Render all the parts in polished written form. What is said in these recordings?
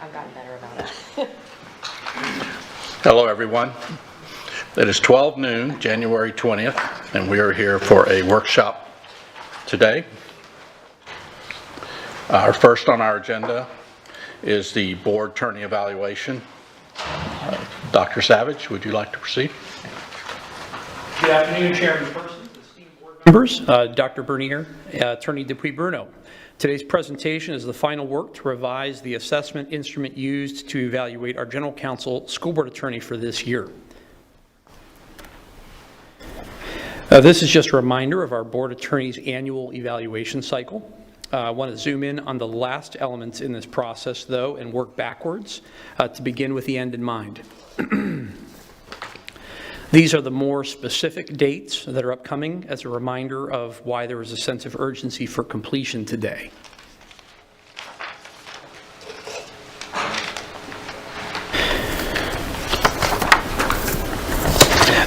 I've gotten better about it. Hello, everyone. It is 12 noon, January 20th, and we are here for a workshop today. First on our agenda is the board attorney evaluation. Dr. Savage, would you like to proceed? Good afternoon, Chairman Persons, esteemed board members, Dr. Bernier, Attorney Dupuy Bruno. Today's presentation is the final work to revise the assessment instrument used to evaluate our general counsel school board attorney for this year. This is just a reminder of our board attorney's annual evaluation cycle. I want to zoom in on the last elements in this process, though, and work backwards to begin with the end in mind. These are the more specific dates that are upcoming as a reminder of why there is a sense of urgency for completion today.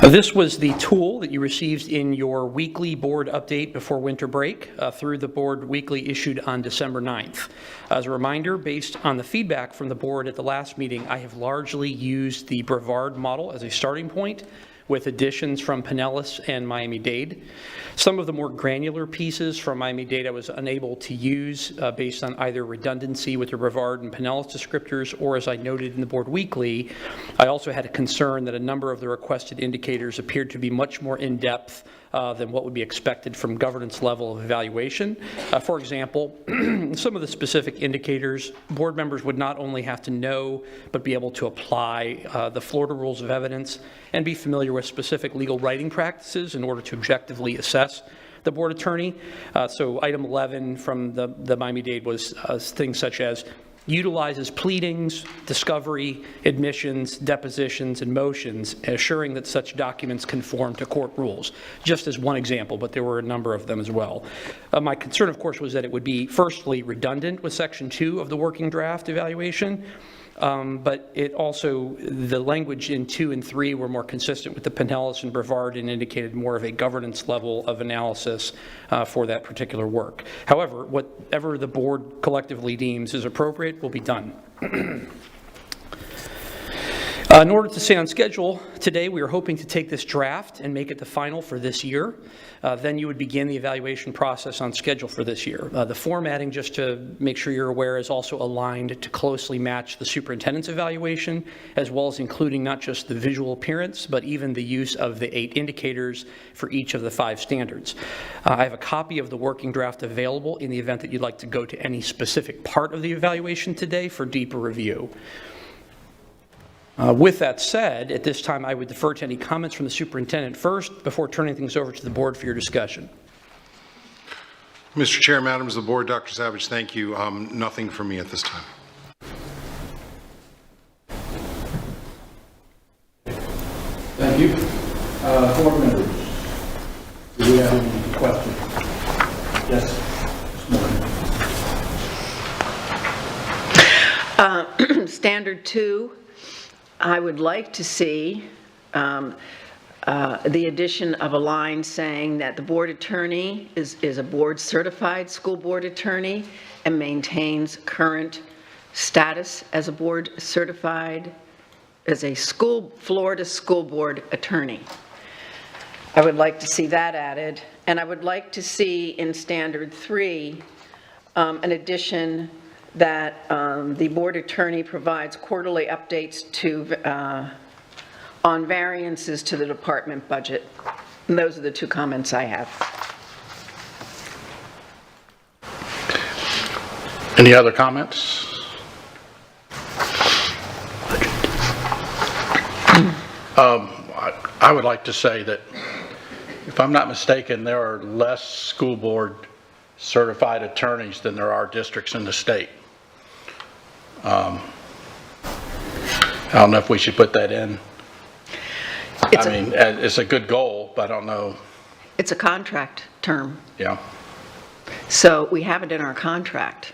This was the tool that you received in your weekly board update before winter break through the board weekly issued on December 9th. As a reminder, based on the feedback from the board at the last meeting, I have largely used the Brevard model as a starting point, with additions from Pinellas and Miami-Dade. Some of the more granular pieces from Miami-Dade I was unable to use based on either redundancy with the Brevard and Pinellas descriptors, or as I noted in the board weekly, I also had a concern that a number of the requested indicators appeared to be much more in-depth than what would be expected from governance level of evaluation. For example, some of the specific indicators, board members would not only have to know, but be able to apply the Florida rules of evidence and be familiar with specific legal writing practices in order to objectively assess the board attorney. So item 11 from the Miami-Dade was things such as utilizes pleadings, discovery, admissions, depositions, and motions, assuring that such documents conform to court rules. Just as one example, but there were a number of them as well. My concern, of course, was that it would be, firstly, redundant with Section 2 of the working draft evaluation, but it also, the language in 2 and 3 were more consistent with the Pinellas and Brevard and indicated more of a governance level of analysis for that particular work. However, whatever the board collectively deems is appropriate will be done. In order to stay on schedule, today we are hoping to take this draft and make it the final for this year. Then you would begin the evaluation process on schedule for this year. The formatting, just to make sure you're aware, is also aligned to closely match the superintendent's evaluation, as well as including not just the visual appearance, but even the use of the 8 indicators for each of the 5 standards. I have a copy of the working draft available in the event that you'd like to go to any specific part of the evaluation today for deeper review. With that said, at this time I would defer to any comments from the superintendent first before turning things over to the board for your discussion. Mr. Chair, members of the board, Dr. Savage, thank you. Nothing from me at this time. Thank you. Board members, do we have any questions? Yes, Ms. Morgan. Standard 2. I would like to see the addition of a line saying that the board attorney is a board certified school board attorney and maintains current status as a board certified, as a Florida school board attorney. I would like to see that added, and I would like to see in standard 3 an addition that the board attorney provides quarterly updates to on variances to the department budget. And those are the 2 comments I have. Any other comments? I would like to say that, if I'm not mistaken, there are less school board certified attorneys than there are districts in the state. I don't know if we should put that in. It's a good goal, but I don't know. It's a contract term. Yeah. So we have it in our contract.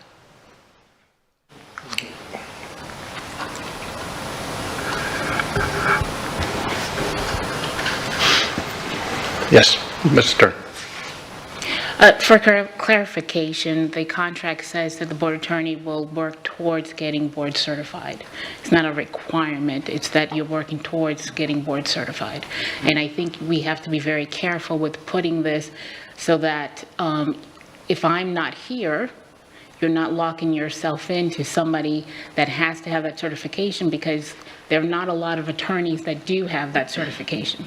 Yes, Mr. Stern. For clarification, the contract says that the board attorney will work towards getting board certified. It's not a requirement, it's that you're working towards getting board certified. And I think we have to be very careful with putting this so that if I'm not here, you're not locking yourself into somebody that has to have that certification, because there are not a lot of attorneys that do have that certification.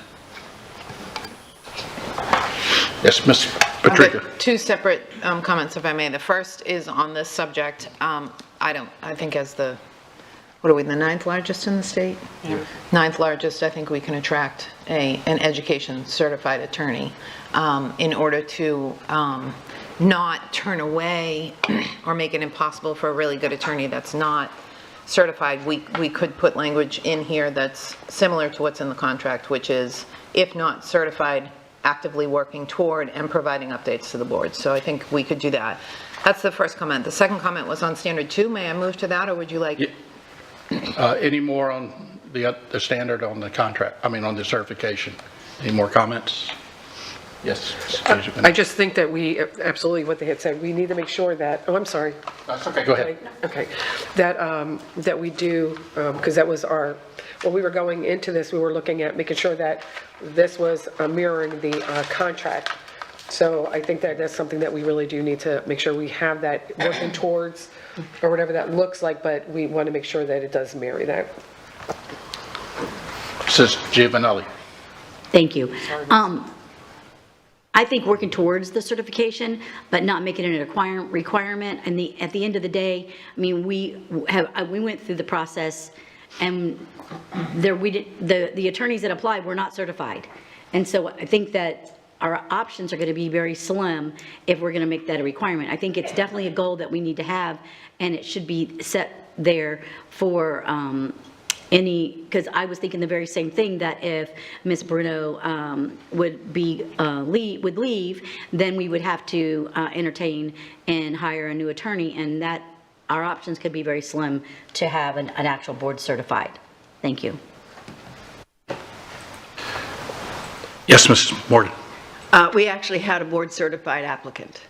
Yes, Ms. Patrica. Two separate comments, if I may. The first is on this subject. I think as the, what are we, the ninth largest in the state? Yeah. Ninth largest, I think we can attract an education certified attorney in order to not turn away or make it impossible for a really good attorney that's not certified. We could put language in here that's similar to what's in the contract, which is, if not certified, actively working toward and providing updates to the board. So I think we could do that. That's the first comment. The second comment was on standard 2. May I move to that, or would you like? Any more on the standard on the contract, I mean on the certification? Any more comments? Yes. I just think that we, absolutely what they had said, we need to make sure that, oh, I'm sorry. That's okay, go ahead. Okay, that we do, because that was our, when we were going into this, we were looking at making sure that this was mirroring the contract. So I think that that's something that we really do need to make sure we have that working towards, or whatever that looks like, but we want to make sure that it does marry that. Mrs. Giovanelli. Thank you. I think working towards the certification, but not making it a requirement. And at the end of the day, I mean, we went through the process, and the attorneys that applied were not certified. And so I think that our options are going to be very slim if we're going to make that a requirement. I think it's definitely a goal that we need to have, and it should be set there for because I was thinking the very same thing, that if Ms. Bruno would leave, then we would have to entertain and hire a new attorney, and that our options could be very slim to have an actual board certified. Thank you. Yes, Mrs. Morgan. We actually had a board certified applicant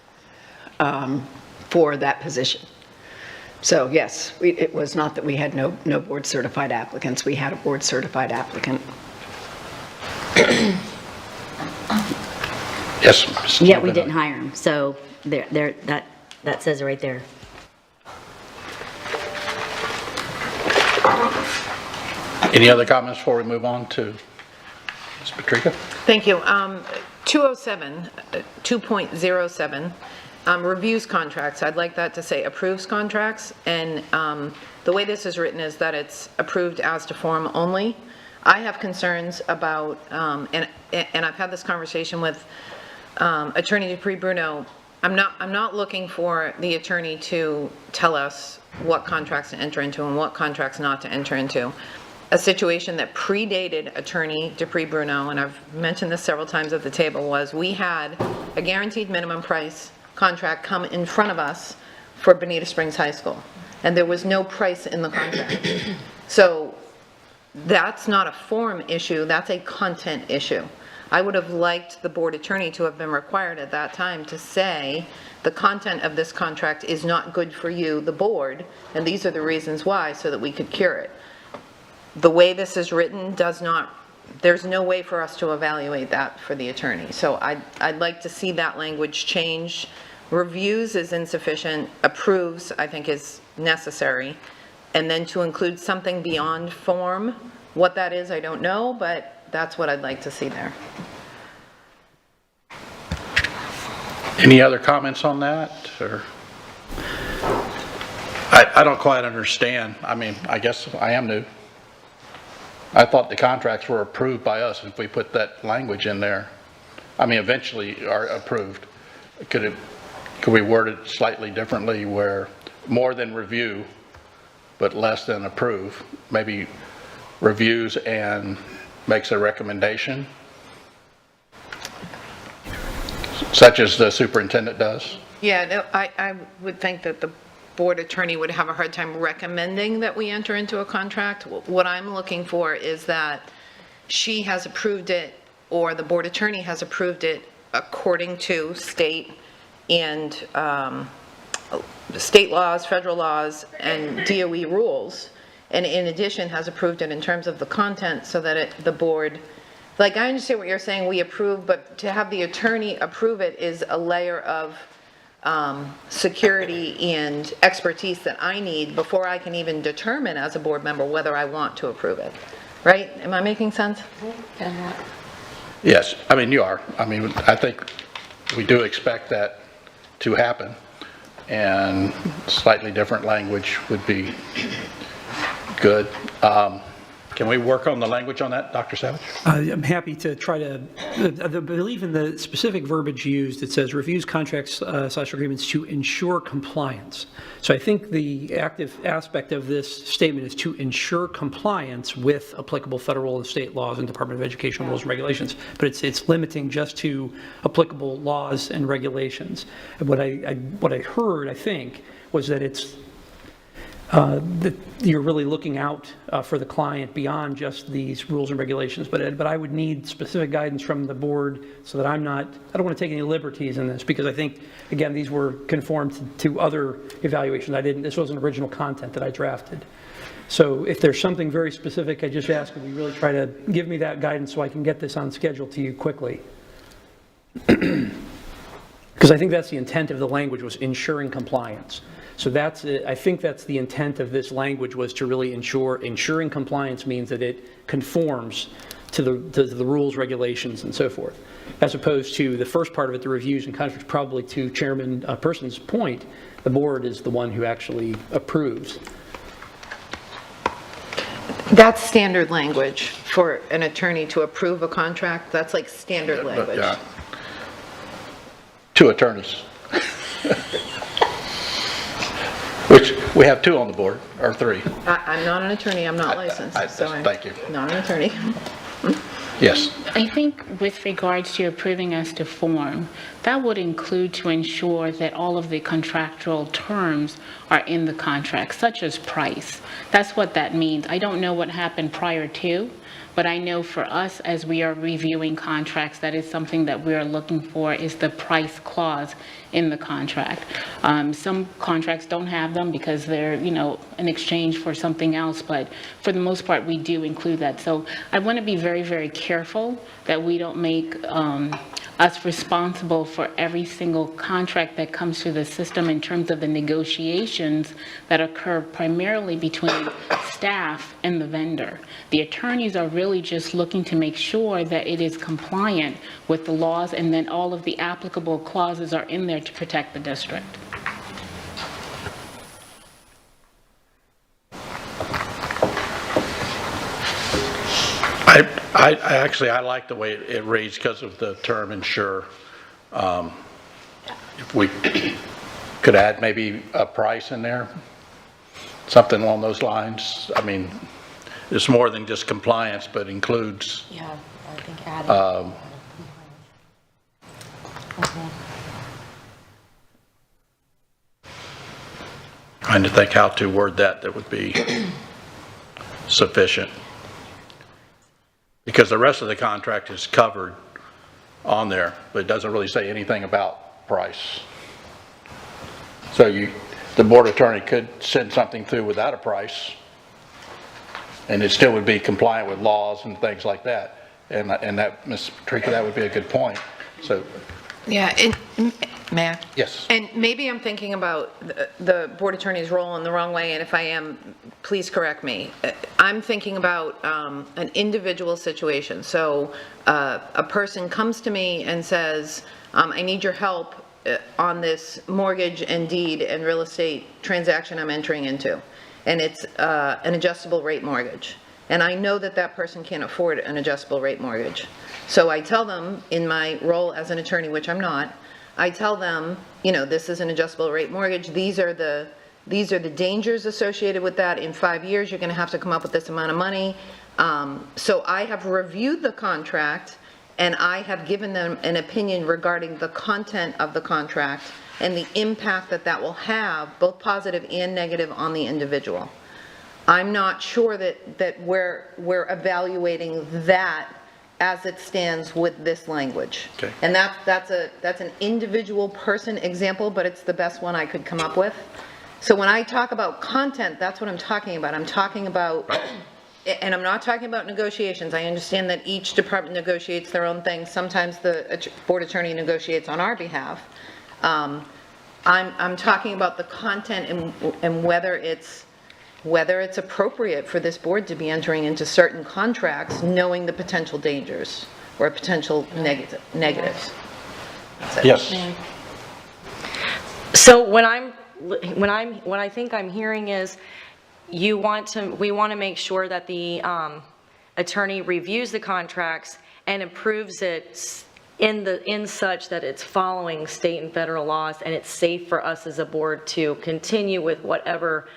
for that position. So yes, it was not that we had no board certified applicants. We had a board certified applicant. Yes, Mrs. Yeah, we didn't hire him. So that says it right there. Any other comments before we move on to Ms. Patrica? Thank you. 2.07, reviews contracts. I'd like that to say approves contracts, and the way this is written is that it's approved as to form only. I have concerns about, and I've had this conversation with Attorney Dupree Bruno. I'm not looking for the attorney to tell us what contracts to enter into and what contracts not to enter into. A situation that predated Attorney Dupree Bruno, and I've mentioned this several times at the table, was we had a guaranteed minimum price contract come in front of us for Bonita Springs High School, and there was no price in the contract. So that's not a form issue, that's a content issue. I would have liked the board attorney to have been required at that time to say the content of this contract is not good for you, the board, and these are the reasons why, so that we could cure it. The way this is written does not, there's no way for us to evaluate that for the attorney. So I'd like to see that language change. Reviews is insufficient, approves I think is necessary, and then to include something beyond form, what that is I don't know, but that's what I'd like to see there. Any other comments on that? Or I don't quite understand. I mean, I guess I am new. I thought the contracts were approved by us if we put that language in there. I mean, eventually are approved. Could we word it slightly differently, where more than review, but less than approve? Maybe reviews and makes a recommendation, such as the superintendent does? Yeah, no, I would think that the board attorney would have a hard time recommending that we enter into a contract. What I'm looking for is that she has approved it, or the board attorney has approved it according to state and state laws, federal laws, and DOE rules, and in addition has approved it in terms of the content so that the board, like, I understand what you're saying, we approve, but to have the attorney approve it is a layer of security and expertise that I need before I can even determine as a board member whether I want to approve it, right? Am I making sense? Yes, I mean, you are. I mean, I think we do expect that to happen, and slightly different language would be good. Can we work on the language on that, Dr. Savage? I'm happy to try to, I believe in the specific verbiage used, it says reviews contracts / agreements to ensure compliance. So I think the active aspect of this statement is to ensure compliance with applicable federal and state laws and Department of Education rules and regulations, but it's limiting just to applicable laws and regulations. And what I heard, I think, was that it's that you're really looking out for the client beyond just these rules and regulations, but I would need specific guidance from the board so that I don't want to take any liberties in this, because I think, again, these were conformed to other evaluations. This wasn't original content that I drafted. So if there's something very specific, I just ask that we really try to give me that guidance so I can get this on schedule to you quickly. Because I think that's the intent of the language, was ensuring compliance. So I think that's the intent of this language, was to really ensuring compliance means that it conforms to the rules, regulations, and so forth. As opposed to the first part of it, the reviews and contracts, probably to Chairman Person's point, the board is the one who actually approves. That's standard language for an attorney to approve a contract. That's like standard language. Yeah. Two attorneys. Which, we have two on the board, or three. I'm not an attorney, I'm not licensed, so I'm thank you. not an attorney. Yes. I think with regards to approving us to form, that would include to ensure that all of the contractual terms are in the contract, such as price. That's what that means. I don't know what happened prior to, but I know for us, as we are reviewing contracts, that is something that we are looking for, is the price clause in the contract. Some contracts don't have them because they're, in exchange for something else, but for the most part, we do include that. So I want to be very, very careful that we don't make us responsible for every single contract that comes through the system in terms of the negotiations that occur primarily between staff and the vendor. The attorneys are really just looking to make sure that it is compliant with the laws, and then all of the applicable clauses are in there to protect the district. I like the way it reads because of the term ensure. If we could add maybe a price in there, something along those lines. I mean, it's more than just compliance, but includes. Yeah, I think adding. Trying to think how to word that would be sufficient. Because the rest of the contract is covered on there, but it doesn't really say anything about price. So the board attorney could send something through without a price, and it still would be compliant with laws and things like that. And that, Ms. Patrica, that would be a good point. So. Yeah, may I? Yes. And maybe I'm thinking about the board attorney's role in the wrong way, and if I am, please correct me. I'm thinking about an individual situation. So a person comes to me and says, I need your help on this mortgage and deed and real estate transaction I'm entering into. And it's an adjustable rate mortgage. And I know that that person can't afford an adjustable rate mortgage. So I tell them, in my role as an attorney, which I'm not, I tell them, this is an adjustable rate mortgage. These are the dangers associated with that. In 5 years, you're going to have to come up with this amount of money. So I have reviewed the contract, and I have given them an opinion regarding the content of the contract and the impact that will have, both positive and negative, on the individual. I'm not sure that we're evaluating that as it stands with this language. Okay. And that's an individual person example, but it's the best one I could come up with. So when I talk about content, that's what I'm talking about. I'm talking about, and I'm not talking about negotiations. I understand that each department negotiates their own thing. Sometimes the board attorney negotiates on our behalf. I'm talking about the content and whether it's appropriate for this board to be entering into certain contracts, knowing the potential dangers or potential negatives. That's it. Yes. So what I think I'm hearing is we want to make sure that the attorney reviews the contracts and approves it in such that it's following state and federal laws and it's safe for us as a board to continue with whatever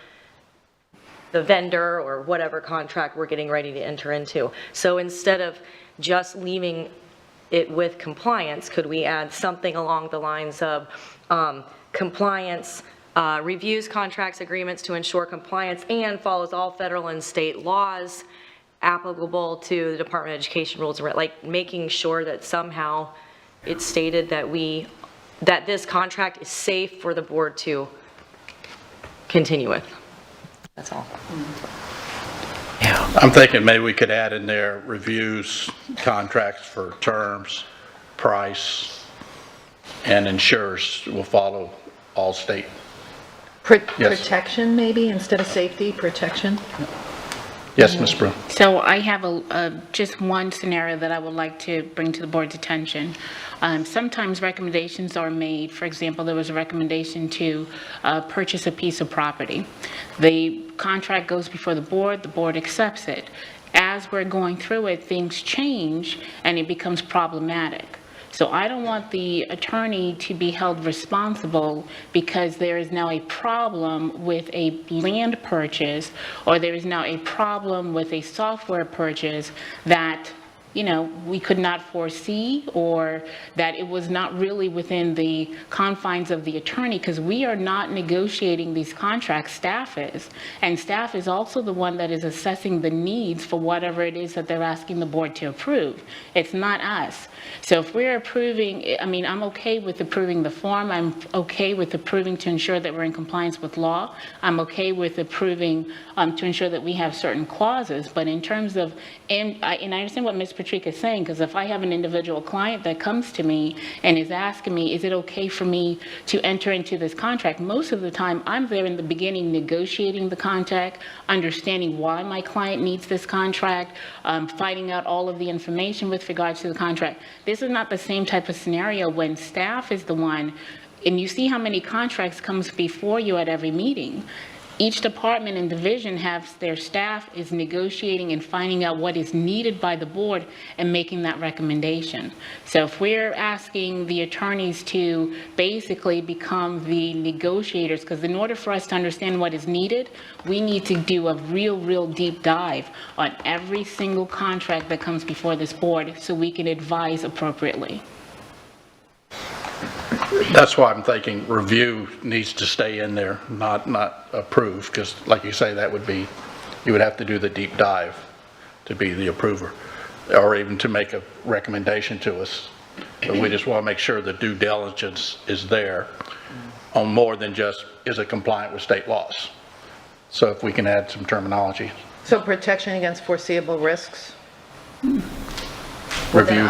the vendor or whatever contract we're getting ready to enter into. So instead of just leaving it with compliance, could we add something along the lines of compliance, reviews contracts, agreements to ensure compliance, and follows all federal and state laws applicable to the Department of Education rules, like making sure that somehow it's stated that this contract is safe for the board to continue with. That's all. I'm thinking maybe we could add in there reviews, contracts for terms, price, and insurers will follow all state. Yes. Protection, maybe, instead of safety, protection? Yes, Ms. Brew. So I have just one scenario that I would like to bring to the board's attention. Sometimes recommendations are made. For example, there was a recommendation to purchase a piece of property. The contract goes before the board accepts it. As we're going through it, things change and it becomes problematic. So I don't want the attorney to be held responsible because there is now a problem with a land purchase, or there is now a problem with a software purchase that, you know, we could not foresee, or that it was not really within the confines of the attorney, because we are not negotiating these contracts, staff is. And staff is also the one that is assessing the needs for whatever it is that they're asking the board to approve. It's not us. So if we're approving, I mean, I'm okay with approving the form. I'm okay with approving to ensure that we're in compliance with law. I'm okay with approving to ensure that we have certain clauses. But in terms of, and I understand what Ms. Patrica is saying, because if I have an individual client that comes to me and is asking me, is it okay for me to enter into this contract? Most of the time, I'm there in the beginning negotiating the contract, understanding why my client needs this contract, finding out all of the information with regards to the contract. This is not the same type of scenario when staff is the one, and you see how many contracts comes before you at every meeting. Each department and division has their staff is negotiating and finding out what is needed by the board and making that recommendation. So if we're asking the attorneys to basically become the negotiators, because in order for us to understand what is needed, we need to do a real deep dive on every single contract that comes before this board so we can advise appropriately. That's why I'm thinking review needs to stay in there, not approve, because like you say, that would be, you would have to do the deep dive to be the approver, or even to make a recommendation to us. But we just want to make sure the due diligence is there on more than just, is it compliant with state laws? So if we can add some terminology. So protection against foreseeable risks? Review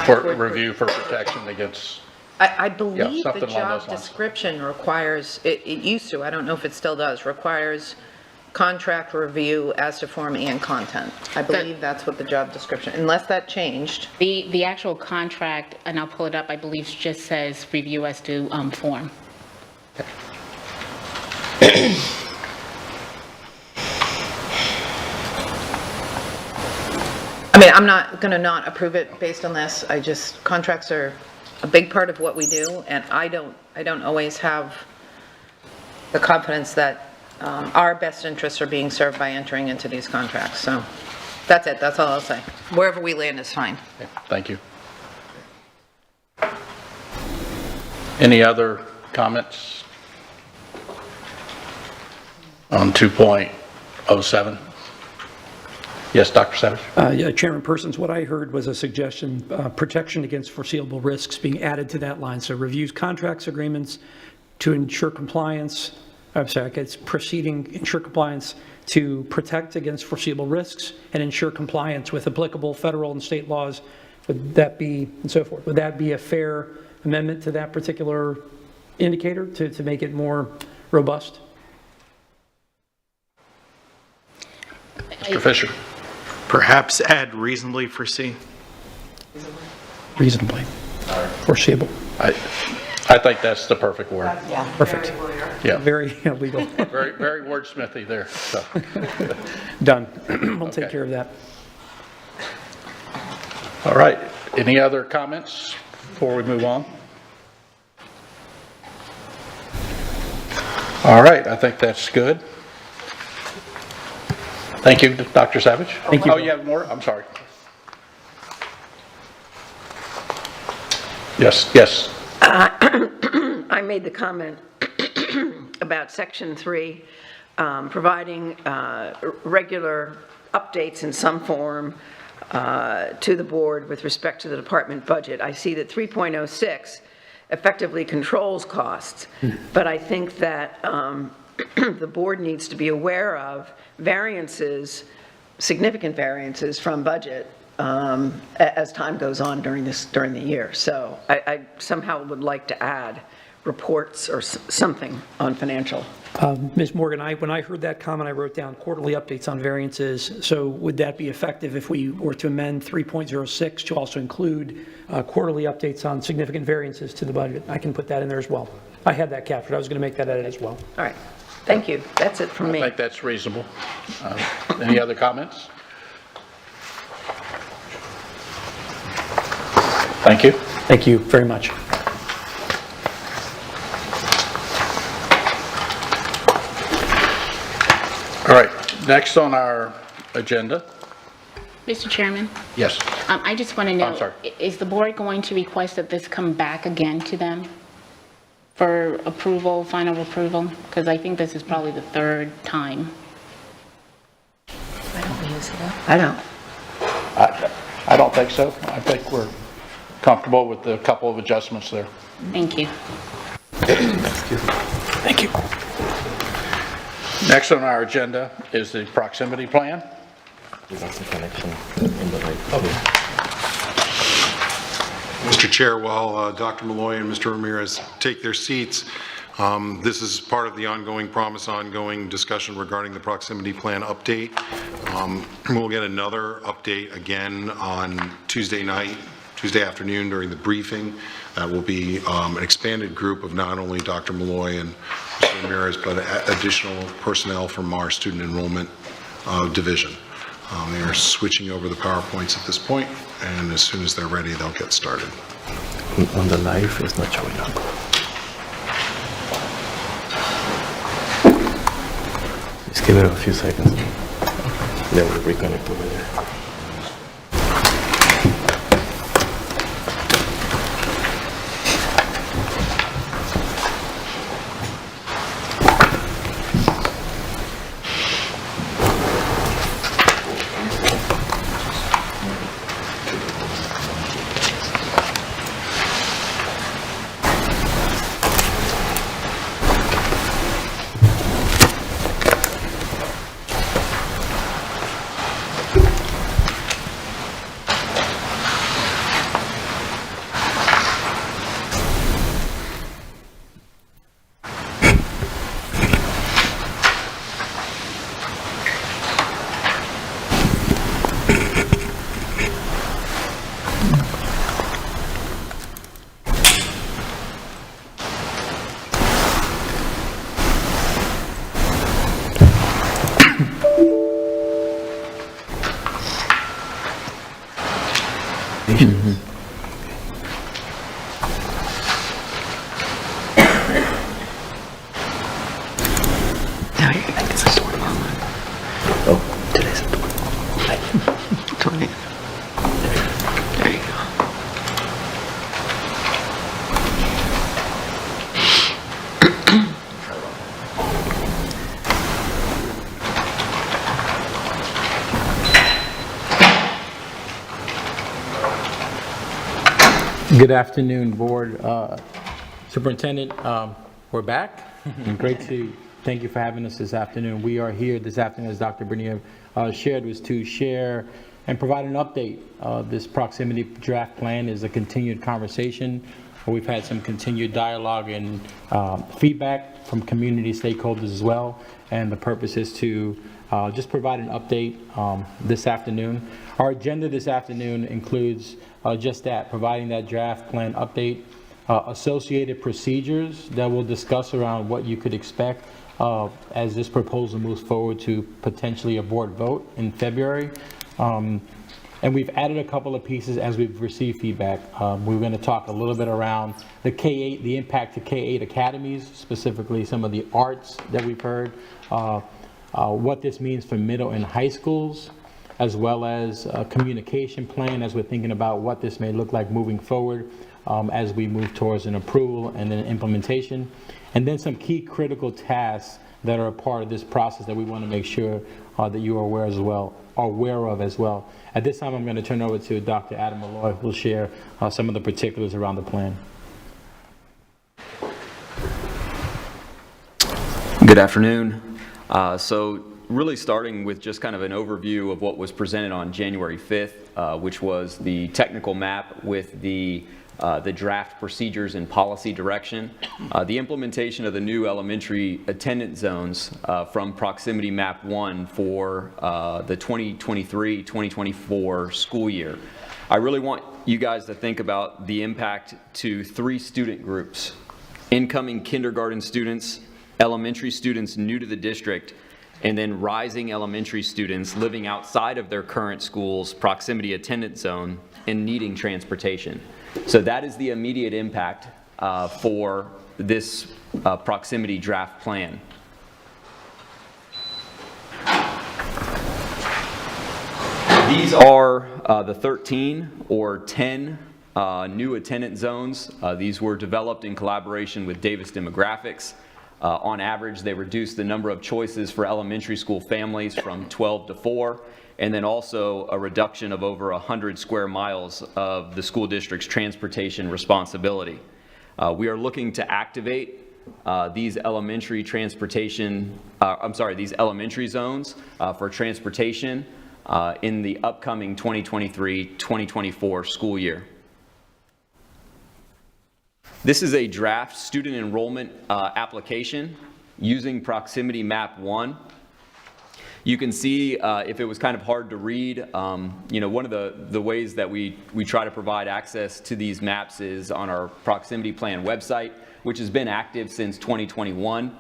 for protection against. I believe the something along job those lines. description requires, it used to, I don't know if it still does, requires contract review as to form and content. I believe that's what the job description, unless that changed. The actual contract, and I'll pull it up, I believe just says review as to form. I mean, I'm not going to not approve it based on this. I just, contracts are a big part of what we do, and I don't always have the confidence that our best interests are being served by entering into these contracts. So that's it. That's all I'll say. Wherever we land is fine. Okay, thank you. Any other comments on 2.07? Yes, Dr. Savage? Yeah, Chairman Persons, what I heard was a suggestion, protection against foreseeable risks being added to that line. So reviews contracts, agreements to ensure compliance, it's proceeding, ensure compliance to protect against foreseeable risks and ensure compliance with applicable federal and state laws. Would that be, and so forth, would that be a fair amendment to that particular indicator to make it more robust? Mr. Fisher? Perhaps add reasonably foresee. Reasonably foreseeable. I think that's the perfect word. Yeah. Perfect. Yeah. Very legal. Very, very wordsmithy there, so. Done. We'll take Okay. care of that. All right, any other comments before we move on? All right, I think that's good. Thank you, Dr. Savage. Thank you. Oh, you have more? I'm sorry. Yes, yes. I made the comment about Section 3, providing regular updates in some form to the board with respect to the department budget. I see that 3.06 effectively controls costs, but I think that the board needs to be aware of variances, significant variances from budget as time goes on during the year. So I somehow would like to add reports or something on financial. Ms. Morgan, when I heard that comment, I wrote down quarterly updates on variances. So would that be effective if we were to amend 3.06 to also include quarterly updates on significant variances to the budget? I can put that in there as well. I had that captured. I was going to make that edit as well. All right. Thank you. That's it from me. I think that's reasonable. Any other comments? Thank you. Thank you very much. All right, next on our agenda. Mr. Chairman, Yes. I just want to know, I'm sorry. is the board going to request that this come back again to them for approval, final approval? Because I think this is probably the third time. I don't. I don't think so. I think we're comfortable with the couple of adjustments there. Thank you. Thank you. Next on our agenda is the proximity plan. Mr. Chair, while Dr. Malloy and Mr. Ramirez take their seats, this is part of the ongoing discussion regarding the proximity plan update. We'll get another update again on Tuesday afternoon during the briefing. That will be an expanded group of not only Dr. Malloy and Mr. Ramirez, but additional personnel from our student enrollment division. They are switching over the PowerPoints at this point, and as soon as they're ready, they'll get started. On the live, it's not showing up. Just give it a few seconds. Then we'll reconnect over there. Oh, today's the 20. There you go. Good afternoon, Board. Superintendent, we're back. Great to thank you for having us this afternoon. We are here this afternoon, as Dr. Bernier shared, was to share and provide an update. This proximity draft plan is a continued conversation. We've had some continued dialogue and feedback from community stakeholders as well, and the purpose is to just provide an update this afternoon. Our agenda this afternoon includes just that, providing that draft plan update, associated procedures that we'll discuss around what you could expect as this proposal moves forward to potentially a board vote in February. And we've added a couple of pieces as we've received feedback. We're going to talk a little bit around the K-8, the impact to K-8 academies, specifically some of the arts that we've heard, what this means for middle and high schools, as well as a communication plan as we're thinking about what this may look like moving forward as we move towards an approval and then implementation. And then some key critical tasks that are a part of this process that we want to make sure that you are aware of as well. At this time, I'm going to turn over to Dr. Adam Malloy, who will share some of the particulars around the plan. Good afternoon. So really starting with just kind of an overview of what was presented on January 5th, which was the technical map with the draft procedures and policy direction, the implementation of the new elementary attendance zones from Proximity Map 1 for the 2023-2024 school year. I really want you guys to think about the impact to 3 student groups: incoming kindergarten students, elementary students new to the district, and then rising elementary students living outside of their current school's proximity attendance zone and needing transportation. So that is the immediate impact for this proximity draft plan. These are the 13 or 10 new attendance zones. These were developed in collaboration with Davis Demographics. On average, they reduced the number of choices for elementary school families from 12 to 4, and then also a reduction of over 100 square miles of the school district's transportation responsibility. We are looking to activate these elementary zones for transportation in the upcoming 2023-2024 school year. This is a draft student enrollment application using Proximity Map 1. You can see if it was kind of hard to read, one of the ways that we try to provide access to these maps is on our proximity plan website, which has been active since 2021.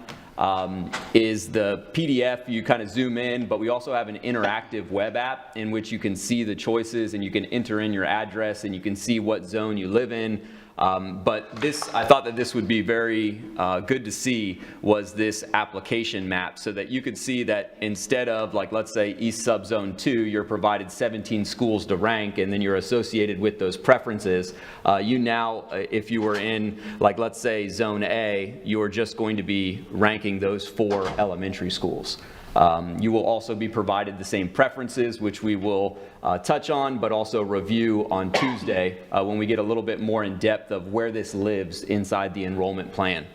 Is the PDF. You kind of zoom in, but we also have an interactive web app in which you can see the choices and you can enter in your address and you can see what zone you live in. But I thought that this would be very good to see, was this application map, so that you could see that instead of, like, let's say East Subzone 2, you're provided 17 schools to rank and then you're associated with those preferences. You now, if you were in, like, let's say Zone A, you're just going to be ranking those 4 elementary schools. You will also be provided the same preferences, which we will touch on, but also review on Tuesday when we get a little bit more in depth of where this lives inside the enrollment plan.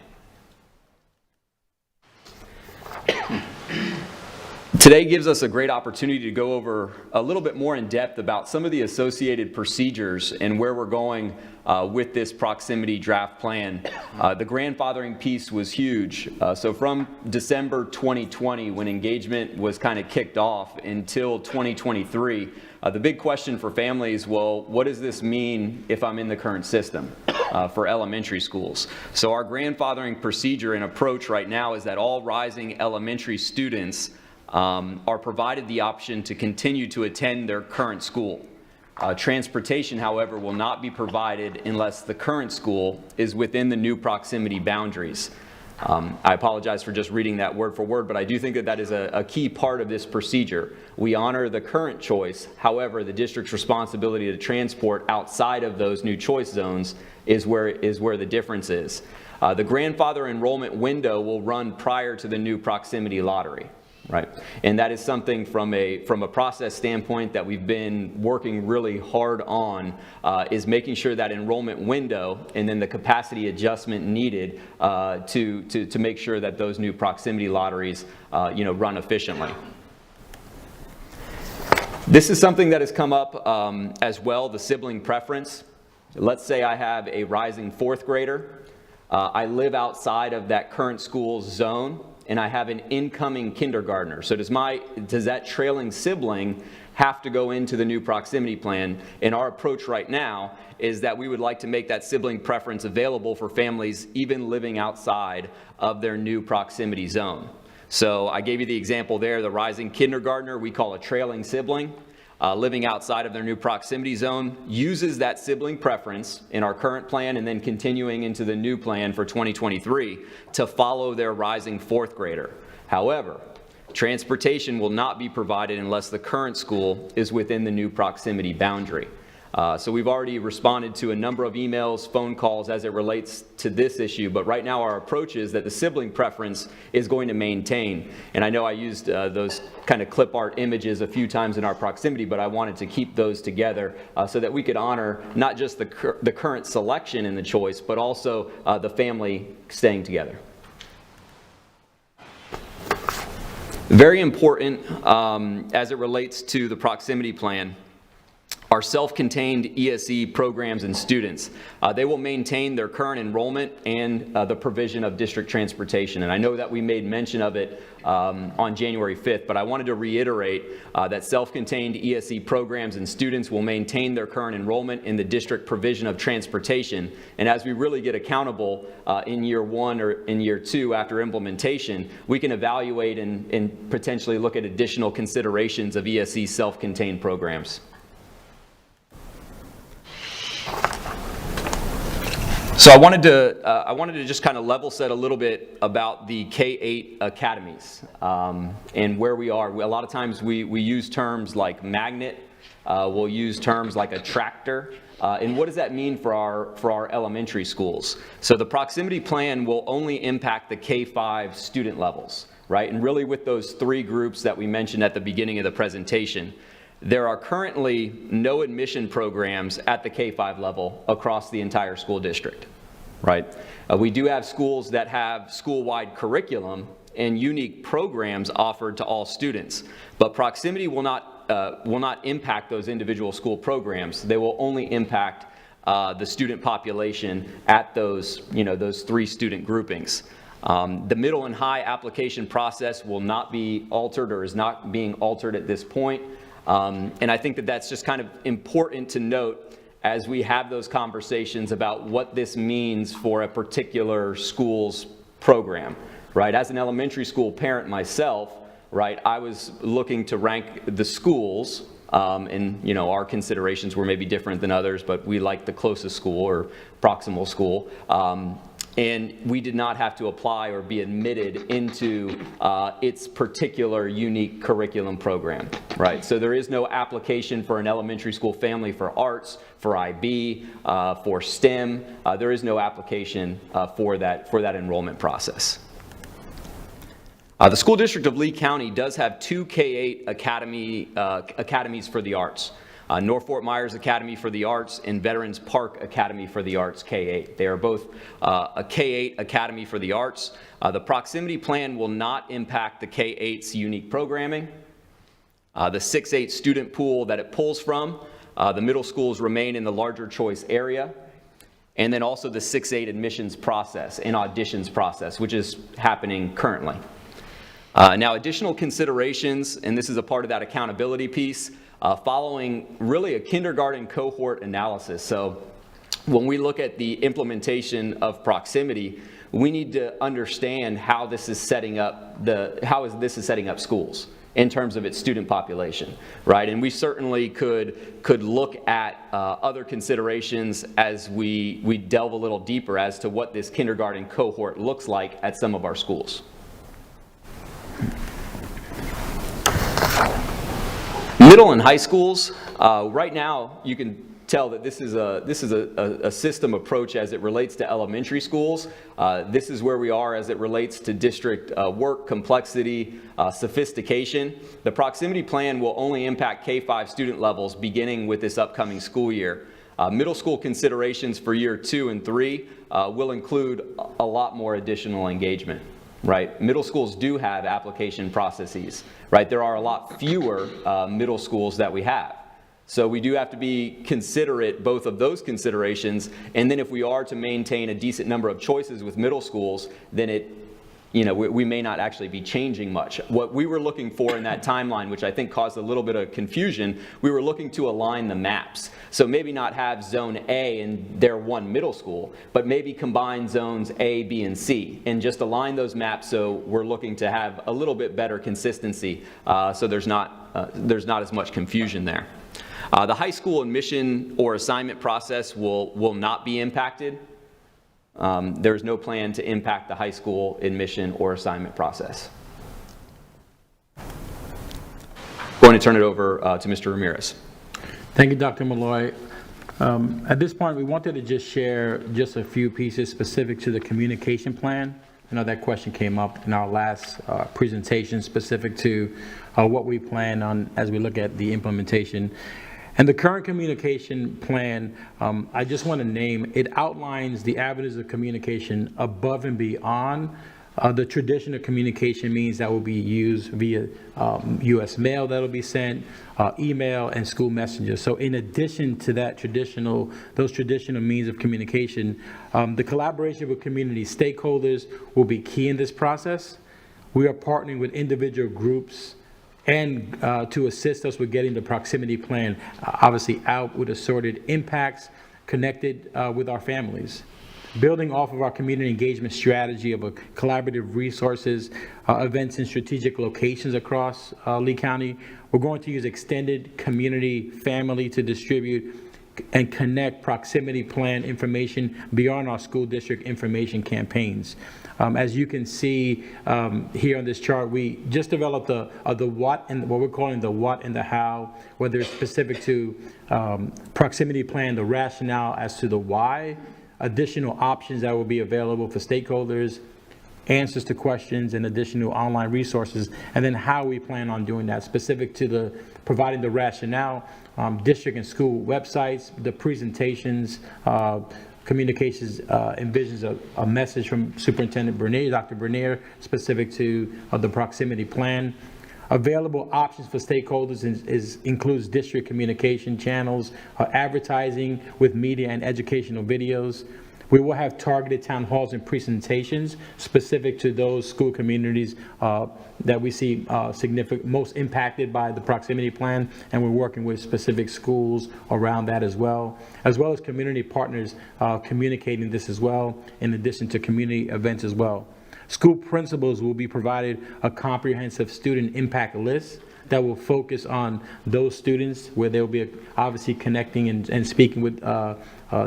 Today gives us a great opportunity to go over a little bit more in depth about some of the associated procedures and where we're going with this proximity draft plan. The grandfathering piece was huge. So from December 2020, when engagement was kind of kicked off, until 2023, the big question for families, well, what does this mean if I'm in the current system for elementary schools? So our grandfathering procedure and approach right now is that all rising elementary students are provided the option to continue to attend their current school. Transportation, however, will not be provided unless the current school is within the new proximity boundaries. I apologize for just reading that word for word, but I do think that that is a key part of this procedure. We honor the current choice. However, the district's responsibility to transport outside of those new choice zones is where the difference is. The grandfather enrollment window will run prior to the new proximity lottery. right? And that is something from a process standpoint that we've been working really hard on, is making sure that enrollment window and then the capacity adjustment needed to make sure that those new proximity lotteries run efficiently. This is something that has come up as well, the sibling preference. Let's say I have a rising fourth grader. I live outside of that current school's zone, and I have an incoming kindergartner. So does that trailing sibling have to go into the new proximity plan? And our approach right now is that we would like to make that sibling preference available for families even living outside of their new proximity zone. So I gave you the example there, the rising kindergartner, we call a trailing sibling, living outside of their new proximity zone, uses that sibling preference in our current plan and then continuing into the new plan for 2023 to follow their rising fourth grader. However, transportation will not be provided unless the current school is within the new proximity boundary. So we've already responded to a number of emails, phone calls as it relates to this issue, but right now our approach is that the sibling preference is going to maintain. And I know I used those kind of clip art images a few times in our proximity, but I wanted to keep those together so that we could honor not just the current selection in the choice, but also the family staying together. Very important as it relates to the proximity plan, our self-contained ESE programs and students. They will maintain their current enrollment and the provision of district transportation. And I know that we made mention of it on January 5th, but I wanted to reiterate that self-contained ESE programs and students will maintain their current enrollment in the district provision of transportation. And as we really get accountable in year 1 or in year 2 after implementation, we can evaluate and potentially look at additional considerations of ESE self-contained programs. So I wanted to just kind of level set a little bit about the K-8 academies and where we are. A lot of times we use terms like magnet, we'll use terms like attractor, and what does that mean for our elementary schools? So the proximity plan will only impact the K-5 student levels, right? And really with those 3 groups that we mentioned at the beginning of the presentation. There are currently no admission programs at the K-5 level across the entire school district, right? We do have schools that have school-wide curriculum and unique programs offered to all students, but proximity will not impact those individual school programs. They will only impact the student population at those 3 student groupings. The middle and high application process will not be altered or is not being altered at this point. And I think that that's just kind of important to note as we have those conversations about what this means for a particular school's program, right? As an elementary school parent myself, right, I was looking to rank the schools, and our considerations were maybe different than others, but we liked the closest school or proximal school. And we did not have to apply or be admitted into its particular unique curriculum program, right? So there is no application for an elementary school family for arts, for IB, for STEM. There is no application for that enrollment process. The School District of Lee County does have 2 K-8 academies for the arts. North Fort Myers Academy for the Arts and Veterans Park Academy for the Arts, K-8. They are both a K-8 Academy for the Arts. The proximity plan will not impact the K-8's unique programming. The 6-8 student pool that it pulls from, the middle schools remain in the larger choice area. And then also the 6-8 admissions process and auditions process, which is happening currently. Now additional considerations, and this is a part of that accountability piece, following really a kindergarten cohort analysis. So when we look at the implementation of proximity, we need to understand how this is setting up schools in terms of its student population, right? And we certainly could look at other considerations as we delve a little deeper as to what this kindergarten cohort looks like at some of our schools. Middle and high schools, right now you can tell that this is a system approach as it relates to elementary schools. This is where we are as it relates to district work, complexity, sophistication. The proximity plan will only impact K-5 student levels beginning with this upcoming school year. Middle school considerations for year 2 and 3 will include a lot more additional engagement, right? Middle schools do have application processes, right? There are a lot fewer middle schools that we have. So we do have to be considerate both of those considerations, and then if we are to maintain a decent number of choices with middle schools, then we may not actually be changing much. What we were looking for in that timeline, which I think caused a little bit of confusion, we were looking to align the maps. So maybe not have zone A and their one middle school, but maybe combine zones A, B, and C, and just align those maps so we're looking to have a little bit better consistency, so there's not as much confusion there. The high school admission or assignment process will not be impacted. There's no plan to impact the high school admission or assignment process. Going to turn it over to Mr. Ramirez. Thank you, Dr. Malloy. At this point, we wanted to just share just a few pieces specific to the communication plan. I know that question came up in our last presentation specific to what we plan on as we look at the implementation. And the current communication plan, I just want to name, it outlines the avenues of communication above and beyond the traditional communication means that will be used via U.S. mail that will be sent, email, and school messages. So in addition to that those traditional means of communication, the collaboration with community stakeholders will be key in this process. We are partnering with individual groups and to assist us with getting the proximity plan obviously out with assorted impacts connected with our families. Building off of our community engagement strategy of a collaborative resources, events in strategic locations across Lee County, we're going to use extended community family to distribute and connect proximity plan information beyond our school district information campaigns. As you can see here on this chart, we just developed the what and what we're calling the what and the how, whether it's specific to proximity plan, the rationale as to the why, additional options that will be available for stakeholders, answers to questions, and additional online resources, and then how we plan on doing that, specific to the providing the rationale, district and school websites, the presentations, communications envisions a message from Superintendent Bernier, Dr. Bernier, specific to the proximity plan. Available options for stakeholders includes district communication channels, advertising with media and educational videos. We will have targeted town halls and presentations specific to those school communities that we see most impacted by the proximity plan, and we're working with specific schools around that as well as community partners communicating this as well, in addition to community events as well. School principals will be provided a comprehensive student impact list that will focus on those students where they'll be obviously connecting and speaking with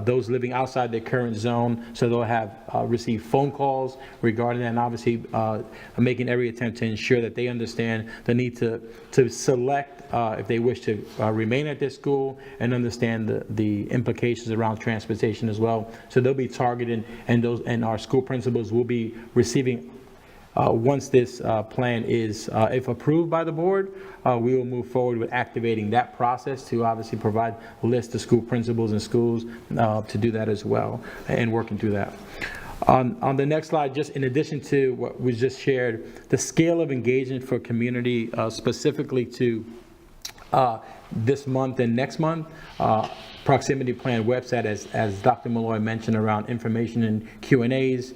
those living outside their current zone. So they'll have received phone calls regarding that, and obviously making every attempt to ensure that they understand the need to select if they wish to remain at their school, and understand the implications around transportation as well. So they'll be targeted, and our school principals will be receiving once this plan is, if approved by the board, we will move forward with activating that process to obviously provide a list of school principals and schools to do that as well, and working through that. On the next slide, just in addition to what we just shared, the scale of engagement for community specifically to this month and next month, proximity plan website, as Dr. Malloy mentioned, around information and Q&As,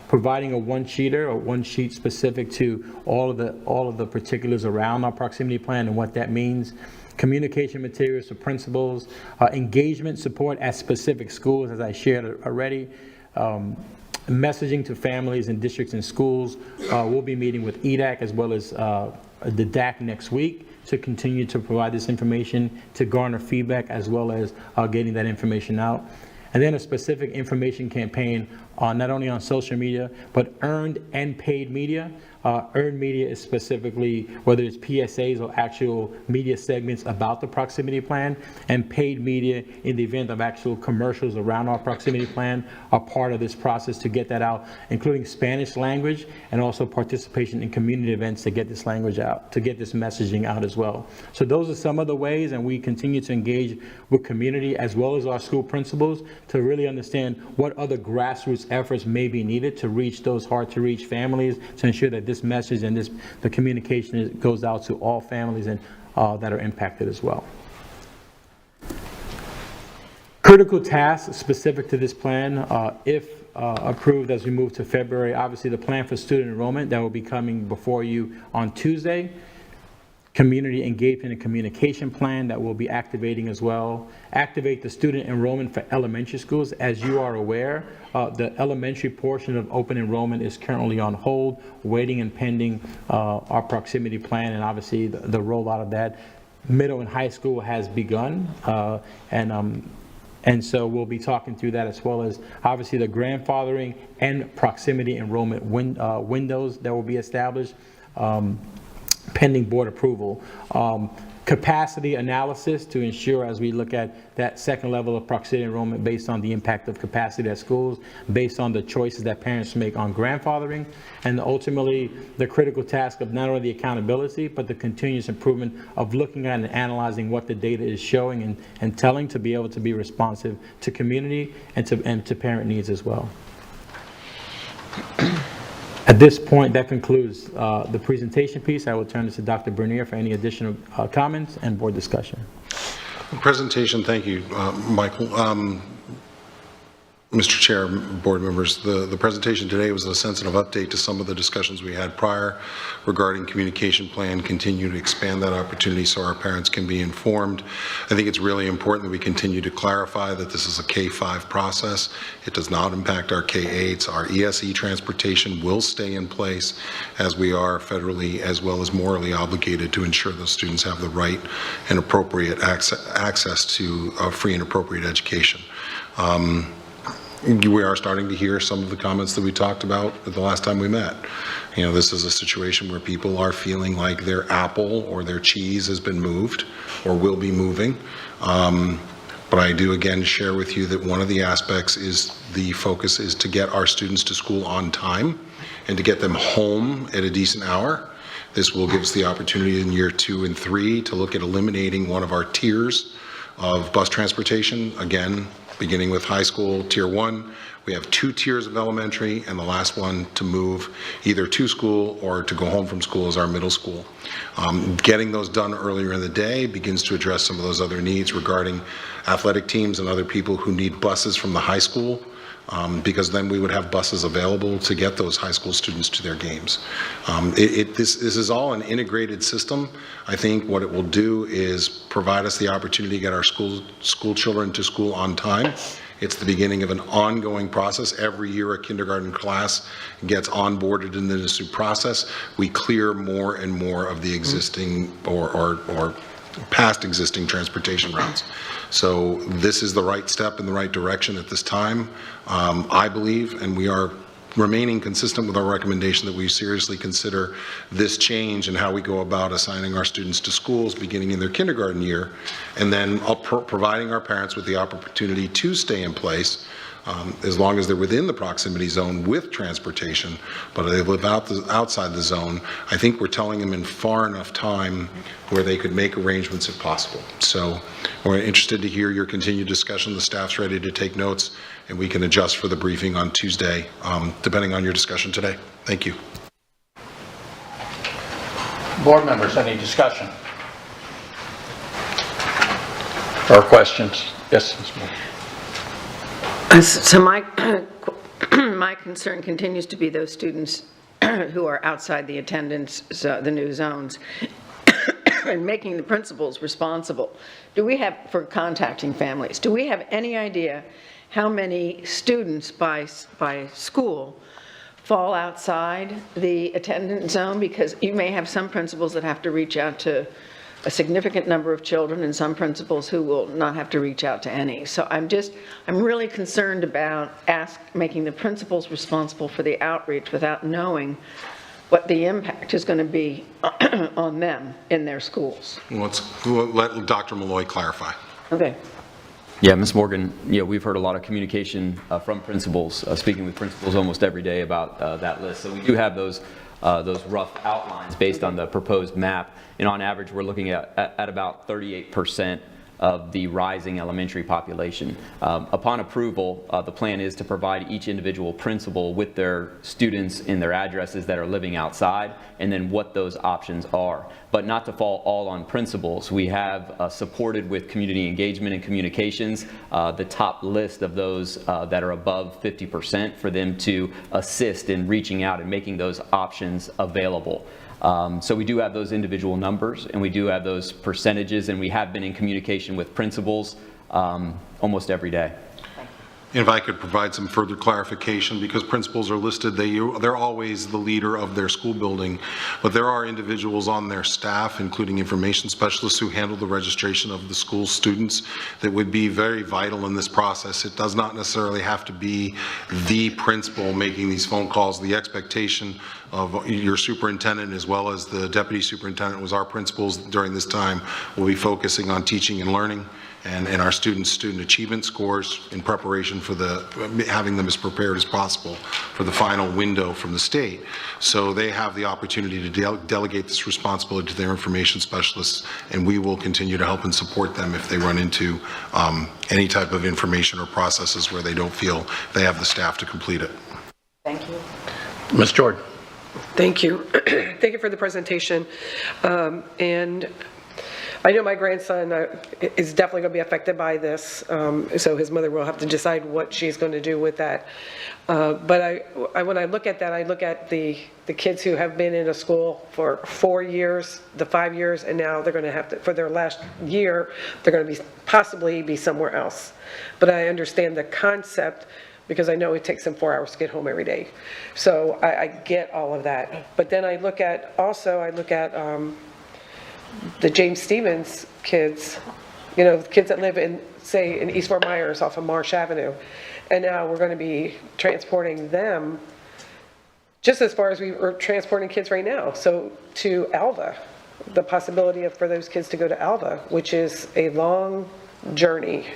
providing a one sheet specific to all of the particulars around our proximity plan and what that means. Communication materials for principals, engagement support at specific schools, as I shared already. Messaging to families and districts and schools. We'll be meeting with EDAC as well as the DAC next week to continue to provide this information, to garner feedback, as well as getting that information out. And then a specific information campaign not only on social media, but earned and paid media Earned media is specifically whether it's PSAs or actual media segments about the proximity plan, and paid media in the event of actual commercials around our proximity plan are part of this process to get that out, including Spanish language and also participation in community events to get this language out, to get this messaging out as well. So those are some of the ways, and we continue to engage with community as well as our school principals to really understand what other grassroots efforts may be needed to reach those hard to reach families, to ensure that this message and the communication goes out to all families and that are impacted as well. Critical tasks specific to this plan, if approved as we move to February, obviously the plan for student enrollment that will be coming before you on Tuesday. Community engagement and communication plan that we'll be activating as well. Activate the student enrollment for elementary schools. As you are aware, the elementary portion of open enrollment is currently on hold, waiting and pending our proximity plan and obviously the rollout of that. Middle and high school has begun, and so we'll be talking through that, as well as obviously the grandfathering and proximity enrollment windows that will be established. Pending board approval. Capacity analysis to ensure, as we look at that second level of proximity enrollment based on the impact of capacity at schools, based on the choices that parents make on grandfathering, and ultimately the critical task of not only the accountability, but the continuous improvement of looking at and analyzing what the data is showing and telling, to be able to be responsive to community and to parent needs as well. At this point, that concludes the presentation piece. I will turn this to Dr. Bernier for any additional comments and board discussion. Presentation, thank you, Michael. Mr. Chair, board members, the presentation today was a sensitive update to some of the discussions we had prior regarding communication plan, continue to expand that opportunity so our parents can be informed. I think it's really important that we continue to clarify that this is a K-5 process. It does not impact our K-8s. Our ESE transportation will stay in place, as we are federally as well as morally obligated to ensure those students have the right and appropriate access to free and appropriate education. We are starting to hear some of the comments that we talked about the last time we met. You know, this is a situation where people are feeling like their apple or their cheese has been moved or will be moving. But I do again share with you that one of the aspects is the focus is to get our students to school on time and to get them home at a decent hour. This will give us the opportunity in year 2 and 3 to look at eliminating one of our tiers of bus transportation. Again, beginning with high school, tier 1, we have 2 tiers of elementary, and the last one to move either to school or to go home from school is our middle school. Getting those done earlier in the day begins to address some of those other needs regarding athletic teams and other people who need buses from the high school, because then we would have buses available to get those high school students to their games. This is all an integrated system. I think what it will do is provide us the opportunity to get our school children to school on time. It's the beginning of an ongoing process. Every year a kindergarten class gets onboarded into this new process. We clear more and more of the existing or past existing transportation routes. So this is the right step in the right direction at this time. I believe, and we are remaining consistent with our recommendation, that we seriously consider this change and how we go about assigning our students to schools beginning in their kindergarten year, and then providing our parents with the opportunity to stay in place as long as they're within the proximity zone with transportation, but they live outside the zone. I think we're telling them in far enough time where they could make arrangements if possible. So we're interested to hear your continued discussion. The staff's ready to take notes, and we can adjust for the briefing on Tuesday, depending on your discussion today. Thank you. Board members, any discussion or questions? Yes, Ms. Moore. So my concern continues to be those students who are outside the attendance, the new zones, and making the principals responsible. Do we have, for contacting families, do we have any idea how many students by school fall outside the attendance zone? Because you may have some principals that have to reach out to a significant number of children and some principals who will not have to reach out to any. So I'm really concerned about making the principals responsible for the outreach without knowing what the impact is going to be on them in their schools. We'll let Dr. Malloy clarify. Okay. Yeah, Ms. Morgan, we've heard a lot of communication from principals, speaking with principals almost every day about that list. So we do have those rough outlines based on the proposed map. And on average, we're looking at about 38% of the rising elementary population. Upon approval, the plan is to provide each individual principal with their students and their addresses that are living outside, and then what those options are. But not to fall all on principals. We have supported with community engagement and communications the top list of those that are above 50% for them to assist in reaching out and making those options available. So we do have those individual numbers, and we do have those percentages, and we have been in communication with principals almost every day. If I could provide some further clarification, because principals are listed, they're always the leader of their school building, but there are individuals on their staff, including information specialists, who handle the registration of the school students that would be very vital in this process. It does not necessarily have to be the principal making these phone calls. The expectation of your superintendent as well as the deputy superintendent was our principals during this time will be focusing on teaching and learning and our student achievement scores in preparation for having them as prepared as possible for the final window from the state. So they have the opportunity to delegate this responsibility to their information specialists, and we will continue to help and support them if they run into any type of information or processes where they don't feel they have the staff to complete it. Thank you. Ms. Jordan. Thank you. Thank you for the presentation. And I know my grandson is definitely going to be affected by this, so his mother will have to decide what she's going to do with that. But when I look at that, I look at the kids who have been in a school for 4 years, the 5 years, and now they're going to have to, for their last year, they're going to possibly be somewhere else. But I understand the concept, because I know it takes them 4 hours to get home every day. So I get all of that. But then I look at the James Stevens kids, kids that live in, say, in East Fort Myers off of Marsh Avenue. And now we're going to be transporting them just as far as we are transporting kids right now. So to Alva, the possibility for those kids to go to Alva, which is a long journey.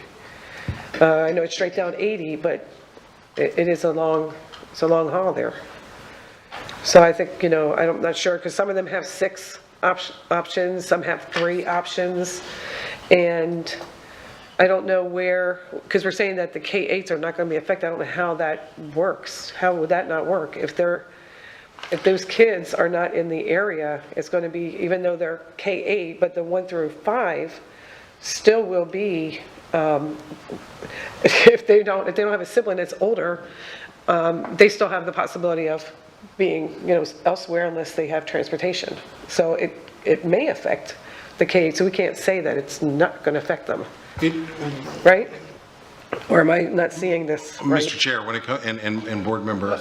I know it's straight down 80, but it is a long haul there. So I think, I'm not sure, because some of them have 6 options, some have 3 options, and I don't know where, because we're saying that the K-8s are not going to be affected. I don't know how that works. How would that not work? If those kids are not in the area, it's going to be, even though they're K-8, but the 1 through 5 still will be, if they don't have a sibling that's older, they still have the possibility of being, elsewhere unless they have transportation. So it may affect the K-8, so we can't say that it's not going to affect them, right? Or am I not seeing this right? Mr. Chair, when it comes, and board member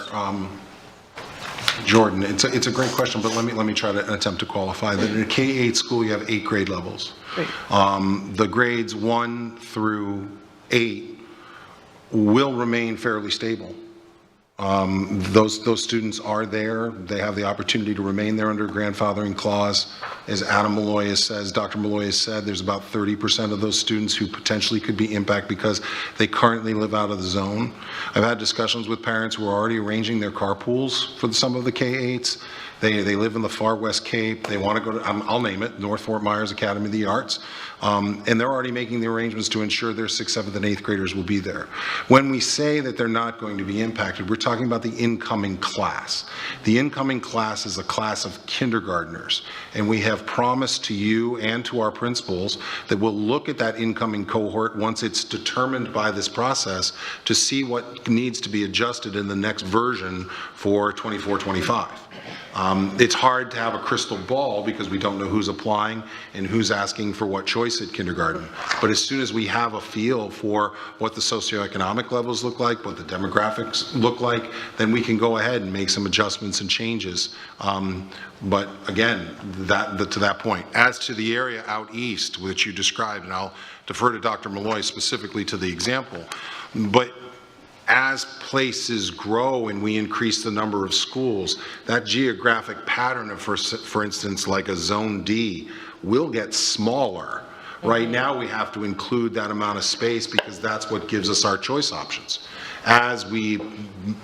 Jordan, it's a great question, but let me try to attempt to qualify that. In a K-8 school, you have 8 grade levels. Right. The grades 1 through 8 will remain fairly stable. Those students are there. They have the opportunity to remain there under a grandfathering clause. As Adam Malloy has said, Dr. Malloy has said, there's about 30% of those students who potentially could be impacted because they currently live out of the zone. I've had discussions with parents who are already arranging their carpools for some of the K-8s. They live in the far West Cape. They want to go to, I'll name it, North Fort Myers Academy of the Arts. And they're already making the arrangements to ensure their 6th, 7th, and 8th graders will be there. When we say that they're not going to be impacted, we're talking about the incoming class. The incoming class is a class of kindergartners. And we have promised to you and to our principals that we'll look at that incoming cohort once it's determined by this process to see what needs to be adjusted in the next version for 24-25. It's hard to have a crystal ball because we don't know who's applying and who's asking for what choice at kindergarten. But as soon as we have a feel for what the socioeconomic levels look like, what the demographics look like, then we can go ahead and make some adjustments and changes. But again, to that point, as to the area out east, which you described, and I'll defer to Dr. Malloy specifically to the example, but as places grow and we increase the number of schools, that geographic pattern of, for instance, like a Zone D, will get smaller. Right now, we have to include that amount of space because that's what gives us our choice options. As we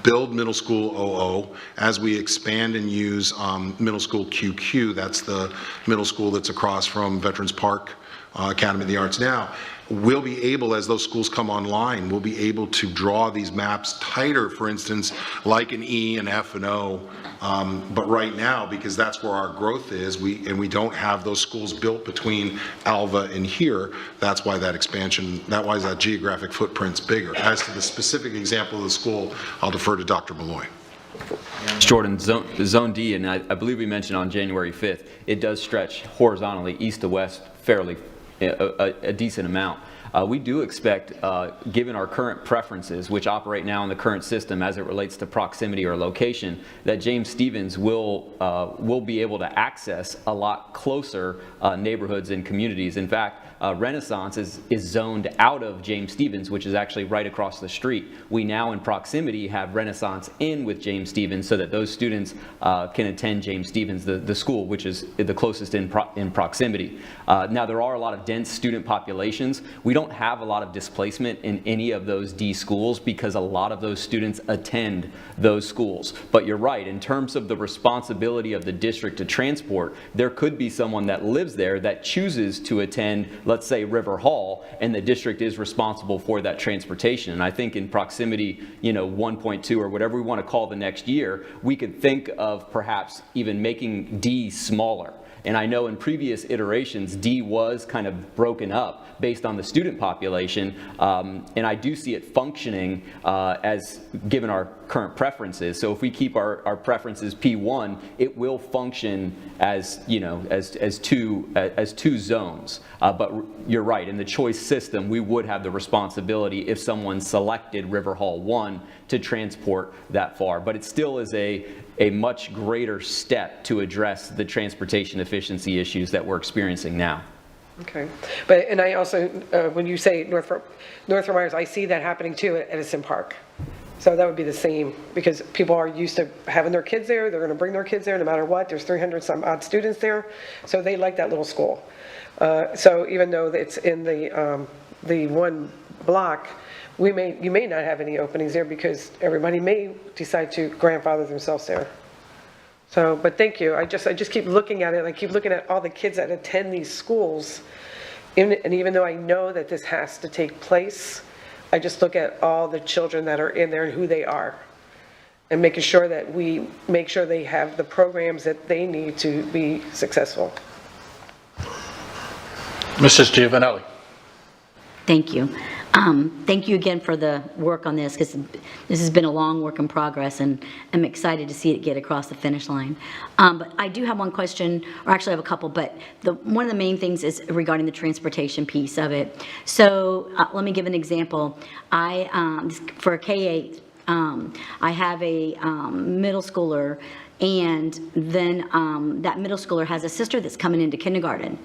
build middle school OO, as we expand and use middle school QQ, that's the middle school that's across from Veterans Park Academy of the Arts now, we'll be able, as those schools come online, we'll be able to draw these maps tighter, for instance, like an E and F and O. But right now, because that's where our growth is, we don't have those schools built between Alva and here, that's why that expansion, why that geographic footprint's bigger. As to the specific example of the school, I'll defer to Dr. Malloy. Jordan, Zone D, and I believe we mentioned on January 5th, it does stretch horizontally east to west fairly a decent amount. We do expect, given our current preferences, which operate now in the current system as it relates to proximity or location, that James Stephens will be able to access a lot closer neighborhoods and communities. In fact, Renaissance is zoned out of James Stephens, which is actually right across the street. We now in proximity have Renaissance in with James Stephens so that those students can attend James Stephens, the school, which is the closest in proximity. Now there are a lot of dense student populations. We don't have a lot of displacement in any of those D schools because a lot of those students attend those schools. But you're right, in terms of the responsibility of the district to transport, there could be someone that lives there that chooses to attend, let's say, River Hall, and the district is responsible for that transportation. And I think in proximity, 1.2 or whatever we want to call the next year, we could think of perhaps even making D smaller. And I know in previous iterations, D was kind of broken up based on the student population, and I do see it functioning as given our current preferences. So if we keep our preferences P1, it will function as as two zones. But you're right, in the choice system, we would have the responsibility if someone selected River Hall 1 to transport that far. But it still is a much greater step to address the transportation efficiency issues that we're experiencing now. Okay. And I also, when you say Northrop Myers, I see that happening too at Edison Park. So that would be the same, because people are used to having their kids there. They're going to bring their kids there no matter what. There's 300 some odd students there. So they like that little school. So even though it's in the one block, you may not have any openings there because everybody may decide to grandfather themselves there. So, but thank you. I just keep looking at it, and I keep looking at all the kids that attend these schools. And even though I know that this has to take place, I just look at all the children that are in there and who they are, and making sure that we make sure they have the programs that they need to be successful. Mrs. Giovanelli. Thank you. Thank you again for the work on this, because this has been a long work in progress, and I'm excited to see it get across the finish line. But I do have one question, or actually I have a couple, but one of the main things is regarding the transportation piece of it. So let me give an example. For a K-8, I have a middle schooler, and then that middle schooler has a sister that's coming into kindergarten.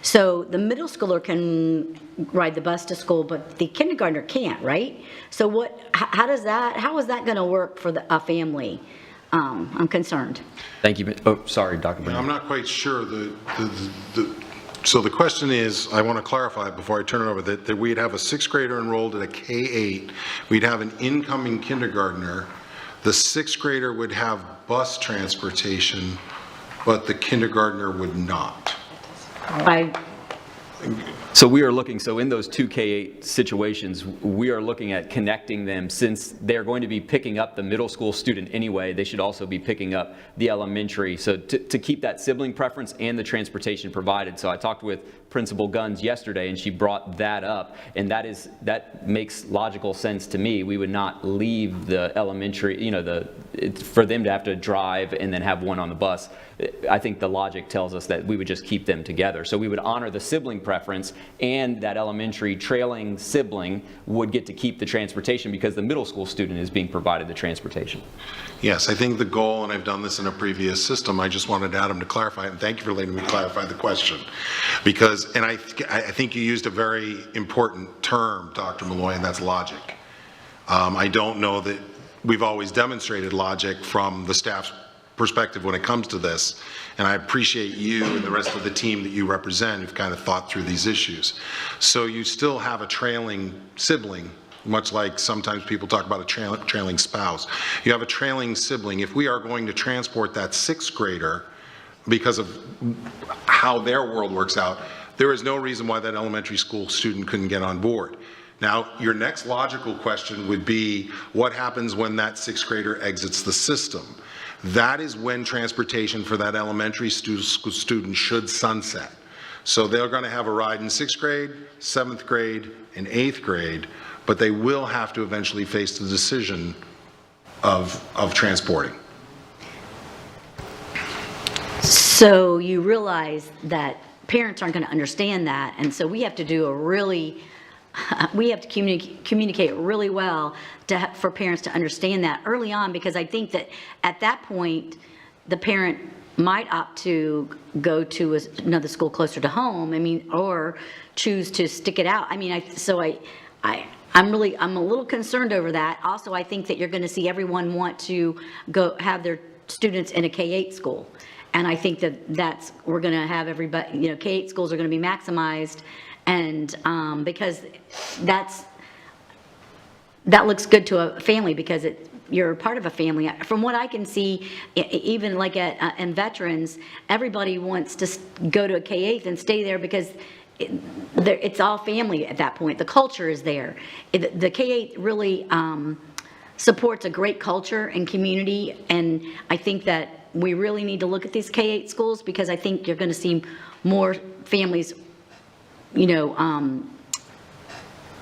So the middle schooler can ride the bus to school, but the kindergartner can't, right? So how is that going to work for a family? I'm concerned. Thank you. Oh, sorry, Dr. Brennan. I'm not quite sure. So the question is, I want to clarify before I turn it over, that we'd have a sixth grader enrolled at a K-8. We'd have an incoming kindergartner. The sixth grader would have bus transportation, but the kindergartner would not. So we are looking, in those two K-8 situations, we are looking at connecting them. Since they're going to be picking up the middle school student anyway, they should also be picking up the elementary. So to keep that sibling preference and the transportation provided. So I talked with Principal Guns yesterday, and she brought that up, and that makes logical sense to me. We would not leave the elementary, for them to have to drive and then have one on the bus. I think the logic tells us that we would just keep them together. So we would honor the sibling preference, and that elementary trailing sibling would get to keep the transportation because the middle school student is being provided the transportation. Yes, I think the goal, and I've done this in a previous system, I just wanted Adam to clarify it, and thank you for letting me clarify the question. Because, and I think you used a very important term, Dr. Malloy, and that's logic. I don't know that we've always demonstrated logic from the staff's perspective when it comes to this, and I appreciate you and the rest of the team that you represent who've kind of thought through these issues. So you still have a trailing sibling, much like sometimes people talk about a trailing spouse. You have a trailing sibling. If we are going to transport that sixth grader because of how their world works out, there is no reason why that elementary school student couldn't get on board. Now, your next logical question would be, what happens when that sixth grader exits the system? That is when transportation for that elementary student should sunset. So they're going to have a ride in sixth grade, seventh grade, and eighth grade, but they will have to eventually face the decision of transporting. So you realize that parents aren't going to understand that, and so we have to do we have to communicate really well for parents to understand that early on, because I think that at that point, the parent might opt to go to another school closer to home, or choose to stick it out. I'm a little concerned over that. Also, I think that you're going to see everyone want to go have their students in a K-8 school. And I think that we're going to have everybody, K-8 schools are going to be maximized, and because that looks good to a family, because you're part of a family. From what I can see, even like in veterans, everybody wants to go to a K-8 and stay there because it's all family at that point. The culture is there. The K-8 really supports a great culture and community, and I think that we really need to look at these K-8 schools, because I think you're going to see more families,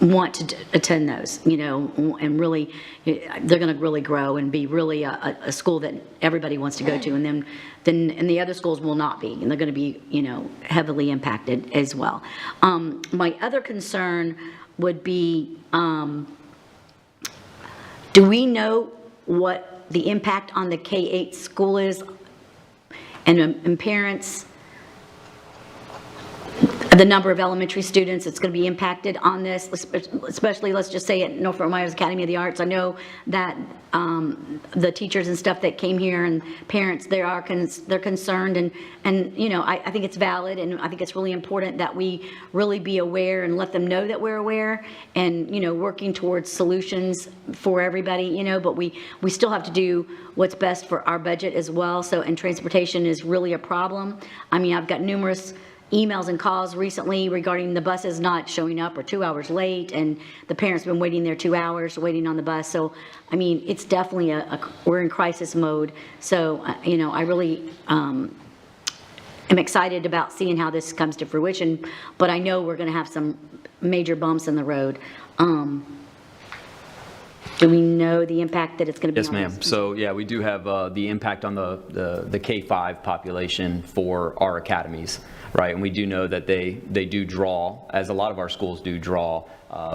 want to attend those, and really, they're going to really grow and be really a school that everybody wants to go to, and then the other schools will not be, and they're going to be, heavily impacted as well. My other concern would be, do we know what the impact on the K-8 school is, and parents, the number of elementary students that's going to be impacted on this, especially, let's just say, at Norfolk Myers Academy of the Arts. I know that the teachers and stuff that came here and parents, they're concerned, and I think it's valid, and I think it's really important that we really be aware and let them know that we're aware, and working towards solutions for everybody, but we still have to do what's best for our budget as well. So, and transportation is really a problem. I've got numerous emails and calls recently regarding the buses not showing up or 2 hours late, and the parents have been waiting there 2 hours waiting on the bus. So it's definitely we're in crisis mode. So I really am excited about seeing how this comes to fruition, but I know we're going to have some major bumps in the road. Do we know the impact that it's going to be? Yes, ma'am. So yeah, we do have the impact on the K-5 population for our academies, right? And we do know that they do draw, as a lot of our schools do draw,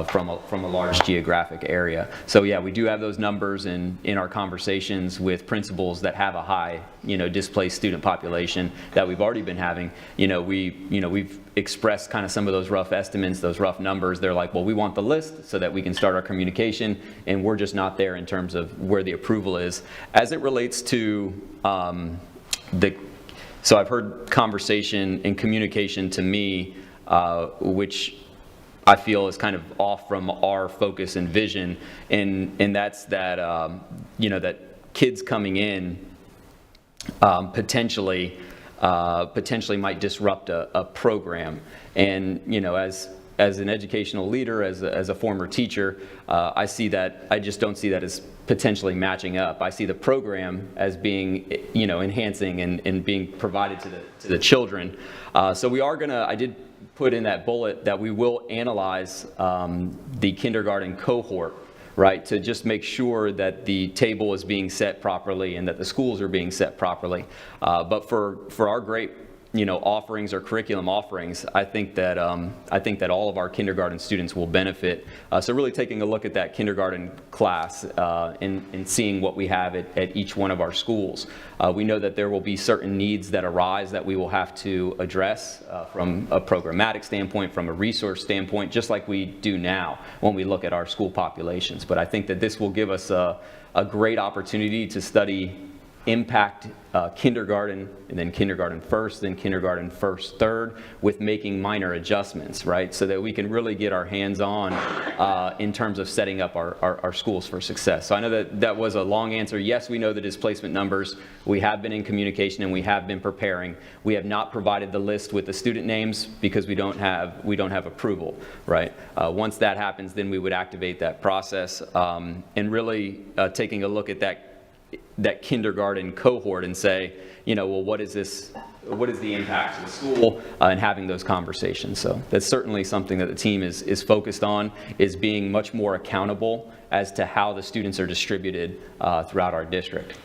from a large geographic area. So yeah, we do have those numbers in our conversations with principals that have a high, displaced student population that we've already been having. We've expressed kind of some of those rough estimates, those rough numbers. They're like, well, we want the list so that we can start our communication, and we're just not there in terms of where the approval is. As it relates to so I've heard conversation and communication to me, which I feel is kind of off from our focus and vision, and that's that, that kids coming in potentially might disrupt a program. And, as an educational leader, as a former teacher, I just don't see that as potentially matching up. I see the program as being, enhancing and being provided to the children. So I did put in that bullet that we will analyze the kindergarten cohort, right, to just make sure that the table is being set properly and that the schools are being set properly. But for our great offerings or curriculum offerings, I think that all of our kindergarten students will benefit. So really taking a look at that kindergarten class and seeing what we have at each one of our schools. We know that there will be certain needs that arise that we will have to address from a programmatic standpoint, from a resource standpoint, just like we do now when we look at our school populations. But I think that this will give us a great opportunity to study impact kindergarten, and then kindergarten first, then kindergarten first, third, with making minor adjustments, right? So that we can really get our hands on in terms of setting up our schools for success. So I know that was a long answer. Yes, we know the displacement numbers. We have been in communication and we have been preparing. We have not provided the list with the student names because we don't have approval, right? Once that happens, then we would activate that process and really taking a look at that kindergarten cohort and say, well, what is the impact to the school, and having those conversations. So that's certainly something that the team is focused on, is being much more accountable as to how the students are distributed throughout our district.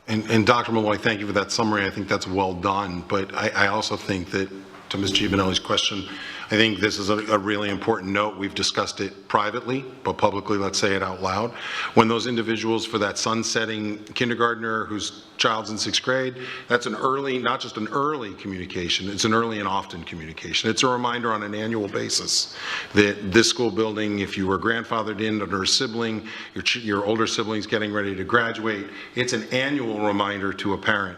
And Dr. Malloy, thank you for that summary. I think that's well done. But I also think that, to Ms. Giovanelli's question, I think this is a really important note. We've discussed it privately, but publicly, let's say it out loud. When those individuals, for that sunsetting kindergartner whose child's in 6th grade, that's an early, not just an early communication, it's an early and often communication. It's a reminder on an annual basis that this school building, if you were grandfathered in under a sibling, your older sibling's getting ready to graduate, it's an annual reminder to a parent.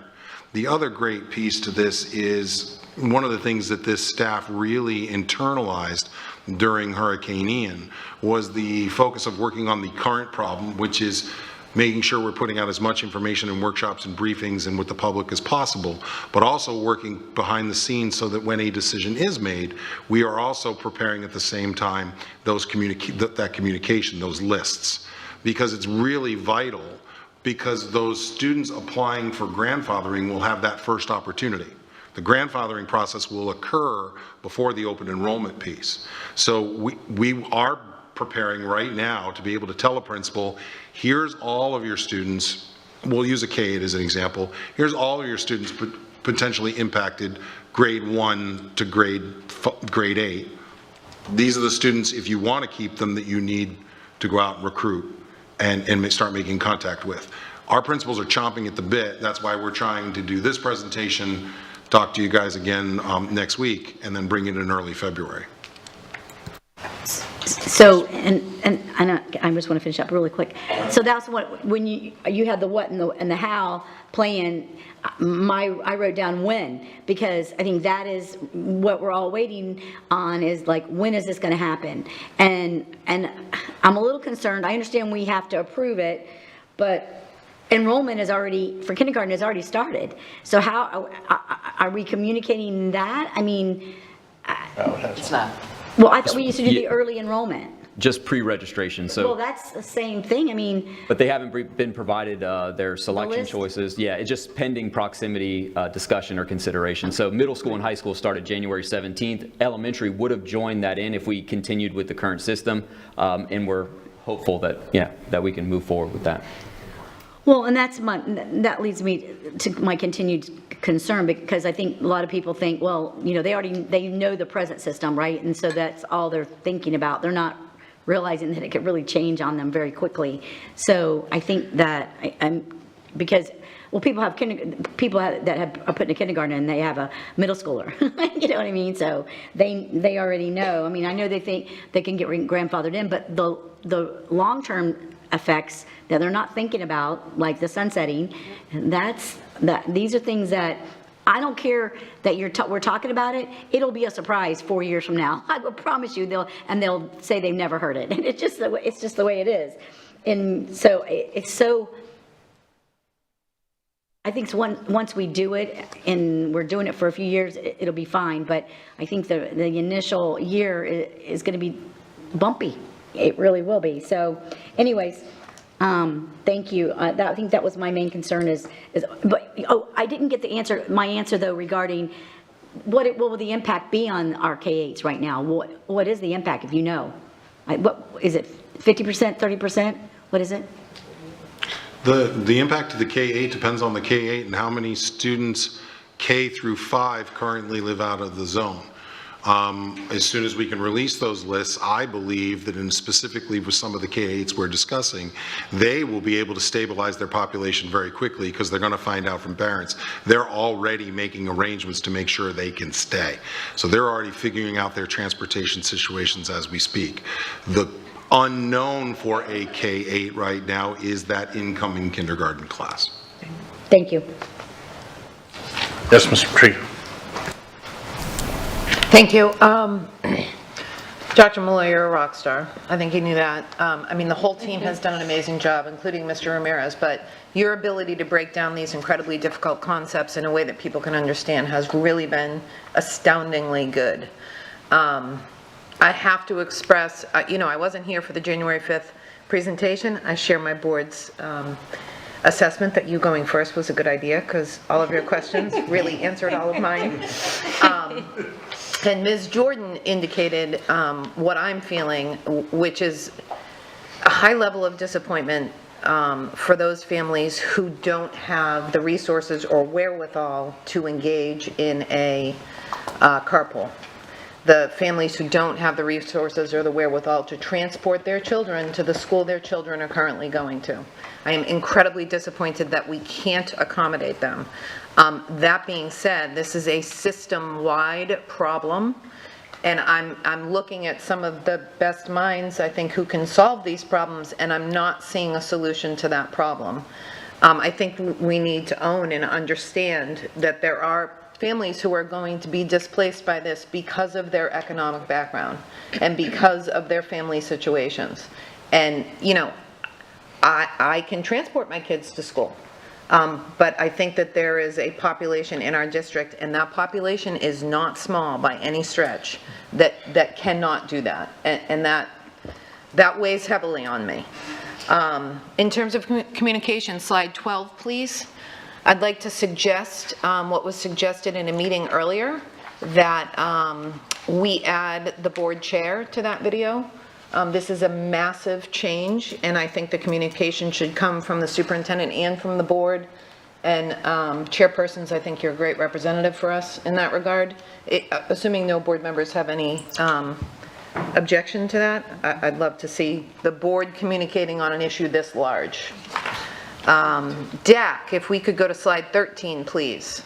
The other great piece to this is one of the things that this staff really internalized during Hurricane Ian was the focus of working on the current problem, which is making sure we're putting out as much information in workshops and briefings and with the public as possible, but also working behind the scenes so that when a decision is made, we are also preparing at the same time that communication, those lists, because it's really vital, because those students applying for grandfathering will have that first opportunity. The grandfathering process will occur before the open enrollment piece. So we are preparing right now to be able to tell a principal, here's all of your students, we'll use a K-8 as an example, here's all of your students potentially impacted grade 1 to grade 8. These are the students, if you want to keep them, that you need to go out and recruit and start making contact with. Our principals are chomping at the bit. That's why we're trying to do this presentation, talk to you guys again next week, and then bring it in early February. So, and I know, I just want to finish up really quick. So that's what, when you had the what and the how plan, I wrote down when, because I think that is what we're all waiting on, is like, when is this going to happen? And I'm a little concerned. I understand we have to approve it, but enrollment is already, for kindergarten, has already started. So how, are we communicating that? I mean, It's not. well, I thought we used to do the early enrollment. Just pre-registration, Well, so, that's the same thing. I mean, but they haven't been provided their selection list? choices. Yeah, it's just pending proximity discussion or consideration. So middle school and high school started January 17th. Elementary would have joined that in if we continued with the current system, and we're hopeful that, that we can move forward with that. well, and that leads me to my continued concern, because I think a lot of people think, well, they know the present system, right? And so that's all they're thinking about. They're not realizing that it could really change on them very quickly. So I think that because people that are put in a kindergarten and they have a middle schooler, you know what I mean? So they already know. I mean, I know they think they can get grandfathered in, but the long-term effects that they're not thinking about, like the sunsetting, these are things that I don't care that we're talking about it. It'll be a surprise 4 years from now. I will promise you. They'll say they've never heard it, and it's just the way it is. And so it's so. I think once we do it, and we're doing it for a few years, it'll be fine. But I think the initial year is going to be bumpy. It really will be. So, anyways. Thank you. I think that was my main concern I didn't get my answer though, regarding what will the impact be on our K-8s right now? What is the impact, if you know? What is it, 50%, 30%? What is it? The impact of the K-8 depends on the K-8 and how many students K through 5 currently live out of the zone. As soon as we can release those lists, I believe that specifically with some of the K-8s we're discussing, they will be able to stabilize their population very quickly because they're going to find out from parents they're already making arrangements to make sure they can stay. So they're already figuring out their transportation situations as we speak. The unknown for a K-8 right now is that incoming kindergarten class. Thank you. Yes, Mr. Tree. Thank you. Dr. Malloy, you're a rock star. I think you knew that. I mean, the whole team has done an amazing job, including Mr. Ramirez, but your ability to break down these incredibly difficult concepts in a way that people can understand has really been astoundingly good. I have to express, I wasn't here for the January 5th presentation. I share my board's assessment that you going first was a good idea because all of your questions really answered all of mine. And Ms. Jordan indicated what I'm feeling, which is a high level of disappointment for those families who don't have the resources or wherewithal to engage in a carpool. The families who don't have the resources or the wherewithal to transport their children to the school their children are currently going to. I am incredibly disappointed that we can't accommodate them. That being said, this is a system-wide problem, and I'm looking at some of the best minds, I think, who can solve these problems, and I'm not seeing a solution to that problem. I think we need to own and understand that there are families who are going to be displaced by this because of their economic background and because of their family situations. And, I can transport my kids to school. But I think that there is a population in our district, and that population is not small by any stretch, that cannot do that. And that weighs heavily on me. In terms of communication, slide 12, please. I'd like to suggest what was suggested in a meeting earlier, that we add the board chair to that video. This is a massive change, and I think the communication should come from the superintendent and from the board. And chairpersons, I think you're a great representative for us in that regard. Assuming no board members have any objection to that, I'd love to see the board communicating on an issue this large. DAC, if we could go to slide 13, please.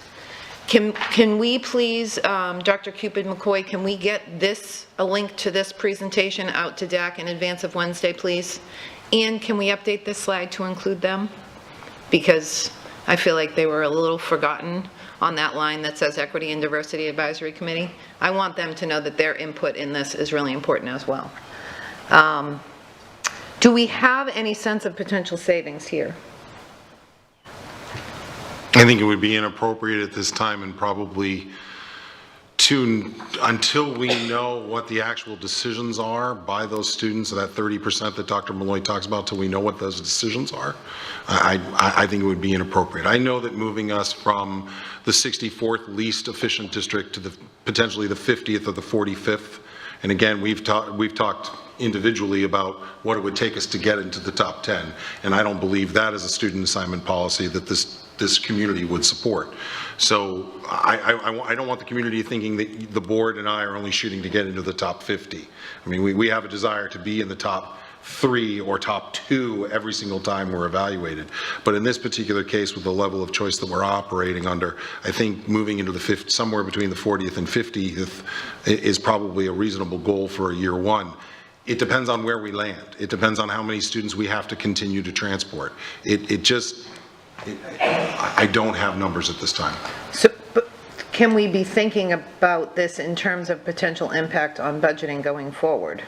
Can we please, Dr. Cupid McCoy, can we get a link to this presentation out to DAC in advance of Wednesday, please? And can we update this slide to include them? Because I feel like they were a little forgotten on that line that says Equity and Diversity Advisory Committee. I want them to know that their input in this is really important as well. Do we have any sense of potential savings here? I think it would be inappropriate at this time and probably until we know what the actual decisions are by those students, that 30% that Dr. Malloy talks about, till we know what those decisions are, I think it would be inappropriate. I know that moving us from the 64th least efficient district to potentially the 50th or the 45th, and again, we've talked individually about what it would take us to get into the top 10, and I don't believe that is a student assignment policy that this community would support. So I don't want the community thinking that the board and I are only shooting to get into the top 50. I mean, we have a desire to be in the top 3 or top 2 every single time we're evaluated. But in this particular case, with the level of choice that we're operating under, I think moving into the somewhere between the 40th and 50th is probably a reasonable goal for a year one. It depends on where we land. It depends on how many students we have to continue to transport. I don't have numbers at this time. So, but can we be thinking about this in terms of potential impact on budgeting going forward?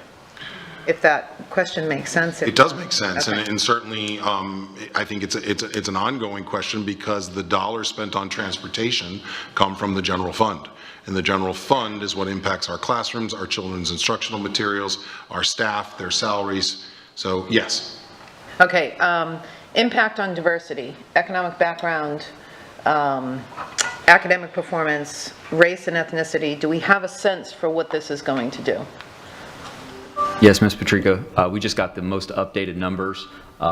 If that question makes sense. It does make sense, okay. and certainly I think it's an ongoing question because the dollars spent on transportation come from the general fund. And the general fund is what impacts our classrooms, our children's instructional materials, our staff, their salaries. So, yes. Okay. Impact on diversity, economic background, academic performance, race and ethnicity. Do we have a sense for what this is going to do? Yes, Ms. Patrica, we just got the most updated numbers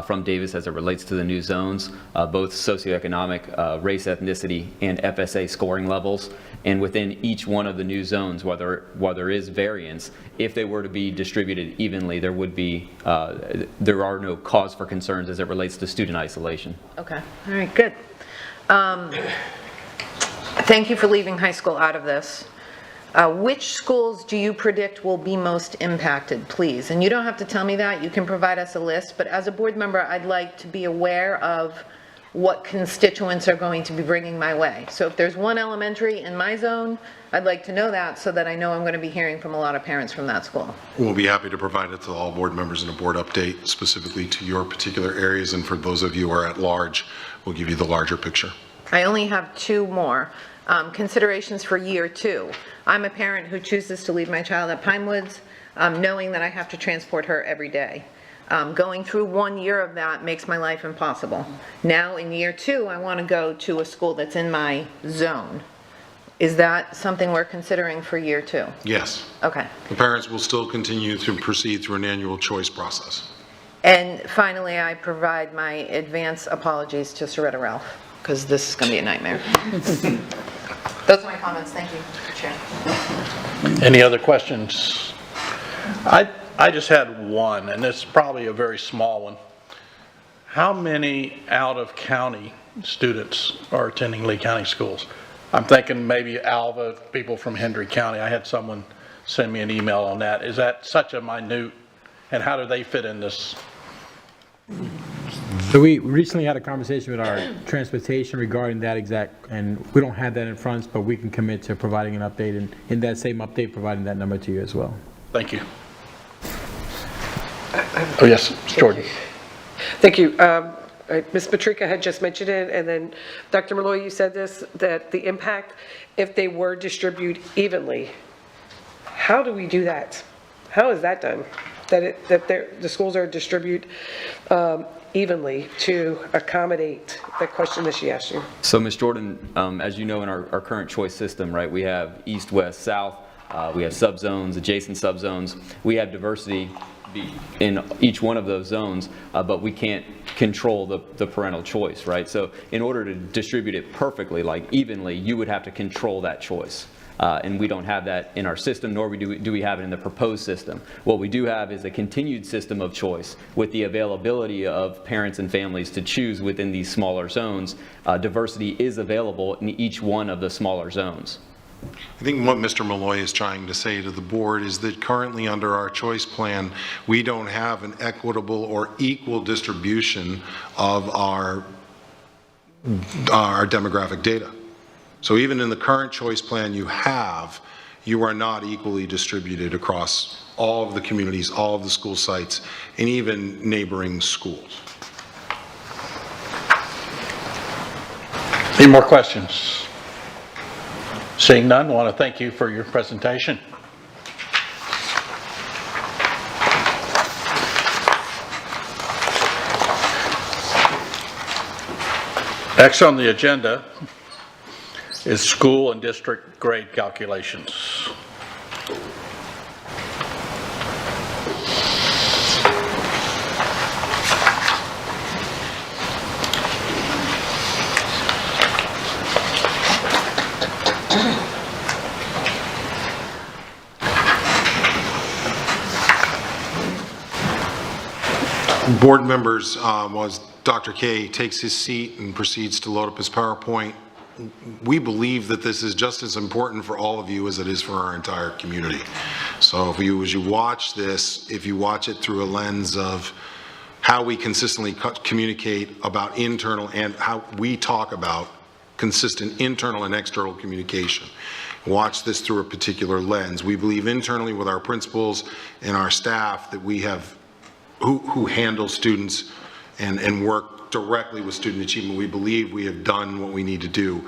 from Davis as it relates to the new zones, both socioeconomic, race, ethnicity, and FSA scoring levels. And within each one of the new zones, while there is variance, if they were to be distributed evenly, there are no cause for concerns as it relates to student isolation. Okay, all right, good. Thank you for leaving high school out of this. Which schools do you predict will be most impacted, please? And you don't have to tell me that, you can provide us a list, but as a board member, I'd like to be aware of what constituents are going to be bringing my way. So if there's one elementary in my zone, I'd like to know that so that I know I'm going to be hearing from a lot of parents from that school. We'll be happy to provide it to all board members in a board update specifically to your particular areas, and for those of you who are at large, we'll give you the larger picture. I only have two more. Considerations for year 2. I'm a parent who chooses to leave my child at Pinewoods, knowing that I have to transport her every day. Going through 1 year of that makes my life impossible. Now in year 2, I want to go to a school that's in my zone. Is that something we're considering for year 2? Yes. Okay. The parents will still continue to proceed through an annual choice process. And finally, I provide my advance apologies to Soretta Ralph, because this is going to be a nightmare. Those are my comments. Thank you, Chair. Any other questions? I just had one, and it's probably a very small one. How many out-of-county students are attending Lee County schools? I'm thinking maybe Alva, people from Hendry County. I had someone send me an email on that. Is that such a minute, and how do they fit in this? So we recently had a conversation with our transportation regarding that exact, and we don't have that in front, but we can commit to providing an update, and in that same update, providing that number to you as well. Thank you. Oh, yes, Jordan. Thank you. Ms. Patrica had just mentioned it, and then Dr. Malloy, you said this, that the impact, if they were distributed evenly, how do we do that? How is that done? That the schools are distributed evenly to accommodate the question that she asked you? So, Ms. Jordan, as you know, in our current choice system, right, we have east, west, south, we have subzones, adjacent subzones. We have diversity in each one of those zones, but we can't control the parental choice, right? So in order to distribute it perfectly, like evenly, you would have to control that choice. And we don't have that in our system, nor do we have it in the proposed system. What we do have is a continued system of choice with the availability of parents and families to choose within these smaller zones. Diversity is available in each one of the smaller zones. I think what Mr. Malloy is trying to say to the board is that currently under our choice plan, we don't have an equitable or equal distribution of our demographic data. So even in the current choice plan you are not equally distributed across all of the communities, all of the school sites, and even neighboring schools. Any more questions? Seeing none, I want to thank you for your presentation. Next on the agenda is school and district grade calculations. Board members, as Dr. K takes his seat and proceeds to load up his PowerPoint, we believe that this is just as important for all of you as it is for our entire community. So as you watch this, if you watch it through a lens of how we consistently communicate about internal and how we talk about consistent internal and external communication, watch this through a particular lens. We believe internally with our principals and our staff that we have who handle students and work directly with student achievement. We believe we have done what we need to do.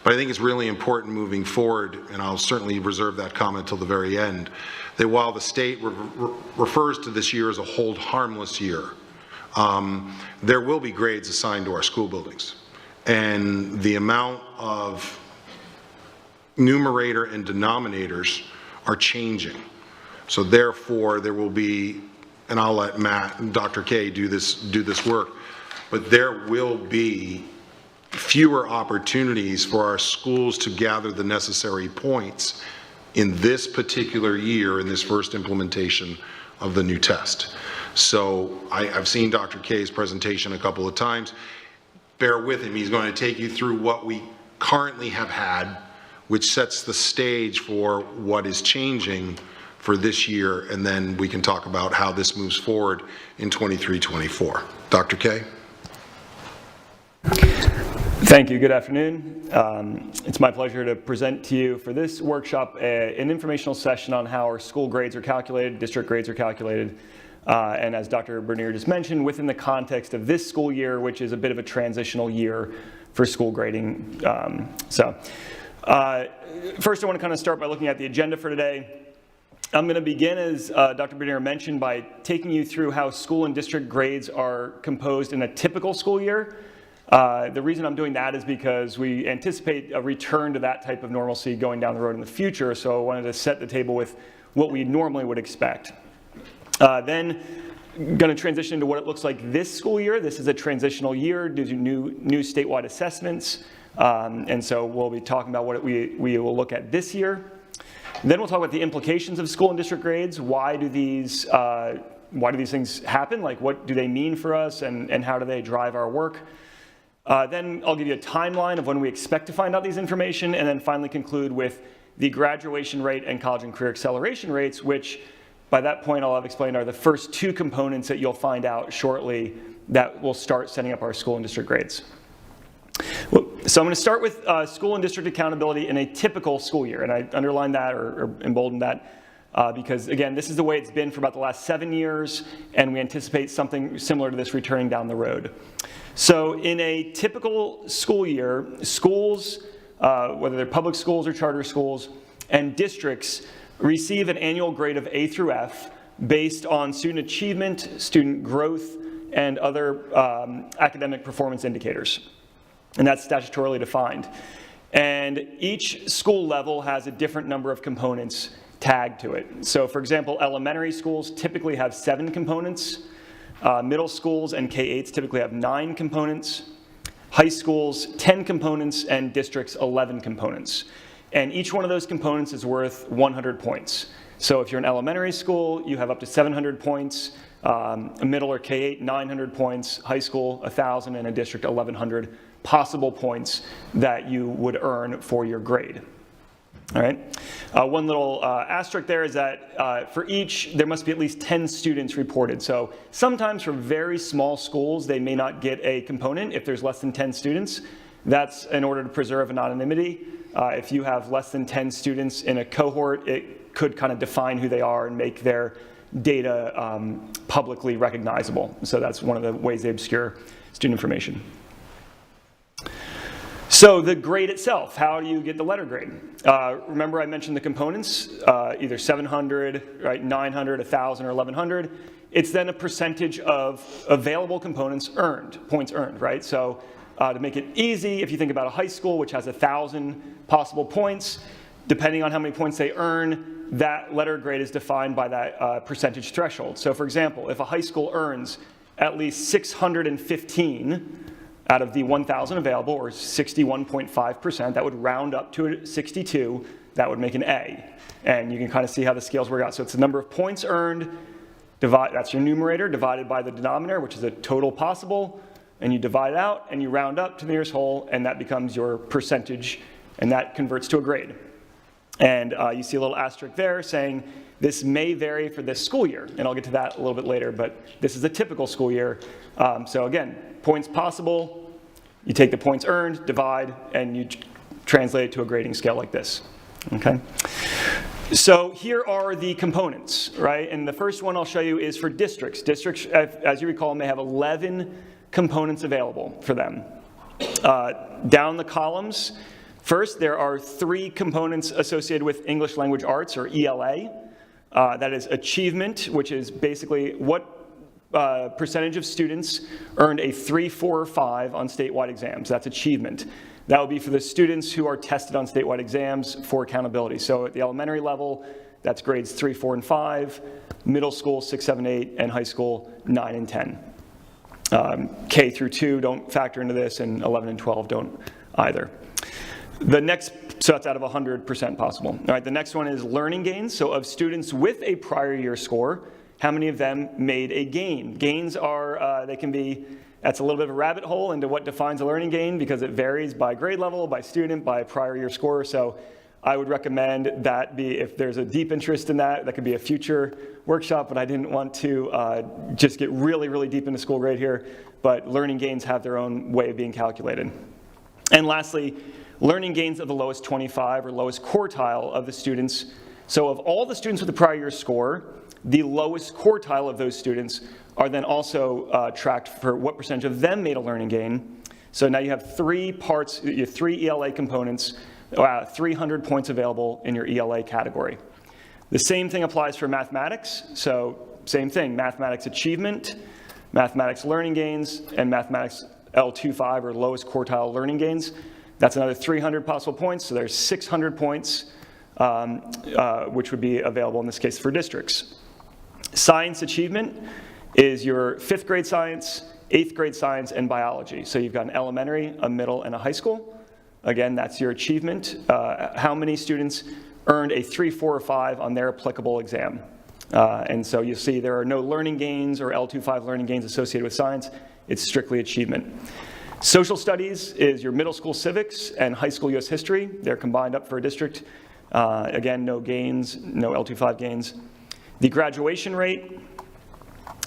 But I think it's really important moving forward, and I'll certainly reserve that comment till the very end, that while the state refers to this year as a hold harmless year, there will be grades assigned to our school buildings. And the amount of numerator and denominators are changing. So therefore, there will be, and I'll let Matt and Dr. K do this work, but there will be fewer opportunities for our schools to gather the necessary points in this particular year, in this first implementation of the new test. So I've seen Dr. K's presentation a couple of times. Bear with him, he's going to take you through what we currently have had, which sets the stage for what is changing for this year, and then we can talk about how this moves forward in 23-24. Dr. K? Thank you. Good afternoon. It's my pleasure to present to you for this workshop an informational session on how our school grades are calculated, district grades are calculated, and as Dr. Bernier just mentioned, within the context of this school year, which is a bit of a transitional year for school grading. First, I want to kind of start by looking at the agenda for today. I'm going to begin, as Dr. Bernier mentioned, by taking you through how school and district grades are composed in a typical school year. The reason I'm doing that is because we anticipate a return to that type of normalcy going down the road in the future, so I wanted to set the table with what we normally would expect. Then going to transition into what it looks like this school year. This is a transitional year due to new statewide assessments, and so we'll be talking about what we will look at this year. Then we'll talk about the implications of school and district grades. Why do these things happen? Like, what do they mean for us, and how do they drive our work? Then I'll give you a timeline of when we expect to find out these information, and then finally conclude with the graduation rate and college and career acceleration rates, which by that point I'll have explained are the first two components that you'll find out shortly that will start setting up our school and district grades. So I'm going to start with school and district accountability in a typical school year, and I underline that or embolden that because, again, this is the way it's been for about the last 7 years, and we anticipate something similar to this returning down the road. So in a typical school year, schools, whether they're public schools or charter schools, and districts receive an annual grade of A through F based on student achievement, student growth, and other academic performance indicators. And that's statutorily defined. And each school level has a different number of components tagged to it. So for example, elementary schools typically have 7 components. Middle schools and K-8s typically have 9 components. High schools, 10 components, and districts, 11 components. And each one of those components is worth 100 points. So if you're an elementary school, you have up to 700 points. A middle or K-8, 900 points. High school, 1,000, and a district, 1,100 possible points that you would earn for your grade. All right. One little asterisk there is that for each, there must be at least 10 students reported. So sometimes for very small schools, they may not get a component if there's less than 10 students. That's in order to preserve anonymity. If you have less than 10 students in a cohort, it could kind of define who they are and make their data publicly recognizable. So that's one of the ways they obscure student information. So the grade itself, how do you get the letter grade? Remember I mentioned the components, either 700, right, 900, 1,000, or 1,100. It's then a percentage of available components earned, points earned, right? So to make it easy, if you think about a high school, which has 1,000 possible points, depending on how many points they earn, that letter grade is defined by that percentage threshold. So for example, if a high school earns at least 615 out of the 1,000 available, or 61.5%, that would round up to 62, that would make an A. And you can kind of see how the scales work out. So it's the number of points earned, that's your numerator, divided by the denominator, which is the total possible, and you divide it out, and you round up to the nearest whole, and that becomes your percentage, and that converts to a grade. And you see a little asterisk there saying this may vary for this school year, and I'll get to that a little bit later, but this is a typical school year. So again, points possible, you take the points earned, divide, and you translate it to a grading scale like this, okay? So here are the components, right? And the first one I'll show you is for districts. Districts, as you recall, may have 11 components available for them. Down the columns, first, there are 3 components associated with English Language Arts, or ELA. That is achievement, which is basically what percentage of students earned a 3, 4, or 5 on statewide exams. That's achievement. That would be for the students who are tested on statewide exams for accountability. So at the elementary level, That's grades 3, 4, and 5, middle school 6, 7, 8, and high school 9 and 10. K through 2 don't factor into this, and 11 and 12 don't either. The next, so that's out of 100% possible. All right, the next one is learning gains. So of students with a prior year score, how many of them made a gain? Gains are, they can be, that's a little bit of a rabbit hole into what defines a learning gain because it varies by grade level, by student, by prior year score. So I would recommend that be, if there's a deep interest in that, that could be a future workshop, but I didn't want to just get really, really deep into school grade here. But learning gains have their own way of being calculated. And lastly, learning gains of the lowest 25 or lowest quartile of the students. So of all the students with a prior year score, the lowest quartile of those students are then also tracked for what percentage of them made a learning gain. So now you have 3 parts, you have 3 ELA components, 300 points available in your ELA category. The same thing applies for mathematics. So same thing, mathematics achievement, mathematics learning gains, and mathematics L25 or lowest quartile learning gains. That's another 300 possible points, so there's 600 points, which would be available in this case for districts. Science achievement is your 5th grade science, 8th grade science, and biology. So you've got an elementary, a middle, and a high school. Again, that's your achievement. How many students earned a 3, 4, or 5 on their applicable exam? And so you see there are no learning gains or L25 learning gains associated with science. It's strictly achievement. Social studies is your middle school civics and high school US history. They're combined up for a district. Again, no gains, no L25 gains. The graduation rate,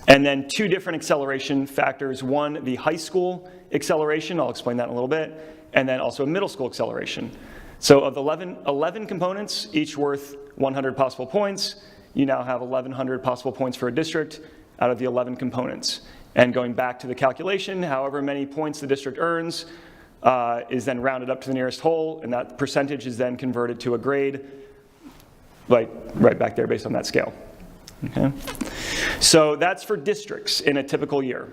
and then 2 different acceleration factors. One, the high school acceleration, I'll explain that in a little bit, and then also a middle school acceleration. So of the 11 components, each worth 100 possible points, you now have 1,100 possible points for a district out of the 11 components. And going back to the calculation, however many points the district earns is then rounded up to the nearest whole, and that percentage is then converted to a grade, like right back there based on that scale. Okay? So that's for districts in a typical year.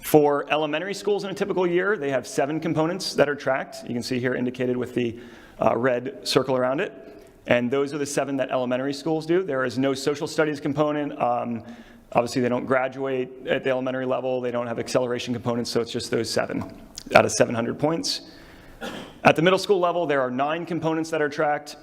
For elementary schools in a typical year, they have 7 components that are tracked. You can see here indicated with the red circle around it. And those are the 7 that elementary schools do. There is no social studies component. Obviously, they don't graduate at the elementary level. They don't have acceleration components, so it's just those 7 out of 700 points. At the middle school level, there are 9 components that are tracked,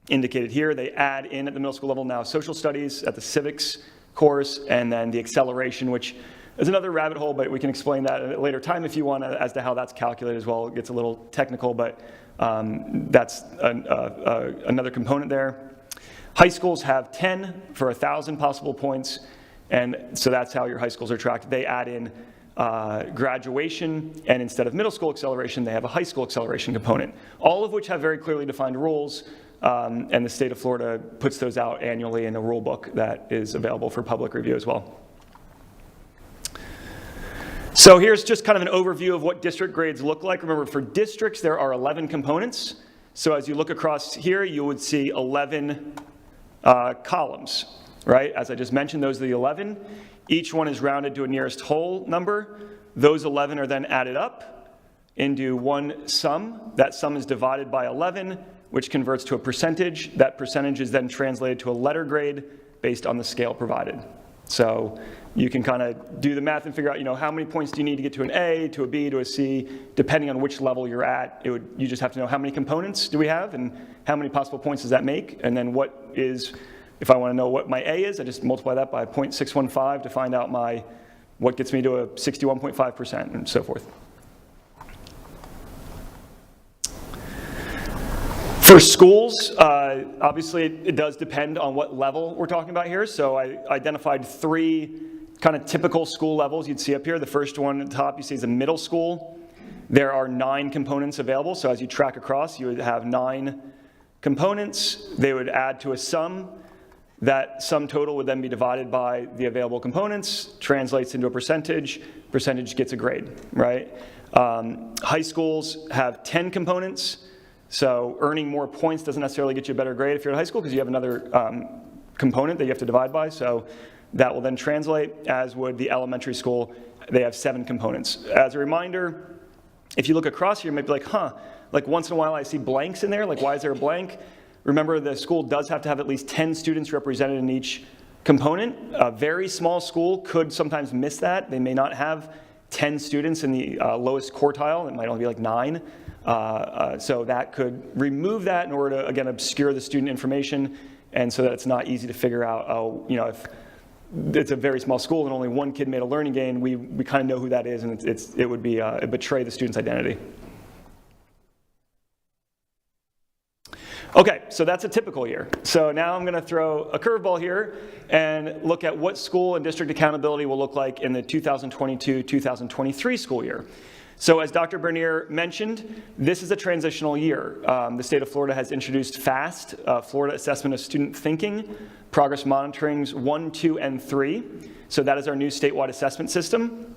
indicated here. They add in at the middle school level now social studies at the civics course, and then the acceleration, which is another rabbit hole, but we can explain that at a later time if you want as to how that's calculated as well. It gets a little technical, but that's another component there. High schools have 10 for 1,000 possible points, and so that's how your high schools are tracked. They add in graduation, and instead of middle school acceleration, they have a high school acceleration component, all of which have very clearly defined rules, and the state of Florida puts those out annually in a rule book that is available for public review as well. So here's just kind of an overview of what district grades look like. Remember, for districts, there are 11 components. So as you look across here, you would see 11 columns, right? As I just mentioned, those are the 11. Each one is rounded to a nearest whole number. Those 11 are then added up into one sum. That sum is divided by 11, which converts to a percentage. That percentage is then translated to a letter grade based on the scale provided. So you can kind of do the math and figure out, how many points do you need to get to an A, to a B, to a C, depending on which level you're at. You just have to know how many components do we have and how many possible points does that make, and then what is, if I want to know what my A is, I just multiply that by 0.615 to find out what gets me to a 61.5% and so forth. For schools, obviously it does depend on what level we're talking about here. So I identified 3 kind of typical school levels you'd see up here. The first one at the top you see is a middle school. There are 9 components available. So as you track across, you would have 9 components. They would add to a sum. That sum total would then be divided by the available components, translates into a percentage. Percentage gets a grade, right? High schools have 10 components. So earning more points doesn't necessarily get you a better grade if you're in high school because you have another component that you have to divide by. So that will then translate, as would the elementary school. They have 7 components. As a reminder, if you look across here, you might be like, like once in a while I see blanks in there. Like, why is there a blank? Remember, the school does have to have at least 10 students represented in each component. A very small school could sometimes miss that. They may not have 10 students in the lowest quartile. It might only be like 9. So that could remove that in order to, again, obscure the student information, and so that it's not easy to figure out, oh, you know, if it's a very small school and only one kid made a learning gain, we kind of know who that is, and it would be betray the student's identity. Okay, so that's a typical year. So now I'm going to throw a curveball here and look at what school and district accountability will look like in the 2022-2023 school year. So as Dr. Bernier mentioned, this is a transitional year. The state of Florida has introduced FAST, Florida Assessment of Student Thinking, Progress Monitorings 1, 2, and 3. So that is our new statewide assessment system.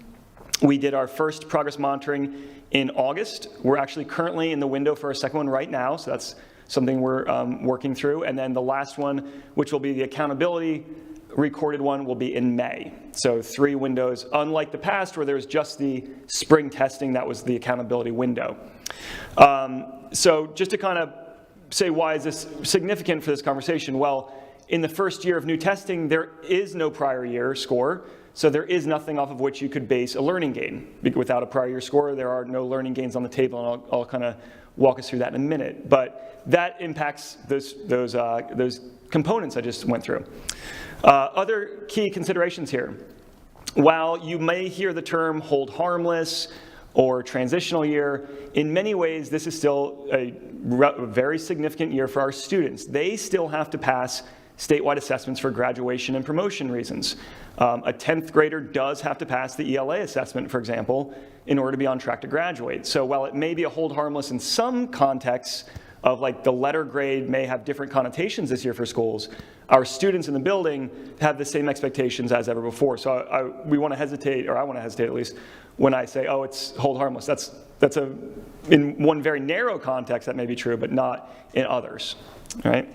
We did our first progress monitoring in August. We're actually currently in the window for our second one right now, so that's something we're working through. And then the last one, which will be the accountability recorded one, will be in May. So 3 windows, unlike the past where there was just the spring testing, that was the accountability window. So just to kind of say, why is this significant for this conversation? Well, in the first year of new testing, there is no prior year score, so there is nothing off of which you could base a learning gain. Without a prior year score, there are no learning gains on the table, and I'll kind of walk us through that in a minute. But that impacts those components I just went through. Other key considerations here. While you may hear the term hold harmless or transitional year, in many ways this is still a very significant year for our students. They still have to pass statewide assessments for graduation and promotion reasons. A 10th grader does have to pass the ELA assessment, for example, in order to be on track to graduate. So while it may be a hold harmless in some contexts of like the letter grade may have different connotations this year for schools, our students in the building have the same expectations as ever before. So we want to hesitate, or I want to hesitate at least, when I say, oh, it's hold harmless. That's in one very narrow context that may be true, but not in others, right?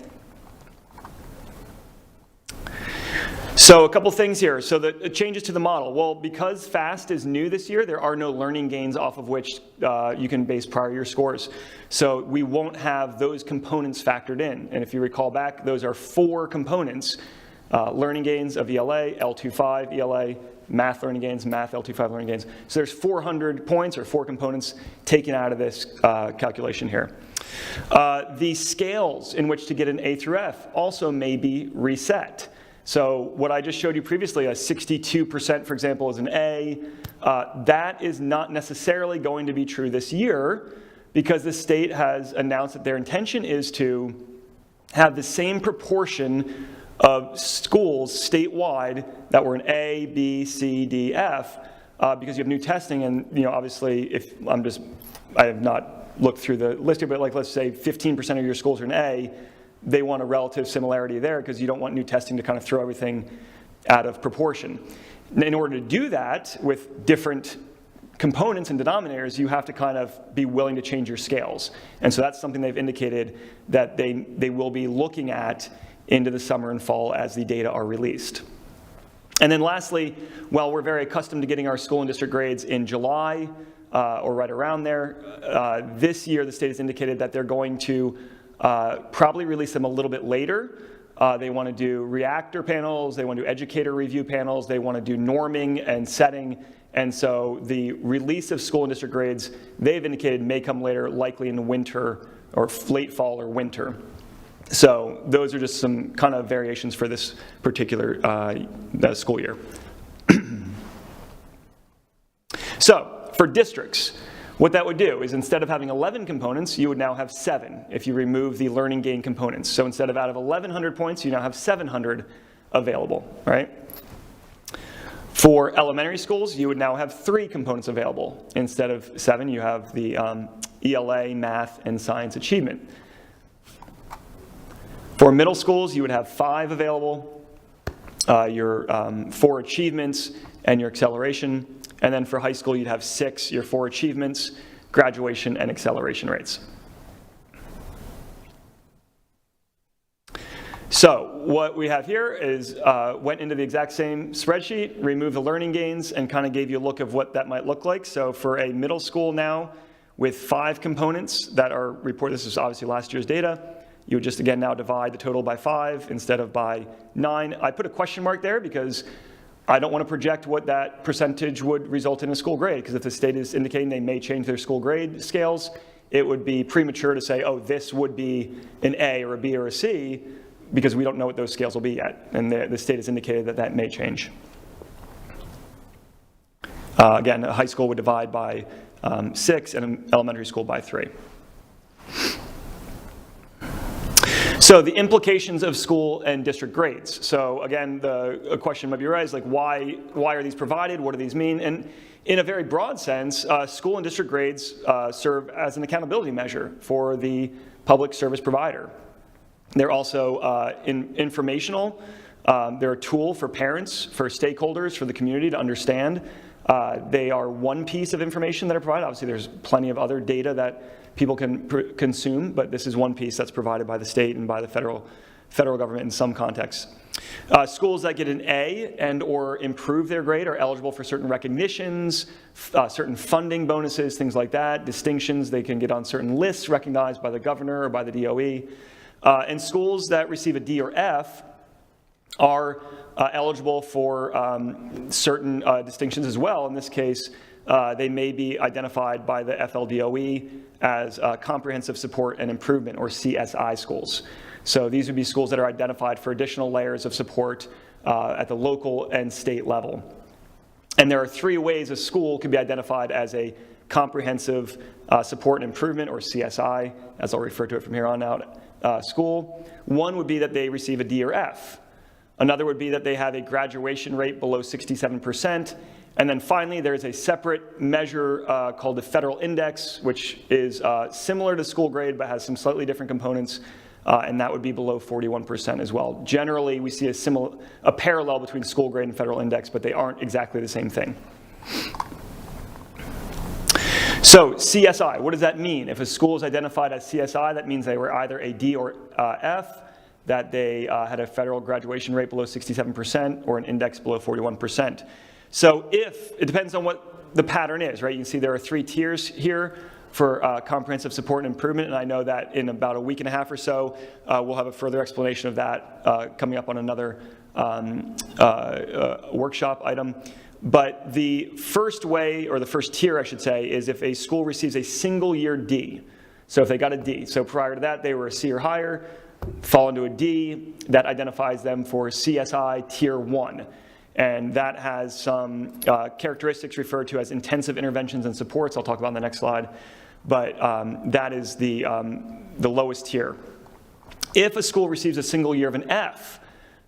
So a couple things here. So the changes to the model. Well, because FAST is new this year, there are no learning gains off of which you can base prior year scores. So we won't have those components factored in. And if you recall back, those are 4 components. Learning gains of ELA, L25 ELA, math learning gains, math L25 learning gains. So there's 400 points or 4 components taken out of this calculation here. The scales in which to get an A through F also may be reset. So what I just showed you previously, a 62%, for example, is an A. That is not necessarily going to be true this year because the state has announced that their intention is to have the same proportion of schools statewide that were an A, B, C, D, F, because you have new testing, and obviously, if I have not looked through the list here, but like let's say 15% of your schools are an A, they want a relative similarity there because you don't want new testing to kind of throw everything out of proportion. In order to do that with different components and denominators, you have to kind of be willing to change your scales. And so that's something they've indicated that they will be looking at into the summer and fall as the data are released. And then lastly, while we're very accustomed to getting our school and district grades in July or right around there, this year the state has indicated that they're going to probably release them a little bit later. They want to do reactor panels, they want to do educator review panels, they want to do norming and setting, and so the release of school and district grades, they've indicated may come later, likely in the winter or late fall or winter. So those are just some kind of variations for this particular school year. So for districts, what that would do is instead of having 11 components, you would now have 7 if you remove the learning gain components. So instead of out of 1,100 points, you now have 700 available, right? For elementary schools, you would now have 3 components available. Instead of 7, you have the ELA, math, and science achievement. For middle schools, you would have 5 available, your 4 achievements and your acceleration. And then for high school, you'd have 6, your 4 achievements, graduation, and acceleration rates. So what we have here is went into the exact same spreadsheet, removed the learning gains, and kind of gave you a look of what that might look like. So for a middle school now, with 5 components that are reported, this is obviously last year's data, You would just, again, now divide the total by 5 instead of by 9. I put a question mark there because I don't want to project what that percentage would result in a school grade, because if the state is indicating they may change their school grade scales, it would be premature to say, oh, this would be an A or a B or a C, because we don't know what those scales will be yet. And the state has indicated that that may change. Again, a high school would divide by 6 and an elementary school by 3. So the implications of school and district grades. So again, a question might be raised, like why are these provided? What do these mean? And in a very broad sense, school and district grades serve as an accountability measure for the public service provider. They're also informational. They're a tool for parents, for stakeholders, for the community to understand. They are one piece of information that are provided. Obviously, there's plenty of other data that people can consume, but this is one piece that's provided by the state and by the federal government in some contexts. Schools that get an A and or improve their grade are eligible for certain recognitions, certain funding bonuses, things like that, distinctions. They can get on certain lists recognized by the governor or by the DOE. And schools that receive a D or F are eligible for certain distinctions as well. In this case, they may be identified by the FLDOE as comprehensive support and improvement, or CSI schools. So these would be schools that are identified for additional layers of support at the local and state level. And there are 3 ways a school can be identified as a comprehensive support and improvement, or CSI, as I'll refer to it from here on out, school. One would be that they receive a D or F. Another would be that they have a graduation rate below 67%. And then finally, there's a separate measure called the federal index, which is similar to school grade, but has some slightly different components, and that would be below 41% as well. Generally, we see a parallel between school grade and federal index, but they aren't exactly the same thing. So CSI, what does that mean? If a school is identified as CSI, that means they were either a D or F, that they had a federal graduation rate below 67%, or an index below 41%. So it depends on what the pattern is, right? You can see there are 3 tiers here for comprehensive support and improvement, and I know that in about a week and a half or so, we'll have a further explanation of that coming up on another workshop item. But the first way, or the first tier I should say, is if a school receives a single year D. So if they got a D, so prior to that they were a C or higher, fall into a D, that identifies them for CSI Tier 1. And that has some characteristics referred to as intensive interventions and supports. I'll talk about in the next slide. But that is the lowest tier. If a school receives a single year of an F,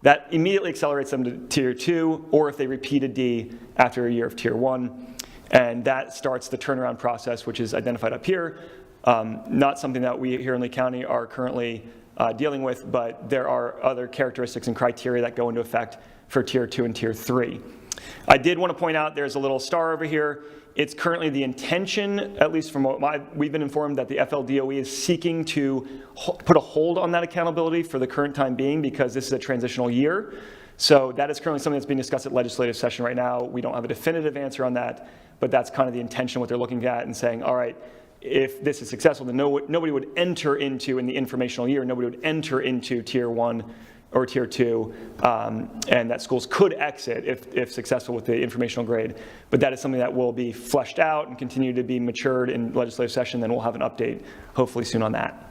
that immediately accelerates them to Tier 2, or if they repeat a D after a year of Tier 1. And that starts the turnaround process, which is identified up here. Not something that we here in Lee County are currently dealing with, but there are other characteristics and criteria that go into effect for Tier 2 and Tier 3. I did want to point out there's a little star over here. It's currently the intention, at least from what we've been informed, that the FLDOE is seeking to put a hold on that accountability for the current time being, because this is a transitional year. So that is currently something that's being discussed at legislative session right now. We don't have a definitive answer on that, but that's kind of the intention, what they're looking at and saying, all right, if this is successful, then nobody would enter into, in the informational year, nobody would enter into Tier 1 or Tier 2, and that schools could exit if successful with the informational grade. But that is something that will be fleshed out and continue to be matured in legislative session. Then we'll have an update hopefully soon on that.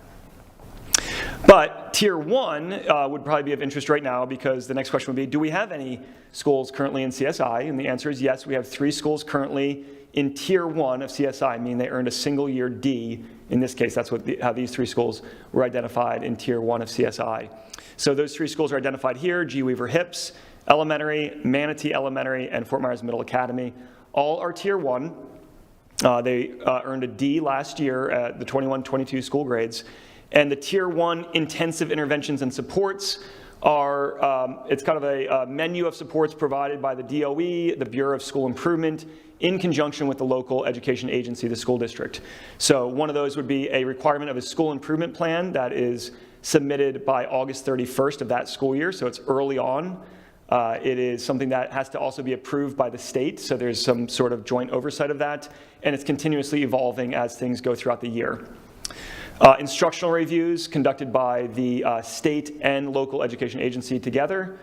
But Tier 1 would probably be of interest right now, because the next question would be, do we have any schools currently in CSI? And the answer is yes, we have 3 schools currently in Tier 1 of CSI, meaning they earned a single year D. In this case, that's how these 3 schools were identified in Tier 1 of CSI. So those 3 schools are identified here: G. Weaver Hips Elementary, Manatee Elementary, and Fort Myers Middle Academy. All are Tier 1. They earned a D last year at the 21-22 school grades. And the Tier 1 intensive interventions and supports are, it's kind of a menu of supports provided by the DOE, the Bureau of School Improvement, in conjunction with the local education agency, the school district. So one of those would be a requirement of a school improvement plan that is submitted by August 31st of that school year, so it's early on. It is something that has to also be approved by the state, so there's some sort of joint oversight of that, and it's continuously evolving as things go throughout the year. Instructional reviews conducted by the state and local education agency together.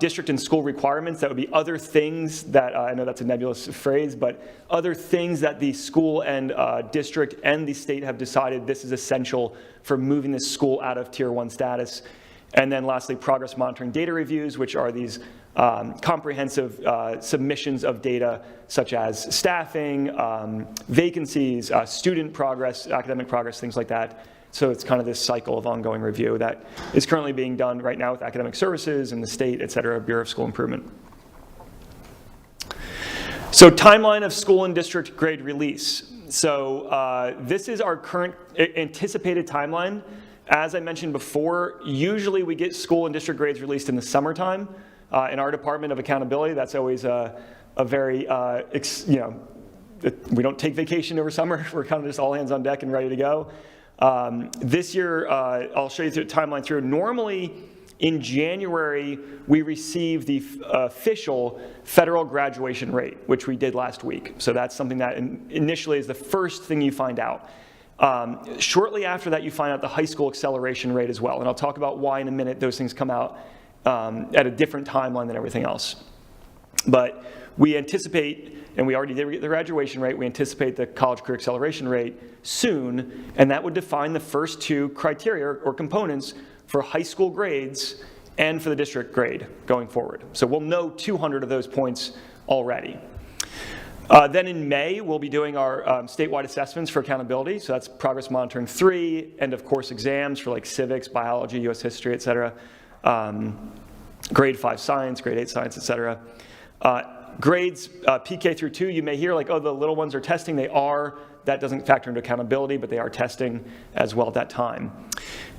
District and school requirements, that would be other things that, I know that's a nebulous phrase, but other things that the school and district and the state have decided this is essential for moving this school out of Tier 1 status. And then lastly, progress monitoring data reviews, which are these comprehensive submissions of data such as staffing, vacancies, student progress, academic progress, things like that. So it's kind of this cycle of ongoing review that is currently being done right now with academic services and the state, et cetera, Bureau of School Improvement. So timeline of school and district grade release. So this is our current anticipated timeline. As I mentioned before, usually we get school and district grades released in the summertime. In our Department of Accountability, that's always a very, we don't take vacation over summer. We're kind of just all hands on deck and ready to go. This year, I'll show you the timeline through. Normally, in January, we receive the official federal graduation rate, which we did last week. So that's something that initially is the first thing you find out. Shortly after that, you find out the high school acceleration rate as well. And I'll talk about why in a minute those things come out at a different timeline than everything else. But we anticipate, and we already did the graduation rate, we anticipate the college career acceleration rate soon, and that would define the first two criteria or components for high school grades and for the district grade going forward. So we'll know 200 of those points already. Then in May, we'll be doing our statewide assessments for accountability. So that's progress monitoring 3, end of course exams for like civics, biology, US history, et cetera. Grade 5 science, grade 8 science, et cetera. Grades PK through 2, you may hear like, oh, the little ones are testing. They are. That doesn't factor into accountability, but they are testing as well at that time.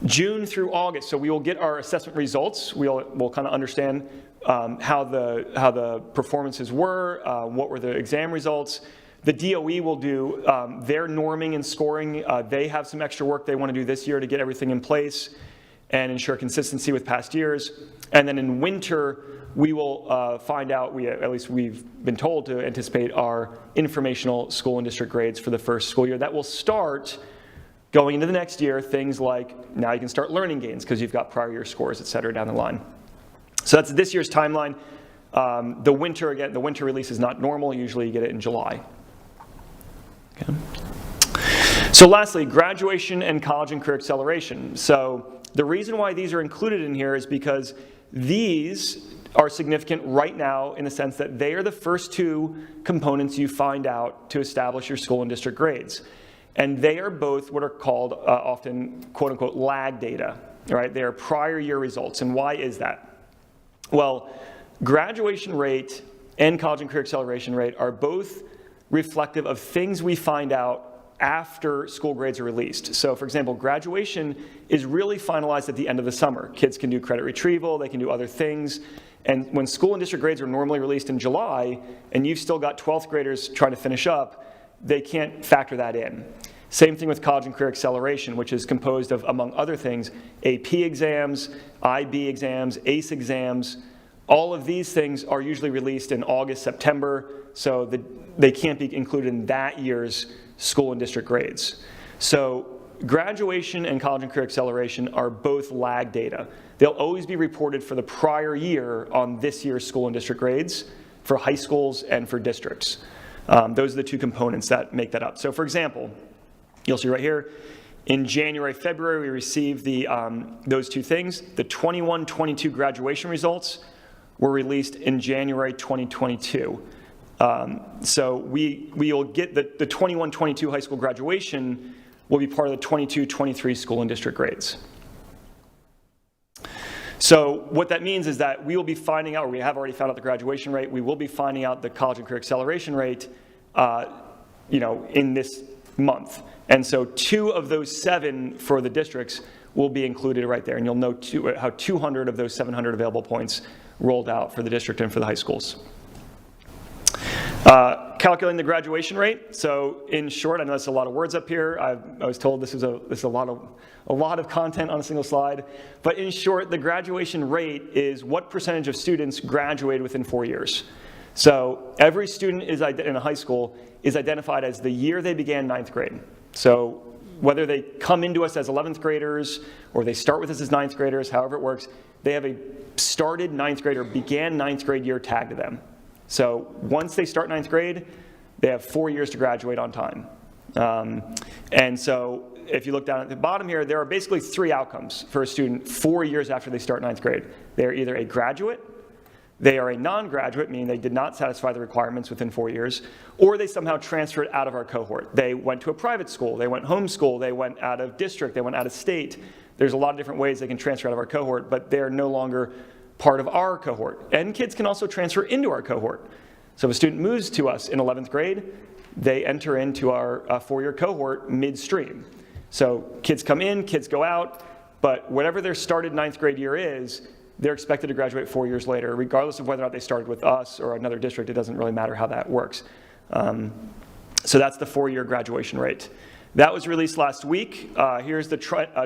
June through August, so we will get our assessment results. We'll kind of understand how the performances were, what were the exam results. The DOE will do their norming and scoring. They have some extra work they want to do this year to get everything in place and ensure consistency with past years. And then in winter, we will find out, at least we've been told to anticipate our informational school and district grades for the first school year. That will start going into the next year, things like now you can start learning gains because you've got prior year scores, et cetera, down the line. So that's this year's timeline. The winter, again, the winter release is not normal. Usually you get it in July. Okay. So lastly, graduation and college and career acceleration. So the reason why these are included in here is because these are significant right now in the sense that they are the first two components you find out to establish your school and district grades. And they are both what are called often, quote unquote, lag data, right? They are prior year results. And why is that? Well, graduation rate and college and career acceleration rate are both reflective of things we find out after school grades are released. So for example, graduation is really finalized at the end of the summer. Kids can do credit retrieval, they can do other things. And when school and district grades are normally released in July, and you've still got 12th graders trying to finish up, they can't factor that in. Same thing with college and career acceleration, which is composed of, among other things, AP exams, IB exams, ACE exams. All of these things are usually released in August, September, so they can't be included in that year's school and district grades. So graduation and college and career acceleration are both lag data. They'll always be reported for the prior year on this year's school and district grades for high schools and for districts. Those are the two components that make that up. So for example, you'll see right here, in January, February, we received those two things. The 21-22 graduation results were released in January 2022. So we'll get the 21-22 high school graduation will be part of the 22-23 school and district grades. So what that means is that we will be finding out, or we have already found out the graduation rate, we will be finding out the college and career acceleration rate in this month. And so 2 of those 7 for the districts will be included right there. And you'll know how 200 of those 700 available points rolled out for the district and for the high schools. Calculating the graduation rate. So in short, I know that's a lot of words up here. I was told this is a lot of content on a single slide. But in short, the graduation rate is what percentage of students graduated within 4 years. So every student in a high school is identified as the year they began 9th grade. So whether they come into us as 11th graders or they start with us as 9th graders, however it works, they have a started 9th grade or began 9th grade year tagged to them. So once they start 9th grade, they have 4 years to graduate on time. And so if you look down at the bottom here, there are basically 3 outcomes for a student 4 years after they start 9th grade. They're either a graduate, they are a non-graduate, meaning they did not satisfy the requirements within 4 years, or they somehow transferred out of our cohort. They went to a private school, they went homeschool, they went out of district, they went out of state. There's a lot of different ways they can transfer out of our cohort, but they're no longer part of our cohort. And kids can also transfer into our cohort. So if a student moves to us in 11th grade, they enter into our 4-year cohort midstream. So kids come in, kids go out, but whatever their started 9th grade year is, they're expected to graduate 4 years later, regardless of whether or not they started with us or another district. It doesn't really matter how that works. So that's the 4-year graduation rate. That was released last week. Here's the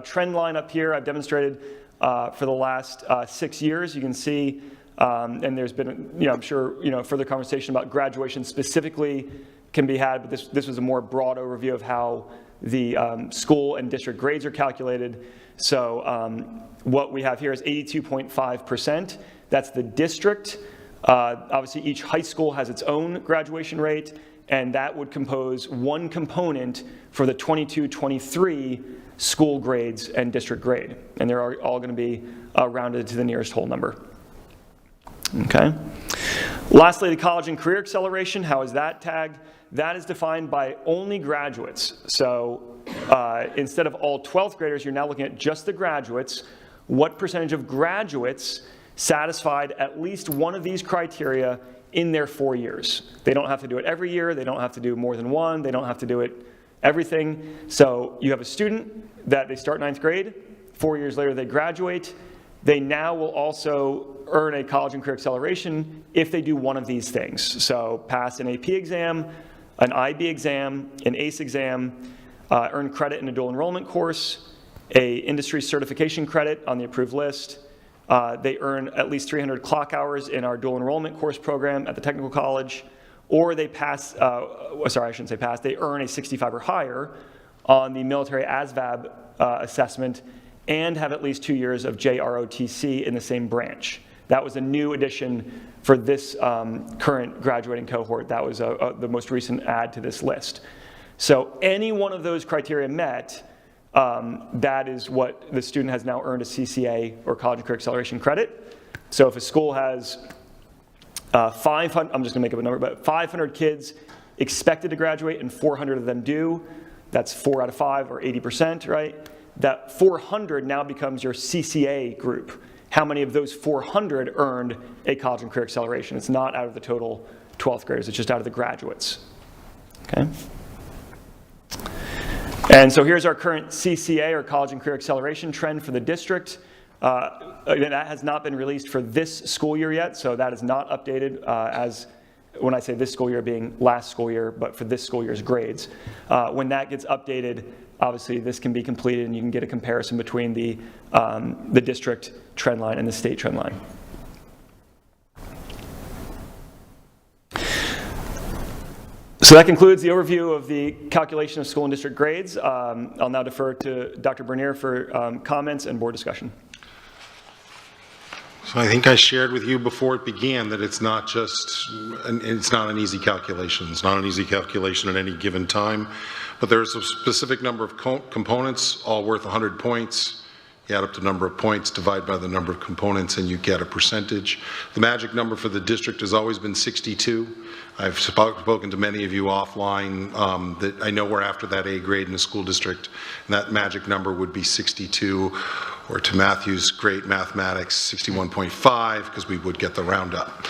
trend line up here I've demonstrated for the last 6 years. You can see, and there's been, I'm sure, further conversation about graduation specifically can be had, but this was a more broad overview of how the school and district grades are calculated. So what we have here is 82.5%. That's the district. Obviously, each high school has its own graduation rate, and that would compose one component for the 22-23 school grades and district grade. And they're all going to be rounded to the nearest whole number. Okay. Lastly, the college and career acceleration. How is that tagged? That is defined by only graduates. So instead of all 12th graders, you're now looking at just the graduates. What percentage of graduates satisfied at least one of these criteria in their 4 years? They don't have to do it every year. They don't have to do more than one. They don't have to do it everything. So you have a student that they start 9th grade. 4 years later, they graduate. They now will also earn a college and career acceleration if they do one of these things. So pass an AP exam, an IB exam, an ACE exam, earn credit in a dual enrollment course, a industry certification credit on the approved list. They earn at least 300 clock hours in our dual enrollment course program at the technical college, or they pass, sorry, I shouldn't say pass, they earn a 65 or higher on the military ASVAB assessment and have at least 2 years of JROTC in the same branch. That was a new addition for this current graduating cohort. That was the most recent add to this list. So any one of those criteria met, that is what the student has now earned a CCA or college and career acceleration credit. So if a school has 500, I'm just gonna make up a number, but 500 kids expected to graduate and 400 of them do, that's 4 out of 5 or 80%, right? That 400 now becomes your CCA group. How many of those 400 earned a college and career acceleration? It's not out of the total 12th graders, it's just out of the graduates, okay? And so here's our current CCA or college and career acceleration trend for the district. Again, that has not been released for this school year yet, so that is not updated as, when I say this school year being last school year, but for this school year's grades. When that gets updated, obviously this can be completed and you can get a comparison between the district trend line and the state trend line. So that concludes the overview of the calculation of school and district grades. I'll now defer to Dr. Bernier for comments and board discussion. So I think I shared with you before it began that it's not just, it's not an easy calculation. It's not an easy calculation at any given time, but there's a specific number of components, all worth 100 points. You add up the number of points, divide by the number of components, and you get a percentage. The magic number for the district has always been 62. I've spoken to many of you offline that I know we're after that A grade in the school district, and that magic number would be 62, or to Matthew's great mathematics, 61.5, because we would get the roundup.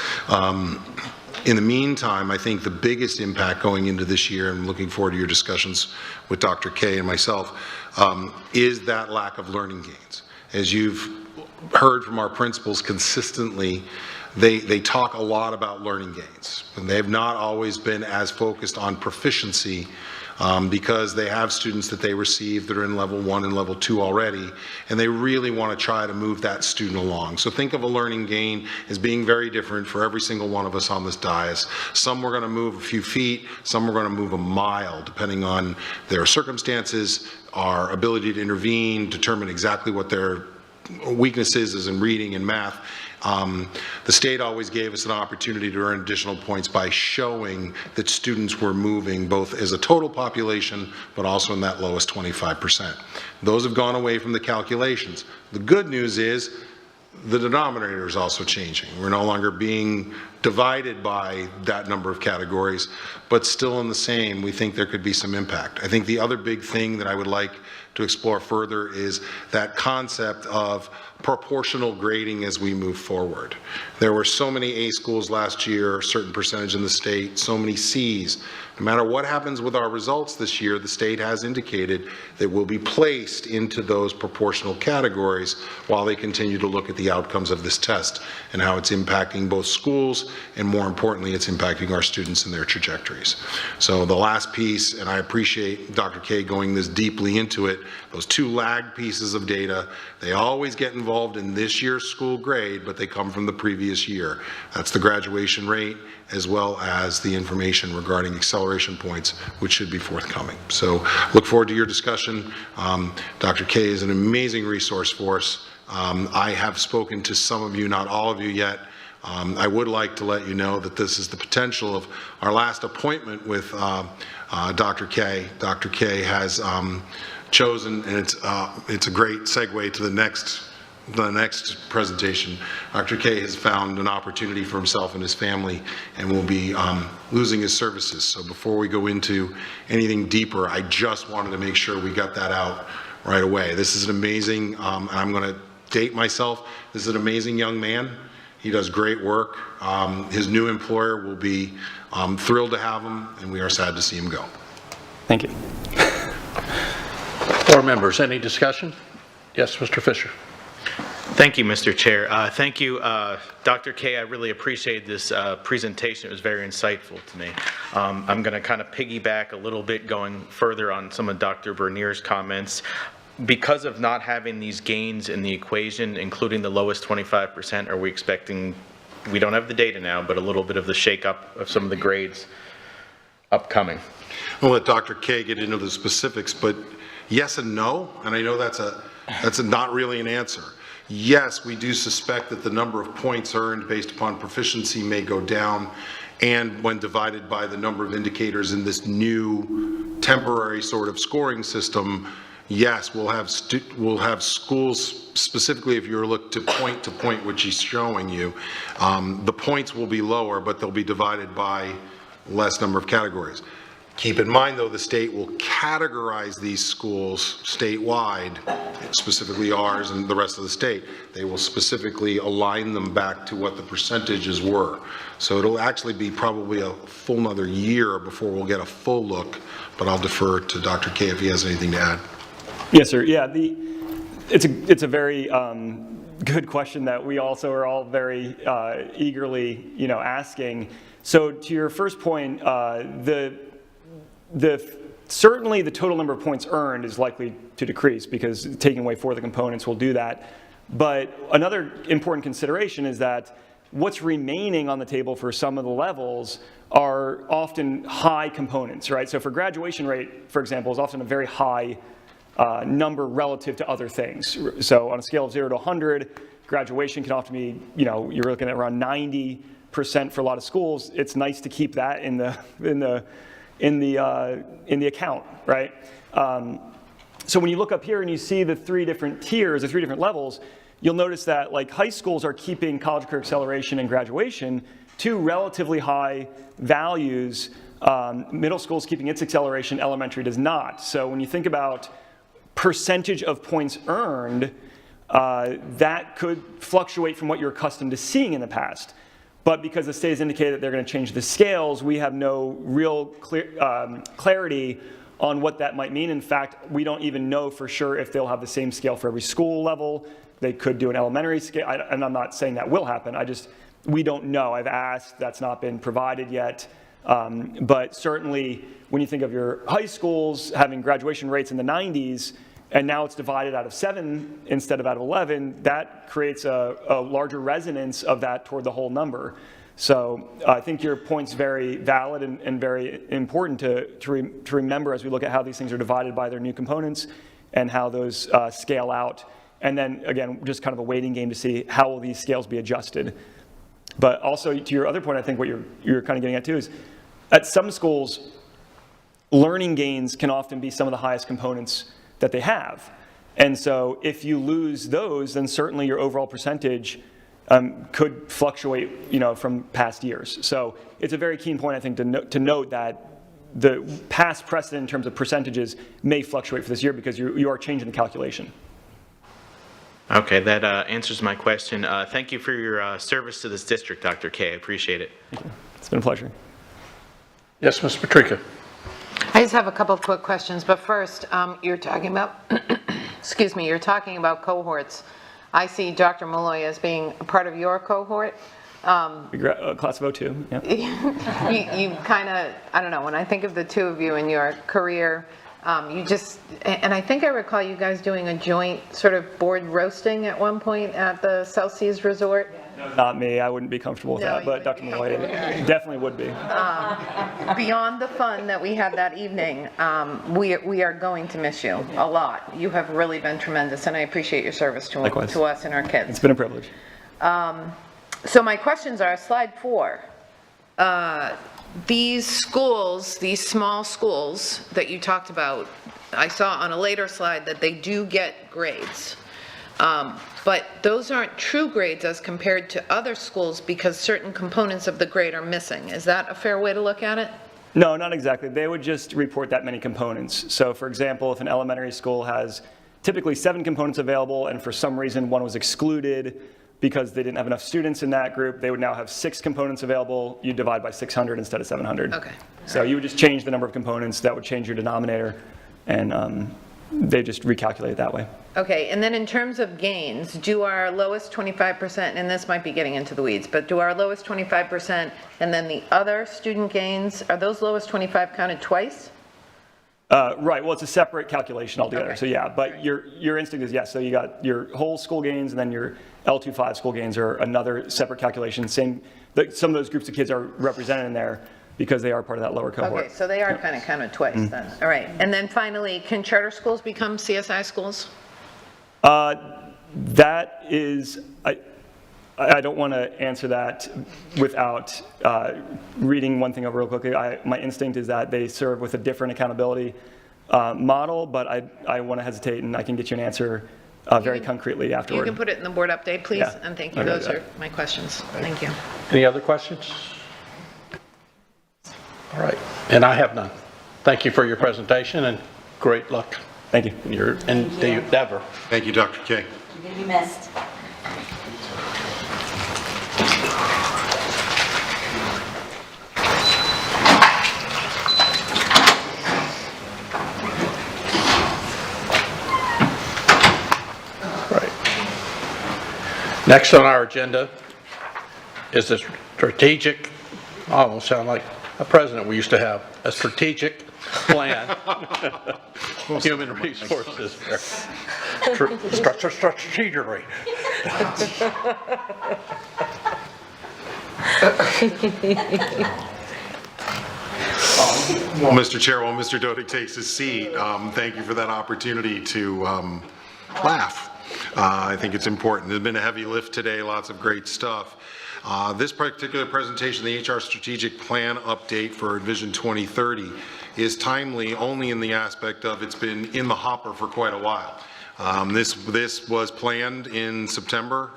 In the meantime, I think the biggest impact going into this year, and looking forward to your discussions with Dr. K and myself, is that lack of learning gains. As you've heard from our principals consistently, they talk a lot about learning gains, and they have not always been as focused on proficiency because they have students that they receive that are in level 1 and level 2 already, and they really want to try to move that student along. So think of a learning gain as being very different for every single one of us on this dais. Some we're going to move a few feet, some we're going to move a mile, depending on their circumstances, our ability to intervene, determine exactly what their weaknesses is in reading and math. The state always gave us an opportunity to earn additional points by showing that students were moving both as a total population, but also in that lowest 25%. Those have gone away from the calculations. The good news is the denominator is also changing. We're no longer being divided by that number of categories, but still in the same, we think there could be some impact. I think the other big thing that I would like to explore further is that concept of proportional grading as we move forward. There were so many A schools last year, a certain percentage in the state, so many Cs. No matter what happens with our results this year, the state has indicated that we'll be placed into those proportional categories while they continue to look at the outcomes of this test and how it's impacting both schools, and more importantly, it's impacting our students and their trajectories. So the last piece, and I appreciate Dr. K going this deeply into it, those two lag pieces of data, they always get involved in this year's school grade, but they come from the previous year. That's the graduation rate, as well as the information regarding acceleration points, which should be forthcoming. So look forward to your discussion. Dr. K is an amazing resource for us. I have spoken to some of you, not all of you yet. I would like to let you know that this is the potential of our last appointment with Dr. K. Dr. K has chosen, and it's a great segue to the next presentation. Dr. K has found an opportunity for himself and his family and will be losing his services. So before we go into anything deeper, I just wanted to make sure we got that out right away. This is an amazing, and I'm going to date myself, this is an amazing young man. He does great work. His new employer will be thrilled to have him, and we are sad to see him go. Thank you. Board members, any discussion? Yes, Mr. Fisher. Thank you, Mr. Chair. Thank you, Dr. K. I really appreciate this presentation. It was very insightful to me. I'm going to kind of piggyback a little bit going further on some of Dr. Bernier's comments. Because of not having these gains in the equation, including the lowest 25%, are we expecting, we don't have the data now, but a little bit of the shakeup of some of the grades upcoming? I'll let Dr. K get into the specifics, but yes and no, and I know that's not really an answer. Yes, we do suspect that the number of points earned based upon proficiency may go down, and when divided by the number of indicators in this new temporary sort of scoring system, yes, we'll have schools, specifically if you look to point, which he's showing you, the points will be lower, but they'll be divided by less number of categories. Keep in mind, though, the state will categorize these schools statewide, specifically ours and the rest of the state. They will specifically align them back to what the percentages were. So it'll actually be probably a full another year before we'll get a full look, but I'll defer to Dr. K if he has anything to add. Yes, sir. Yeah, it's a very good question that we also are all very eagerly, asking. So to your first point, certainly the total number of points earned is likely to decrease because taking away 4 of the components will do that. But another important consideration is that what's remaining on the table for some of the levels are often high components, right? So for graduation rate, for example, is often a very high number relative to other things. So on a scale of 0 to 100, graduation can often be, you're looking at around 90% for a lot of schools. It's nice to keep that in the account, right? So when you look up here and you see the 3 different tiers, the 3 different levels, you'll notice that like high schools are keeping college career acceleration and graduation to relatively high values. Middle school's keeping its acceleration, elementary does not. So when you think about percentage of points earned, that could fluctuate from what you're accustomed to seeing in the past. But because the state has indicated that they're going to change the scales, we have no real clarity on what that might mean. In fact, we don't even know for sure if they'll have the same scale for every school level. They could do an elementary scale, and I'm not saying that will happen. We don't know. I've asked, that's not been provided yet. But certainly, when you think of your high schools having graduation rates in the 90s, and now it's divided out of 7 instead of out of 11, that creates a larger resonance of that toward the whole number. So I think your point's very valid and very important to remember as we look at how these things are divided by their new components and how those scale out. And then, again, just kind of a waiting game to see how will these scales be adjusted. But also, to your other point, I think what you're kind of getting at too is, at some schools, learning gains can often be some of the highest components that they have. And so if you lose those, then certainly your overall percentage could fluctuate, from past years. So it's a very keen point, I think, to note that the past precedent in terms of percentages may fluctuate for this year because you are changing the calculation. Okay, that answers my question. Thank you for your service to this district, Dr. K. I appreciate it. Thank you. It's been a pleasure. Yes, Ms. Patrica. I just have a couple of quick questions, but first, you're talking about, excuse me, you're talking about cohorts. I see Dr. Malloy as being a part of your cohort. Class of 02, yeah. You kind of, I don't know, when I think of the two of you in your career, you just, and I think I recall you guys doing a joint sort of board roasting at one point at the South Seas Resort. Not me, I wouldn't be comfortable with that, but Dr. Malloy definitely would be. Beyond the fun that we had that evening, we are going to miss you a lot. You have really been tremendous, and I appreciate your service to us and our kids. It's been a privilege. So my questions are, slide 4. These schools, these small schools that you talked about, I saw on a later slide that they do get grades. But those aren't true grades as compared to other schools because certain components of the grade are missing. Is that a fair way to look at it? No, not exactly. They would just report that many components. So for example, if an elementary school has typically 7 components available and for some reason one was excluded because they didn't have enough students in that group, they would now have 6 components available. You divide by 600 instead of 700. Okay. So you would just change the number of components. That would change your denominator, and they just recalculate it that way. Okay, and then in terms of gains, do our lowest 25%, and this might be getting into the weeds, but do our lowest 25% and then the other student gains, are those lowest 25 counted twice? Right, well, it's a separate calculation altogether, Okay. so yeah, but your instinct is yes, so you got your whole school gains and then your L25 school gains are another separate calculation. Some of those groups of kids are represented in there because they are part of that lower cohort. Okay, so they are kind of counted twice then. All right, and then finally, can charter schools become CSI schools? That is, I don't want to answer that without reading one thing over real quickly. My instinct is that they serve with a different accountability model, but I want to hesitate and I can get you an answer very concretely afterward. You can put it in the board update, please, Yeah. and thank you. Okay. Those are my questions. Thank you. Any other questions? All right, and I have none. Thank you for your presentation and great luck. Thank you. In your endeavor. Thank you, Dr. K. You're going to be missed. Right. Next on our agenda is a strategic, I almost sound like a president we used to have, a strategic plan, human resources. Strategy. Well, Mr. Chair, while Mr. Dodig takes his seat, thank you for that opportunity to laugh. I think it's important. There's been a heavy lift today, lots of great stuff. This particular presentation, the HR Strategic Plan Update for Vision 2030, is timely only in the aspect of it's been in the hopper for quite a while. This was planned in September,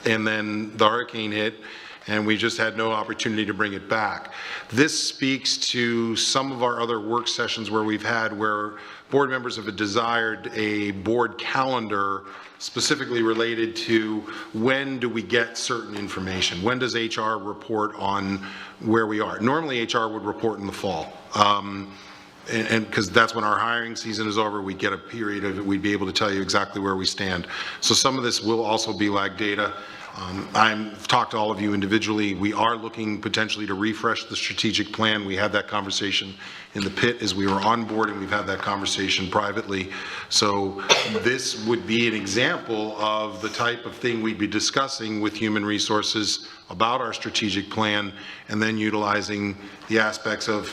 and then the hurricane hit, and we just had no opportunity to bring it back. This speaks to some of our other work sessions where we've had where board members have desired a board calendar specifically related to when do we get certain information? When does HR report on where we are? Normally HR would report in the fall. And because that's when our hiring season is over, we get a period of it, we'd be able to tell you exactly where we stand. So some of this will also be lag data. I've talked to all of you individually. We are looking potentially to refresh the strategic plan. We had that conversation in the pit as we were on board, and we've had that conversation privately. So this would be an example of the type of thing we'd be discussing with Human Resources about our strategic plan, and then utilizing the aspects of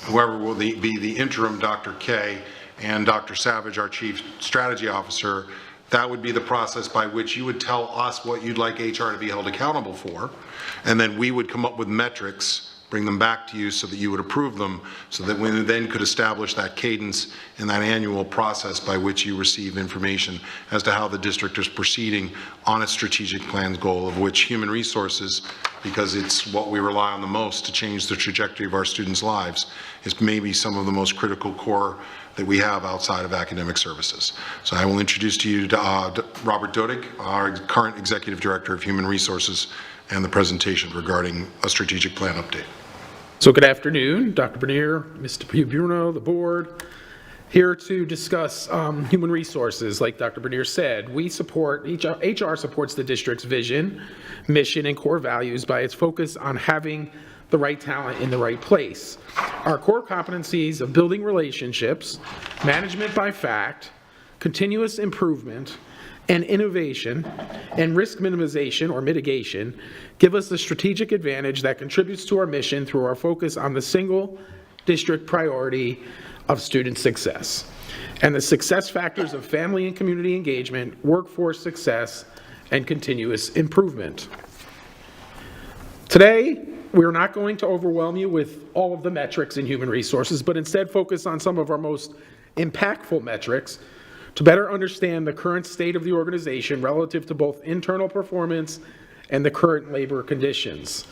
whoever will be the interim Dr. K and Dr. Savage, our Chief Strategy Officer. That would be the process by which you would tell us what you'd like HR to be held accountable for, and then we would come up with metrics, bring them back to you so that you would approve them, so that we then could establish that cadence and that annual process by which you receive information as to how the district is proceeding on its strategic plan's goal, of which Human Resources, because it's what we rely on the most to change the trajectory of our students' lives, is maybe some of the most critical core that we have outside of academic services. So I will introduce to you Robert Dodig, our current Executive Director of Human Resources, and the presentation regarding a strategic plan update. So good afternoon, Dr. Bernier, Mr. Bruno, the board. Here to discuss human resources. Like Dr. Bernier said, we support, HR supports the district's vision, mission, and core values by its focus on having the right talent in the right place. Our core competencies of building relationships, management by fact, continuous improvement, and innovation, and risk minimization or mitigation give us the strategic advantage that contributes to our mission through our focus on the single district priority of student success and the success factors of family and community engagement, workforce success, and continuous improvement. Today, we're not going to overwhelm you with all of the metrics in human resources, but instead focus on some of our most impactful metrics to better understand the current state of the organization relative to both internal performance and the current labor conditions.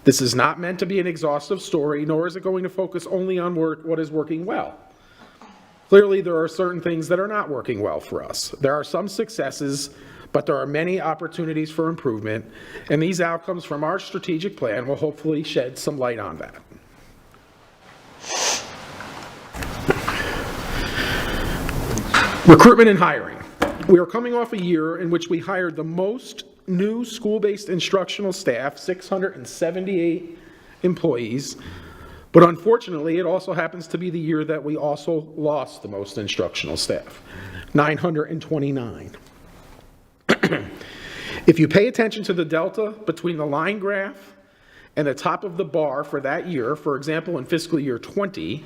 This is not meant to be an exhaustive story, nor is it going to focus only on what is working well. Clearly, there are certain things that are not working well for us. There are some successes, but there are many opportunities for improvement, and these outcomes from our strategic plan will hopefully shed some light on that. Recruitment and hiring. We are coming off a year in which we hired the most new school-based instructional staff, 678 employees, but unfortunately, it also happens to be the year that we also lost the most instructional staff, 929. If you pay attention to the delta between the line graph and the top of the bar for that year, for example, in fiscal year 20,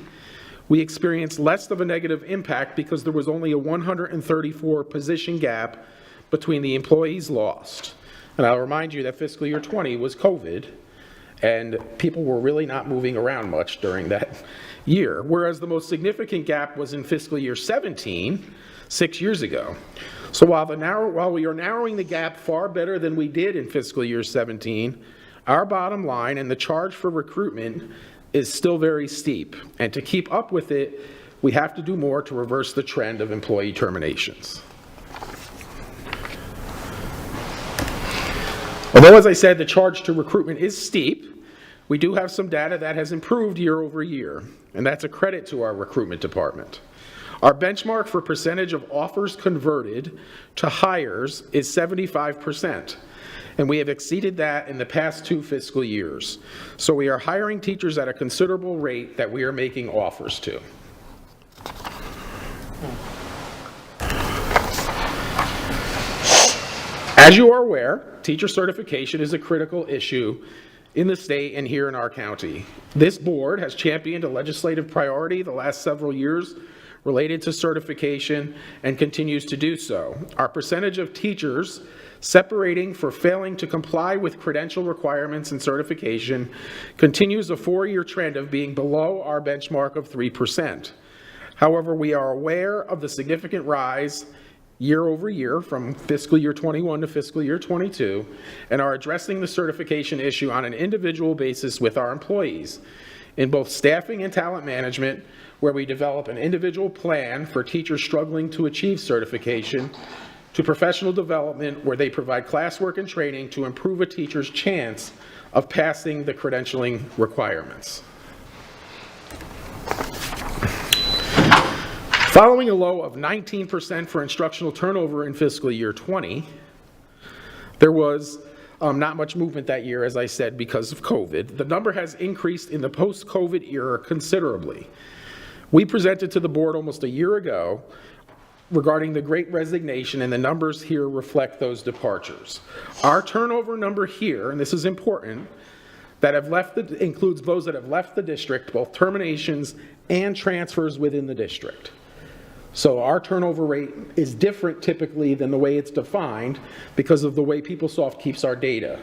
we experienced less of a negative impact because there was only a 134 position gap between the employees lost. And I'll remind you that fiscal year 20 was COVID, and people were really not moving around much during that year, whereas the most significant gap was in fiscal year 17, 6 years ago. So while we are narrowing the gap far better than we did in fiscal year 17, our bottom line and the charge for recruitment is still very steep. And to keep up with it, we have to do more to reverse the trend of employee terminations. Although, as I said, the charge to recruitment is steep, we do have some data that has improved year over year, and that's a credit to our recruitment department. Our benchmark for percentage of offers converted to hires is 75%, and we have exceeded that in the past 2 fiscal years. So we are hiring teachers at a considerable rate that we are making offers to. As you are aware, teacher certification is a critical issue in the state and here in our county. This board has championed a legislative priority the last several years related to certification and continues to do so. Our percentage of teachers separating for failing to comply with credential requirements and certification continues a 4-year trend of being below our benchmark of 3%. However, we are aware of the significant rise year over year from fiscal year 21 to fiscal year 22 and are addressing the certification issue on an individual basis with our employees in both staffing and talent management, where we develop an individual plan for teachers struggling to achieve certification, to professional development, where they provide classwork and training to improve a teacher's chance of passing the credentialing requirements. Following a low of 19% for instructional turnover in fiscal year 20, There was not much movement that year, as I said, because of COVID. The number has increased in the post-COVID era considerably. We presented to the board almost a year ago regarding the Great Resignation, and the numbers here reflect those departures. Our turnover number here, and this is important, that have left includes those that have left the district, both terminations and transfers within the district. So our turnover rate is different typically than the way it's defined because of the way PeopleSoft keeps our data.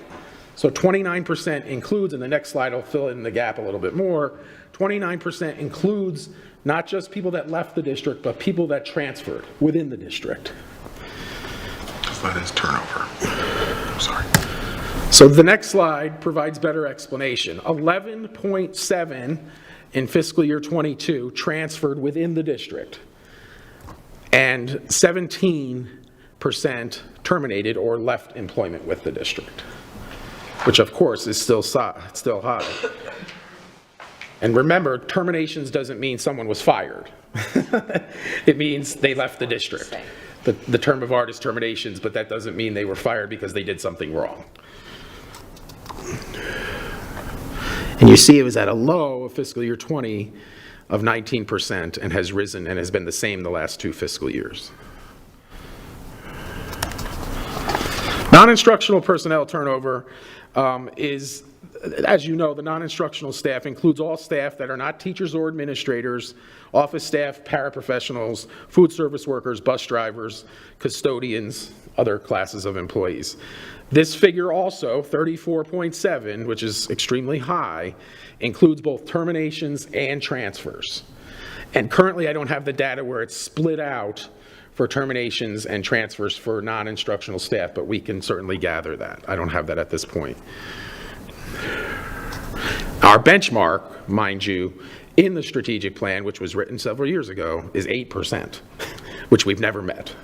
So 29% includes, and the next slide will fill in the gap a little bit more, 29% includes not just people that left the district, but people that transferred within the district. That is turnover. Sorry. So the next slide provides better explanation. 11.7 in fiscal year 22 transferred within the district, and 17% terminated or left employment with the district, which of course is still high. And remember, terminations doesn't mean someone was fired. It means they left the district. The term of art is terminations, but that doesn't mean they were fired because they did something wrong. And you see it was at a low of fiscal year 20 of 19% and has risen and has been the same the last 2 fiscal years. Non-instructional personnel turnover is, as you know, the non-instructional staff includes all staff that are not teachers or administrators, office staff, paraprofessionals, food service workers, bus drivers, custodians, other classes of employees. This figure also, 34.7, which is extremely high, includes both terminations and transfers. And currently I don't have the data where it's split out for terminations and transfers for non-instructional staff, but we can certainly gather that. I don't have that at this point. Our benchmark, mind you, in the strategic plan, which was written several years ago, is 8%, which we've never met.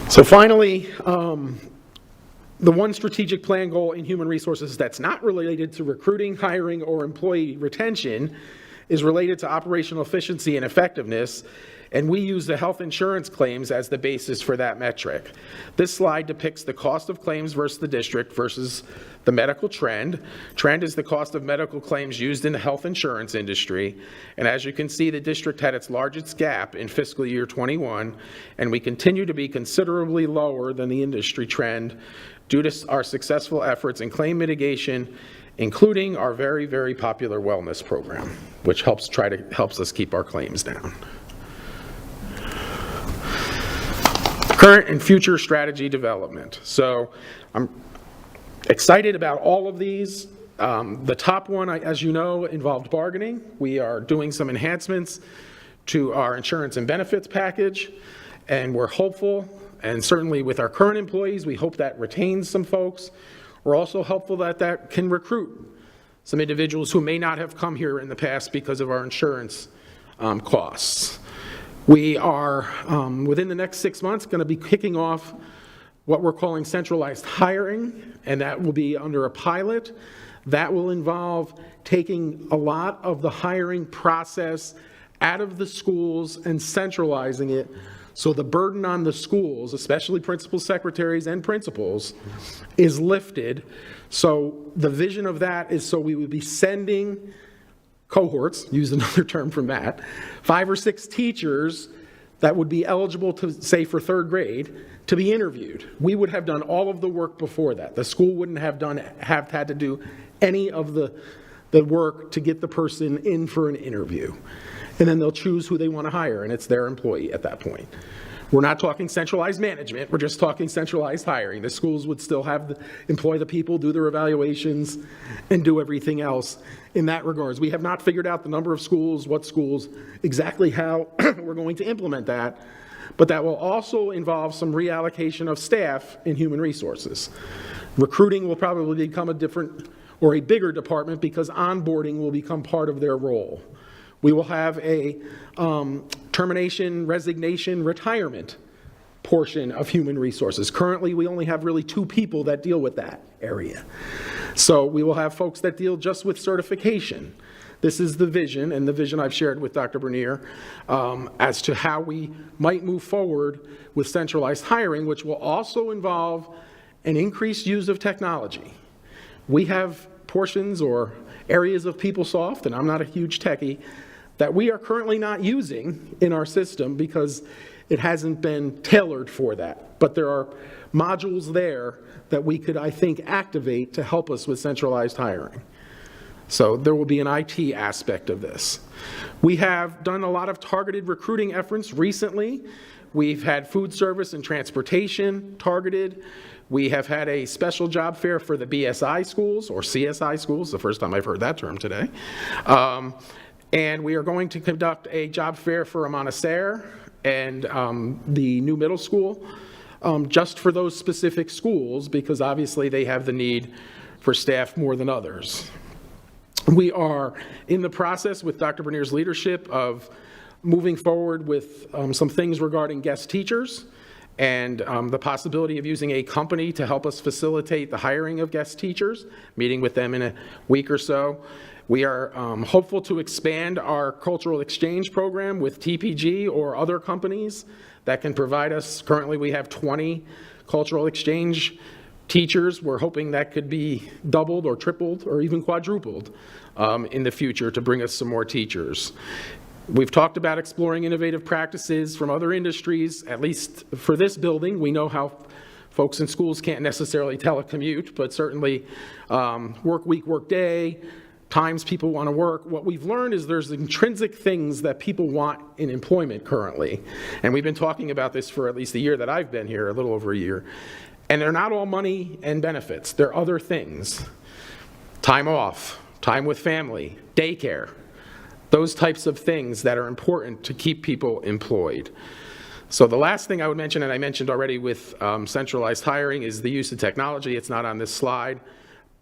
So finally, the one strategic plan goal in human resources that's not related to recruiting, hiring, or employee retention is related to operational efficiency and effectiveness, and we use the health insurance claims as the basis for that metric. This slide depicts the cost of claims versus the district versus the medical trend. Trend is the cost of medical claims used in the health insurance industry, and as you can see, the district had its largest gap in fiscal year 21, and we continue to be considerably lower than the industry trend due to our successful efforts in claim mitigation, including our very, very popular wellness program, which helps us keep our claims down. Current and future strategy development. So I'm excited about all of these. The top one, as you know, involved bargaining. We are doing some enhancements to our insurance and benefits package, and we're hopeful, and certainly with our current employees, we hope that retains some folks. We're also hopeful that that can recruit some individuals who may not have come here in the past because of our insurance costs. We are, within the next 6 months, going to be kicking off what we're calling centralized hiring, and that will be under a pilot. That will involve taking a lot of the hiring process out of the schools and centralizing it, so the burden on the schools, especially principal secretaries and principals, is lifted. So the vision of that is so we would be sending cohorts, use another term from that, 5 or 6 teachers that would be eligible to, say, for 3rd grade, to be interviewed. We would have done all of the work before that. The school wouldn't have had to do any of the work to get the person in for an interview. And then they'll choose who they want to hire, and it's their employee at that point. We're not talking centralized management, we're just talking centralized hiring. The schools would still employ the people, do their evaluations, and do everything else in that regards. We have not figured out the number of schools, what schools, exactly how we're going to implement that, but that will also involve some reallocation of staff in human resources. Recruiting will probably become a different or a bigger department because onboarding will become part of their role. We will have a termination, resignation, retirement portion of human resources. Currently, we only have really 2 people that deal with that area. So we will have folks that deal just with certification. this is the vision, and the vision I've shared with Dr. Bernier, as to how we might move forward with centralized hiring, which will also involve an increased use of technology. We have portions or areas of PeopleSoft, and I'm not a huge techie, that we are currently not using in our system because it hasn't been tailored for that. But there are modules there that we could, I think, activate to help us with centralized hiring. So there will be an IT aspect of this. We have done a lot of targeted recruiting efforts recently. We've had food service and transportation targeted. We have had a special job fair for the BSI schools, or CSI schools, the first time I've heard that term today. And we are going to conduct a job fair for Amana Serre and the new middle school, just for those specific schools, because obviously they have the need for staff more than others. We are in the process, with Dr. Bernier's leadership, of moving forward with some things regarding guest teachers and the possibility of using a company to help us facilitate the hiring of guest teachers, meeting with them in a week or so. We are hopeful to expand our cultural exchange program with TPG or other companies that can provide us. Currently, we have 20 cultural exchange teachers. We're hoping that could be doubled or tripled or even quadrupled in the future to bring us some more teachers. We've talked about exploring innovative practices from other industries, at least for this building. We know how folks in schools can't necessarily telecommute, but certainly work week, work day, times people want to work. What we've learned is there's intrinsic things that people want in employment currently. And we've been talking about this for at least the year that I've been here, a little over a year. And they're not all money and benefits. They're other things. Time off, time with family, daycare, those types of things that are important to keep people employed. So the last thing I would mention, and I mentioned already with centralized hiring, is the use of technology. It's not on this slide,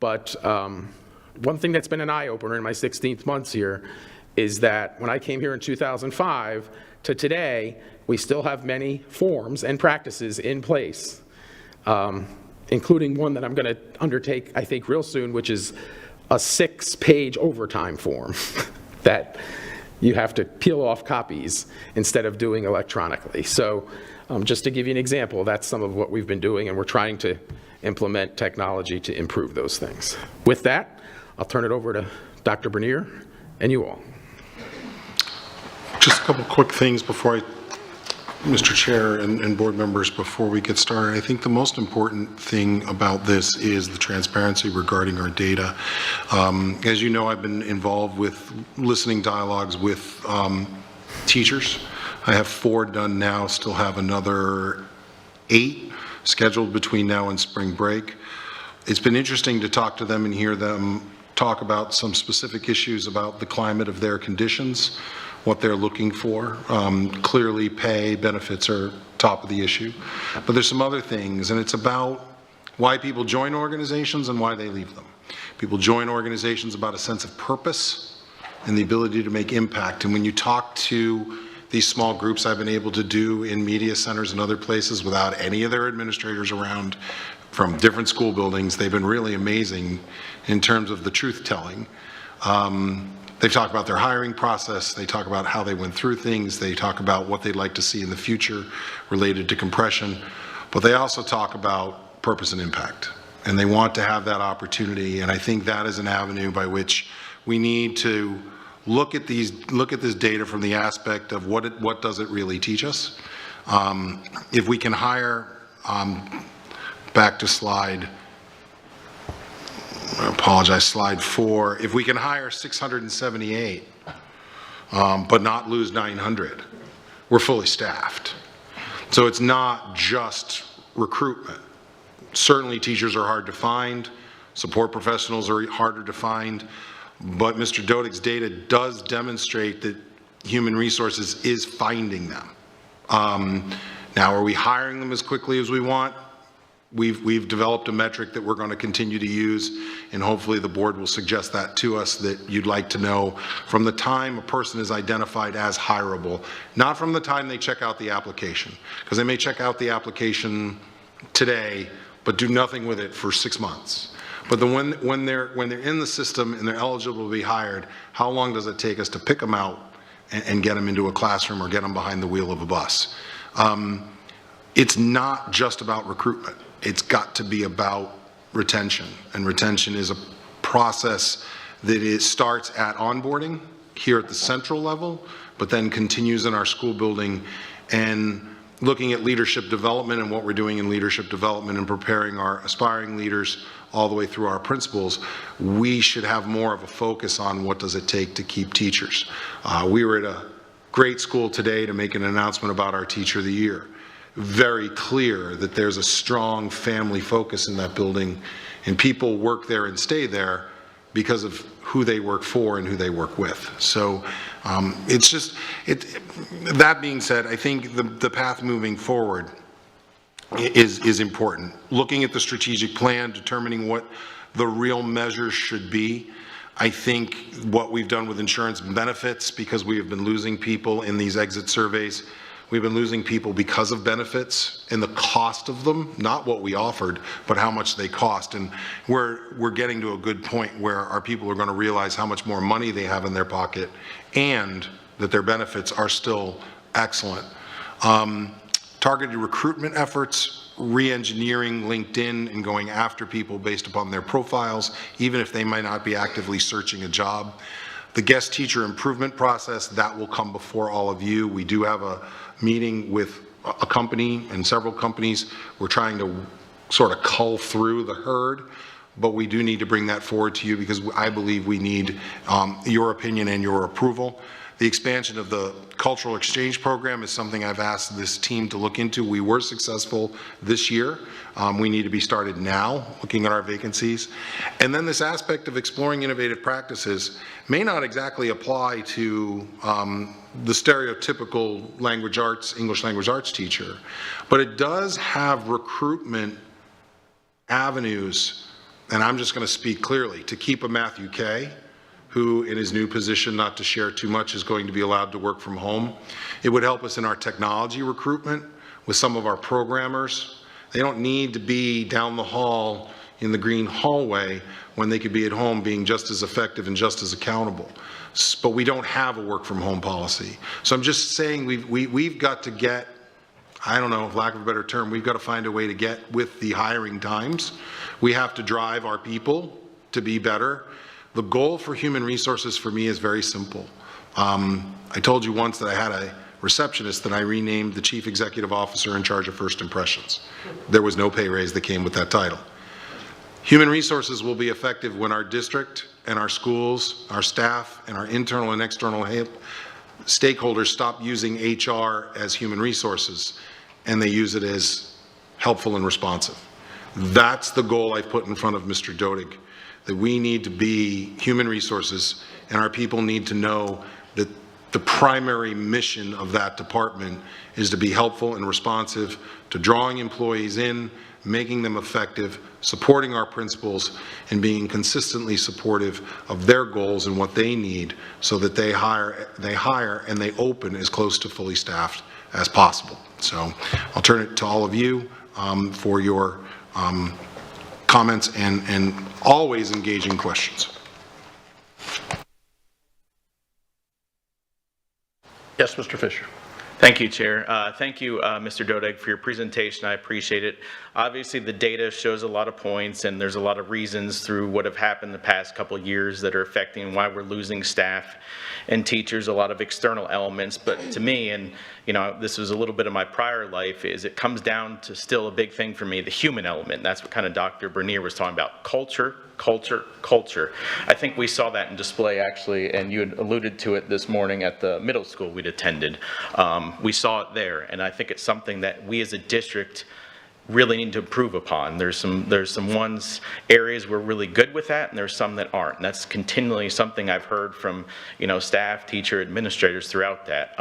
but one thing that's been an eye-opener in my 16th months here is that when I came here in 2005 to today, we still have many forms and practices in place, including one that I'm going to undertake, I think, real soon, which is a 6-page overtime form that you have to peel off copies instead of doing electronically. So just to give you an example, that's some of what we've been doing, and we're trying to implement technology to improve those things. With that, I'll turn it over to Dr. Bernier and you all. Just a couple quick things before Mr. Chair and board members, before we get started. I think the most important thing about this is the transparency regarding our data. As you know, I've been involved with listening dialogues with teachers. I have 4 done now, still have another 8 scheduled between now and spring break. It's been interesting to talk to them and hear them talk about some specific issues about the climate of their conditions, what they're looking for. Clearly, pay, benefits are top of the issue. But there's some other things, and it's about why people join organizations and why they leave them. People join organizations about a sense of purpose and the ability to make impact. And when you talk to these small groups I've been able to do in media centers and other places without any of their administrators around from different school buildings, they've been really amazing in terms of the truth-telling. They talk about their hiring process, they talk about how they went through things, they talk about what they'd like to see in the future related to compression, but they also talk about purpose and impact. And they want to have that opportunity, and I think that is an avenue by which we need to look at this data from the aspect of what does it really teach us. If we can hire, back to slide, I apologize, slide 4. If we can hire 678, but not lose 900, we're fully staffed. So it's not just recruitment. Certainly teachers are hard to find, support professionals are harder to find, but Mr. Dodig's data does demonstrate that human resources is finding them. Now, are we hiring them as quickly as we want? We've developed a metric that we're going to continue to use, and hopefully the board will suggest that to us, that you'd like to know from the time a person is identified as hireable, not from the time they check out the application, because they may check out the application today but do nothing with it for 6 months. But when they're in the system and they're eligible to be hired, how long does it take us to pick them out and get them into a classroom or get them behind the wheel of a bus? It's not just about recruitment. It's got to be about retention, and retention is a process that starts at onboarding here at the central level, but then continues in our school building, and looking at leadership development and what we're doing in leadership development and preparing our aspiring leaders all the way through our principals. We should have more of a focus on what does it take to keep teachers. We were at a great school today to make an announcement about our Teacher of the Year. Very clear that there's a strong family focus in that building, and people work there and stay there because of who they work for and who they work with. So it's just, that being said, I think the path moving forward is important. Looking at the strategic plan, determining what the real measures should be. I think what we've done with insurance benefits, because we have been losing people in these exit surveys, we've been losing people because of benefits and the cost of them, not what we offered, but how much they cost. And we're getting to a good point where our people are going to realize how much more money they have in their pocket and that their benefits are still excellent. Targeted recruitment efforts, re-engineering LinkedIn and going after people based upon their profiles, even if they might not be actively searching a job. The guest teacher improvement process, that will come before all of you. We do have a meeting with a company and several companies. We're trying to sort of cull through the herd, but we do need to bring that forward to you because I believe we need your opinion and your approval. The expansion of the cultural exchange program is something I've asked this team to look into. We were successful this year. We need to be started now, looking at our vacancies. And then this aspect of exploring innovative practices may not exactly apply to the stereotypical language arts, English language arts teacher, but it does have recruitment avenues, and I'm just going to speak clearly, to keep a Matthew K., who in his new position, not to share too much, is going to be allowed to work from home. It would help us in our technology recruitment with some of our programmers. They don't need to be down the hall in the green hallway when they could be at home being just as effective and just as accountable. But we don't have a work from home policy. So I'm just saying we've got to get, I don't know, for lack of a better term, we've got to find a way to get with the hiring times. We have to drive our people to be better. The goal for human resources for me is very simple. I told you once that I had a receptionist that I renamed the chief executive officer in charge of first impressions. There was no pay raise that came with that title. Human resources will be effective when our district and our schools, our staff, and our internal and external stakeholders stop using HR as human resources and they use it as helpful and responsive. That's the goal I've put in front of Mr. Dodig, that we need to be human resources and our people need to know that the primary mission of that department is to be helpful and responsive to drawing employees in, making them effective, supporting our principals, and being consistently supportive of their goals and what they need so that they hire and they open as close to fully staffed as possible. So I'll turn it to all of you for your comments and always engaging questions. Yes, Mr. Fisher. Thank you, Chair. Thank you, Mr. Dodig, for your presentation. I appreciate it. Obviously, the data shows a lot of points, and there's a lot of reasons through what have happened the past couple of years that are affecting why we're losing staff and teachers, a lot of external elements. But to me, and you know, this was a little bit of my prior life, is it comes down to still a big thing for me, the human element. That's what kind of Dr. Bernier was talking about, culture. I think we saw that in display actually, and you had alluded to it this morning at the middle school we'd attended. We saw it there, and I think it's something that we as a district really need to improve upon. There's some areas we're really good with that, and there's some that aren't. And that's continually something I've heard from, you know, staff, teacher, administrators throughout that.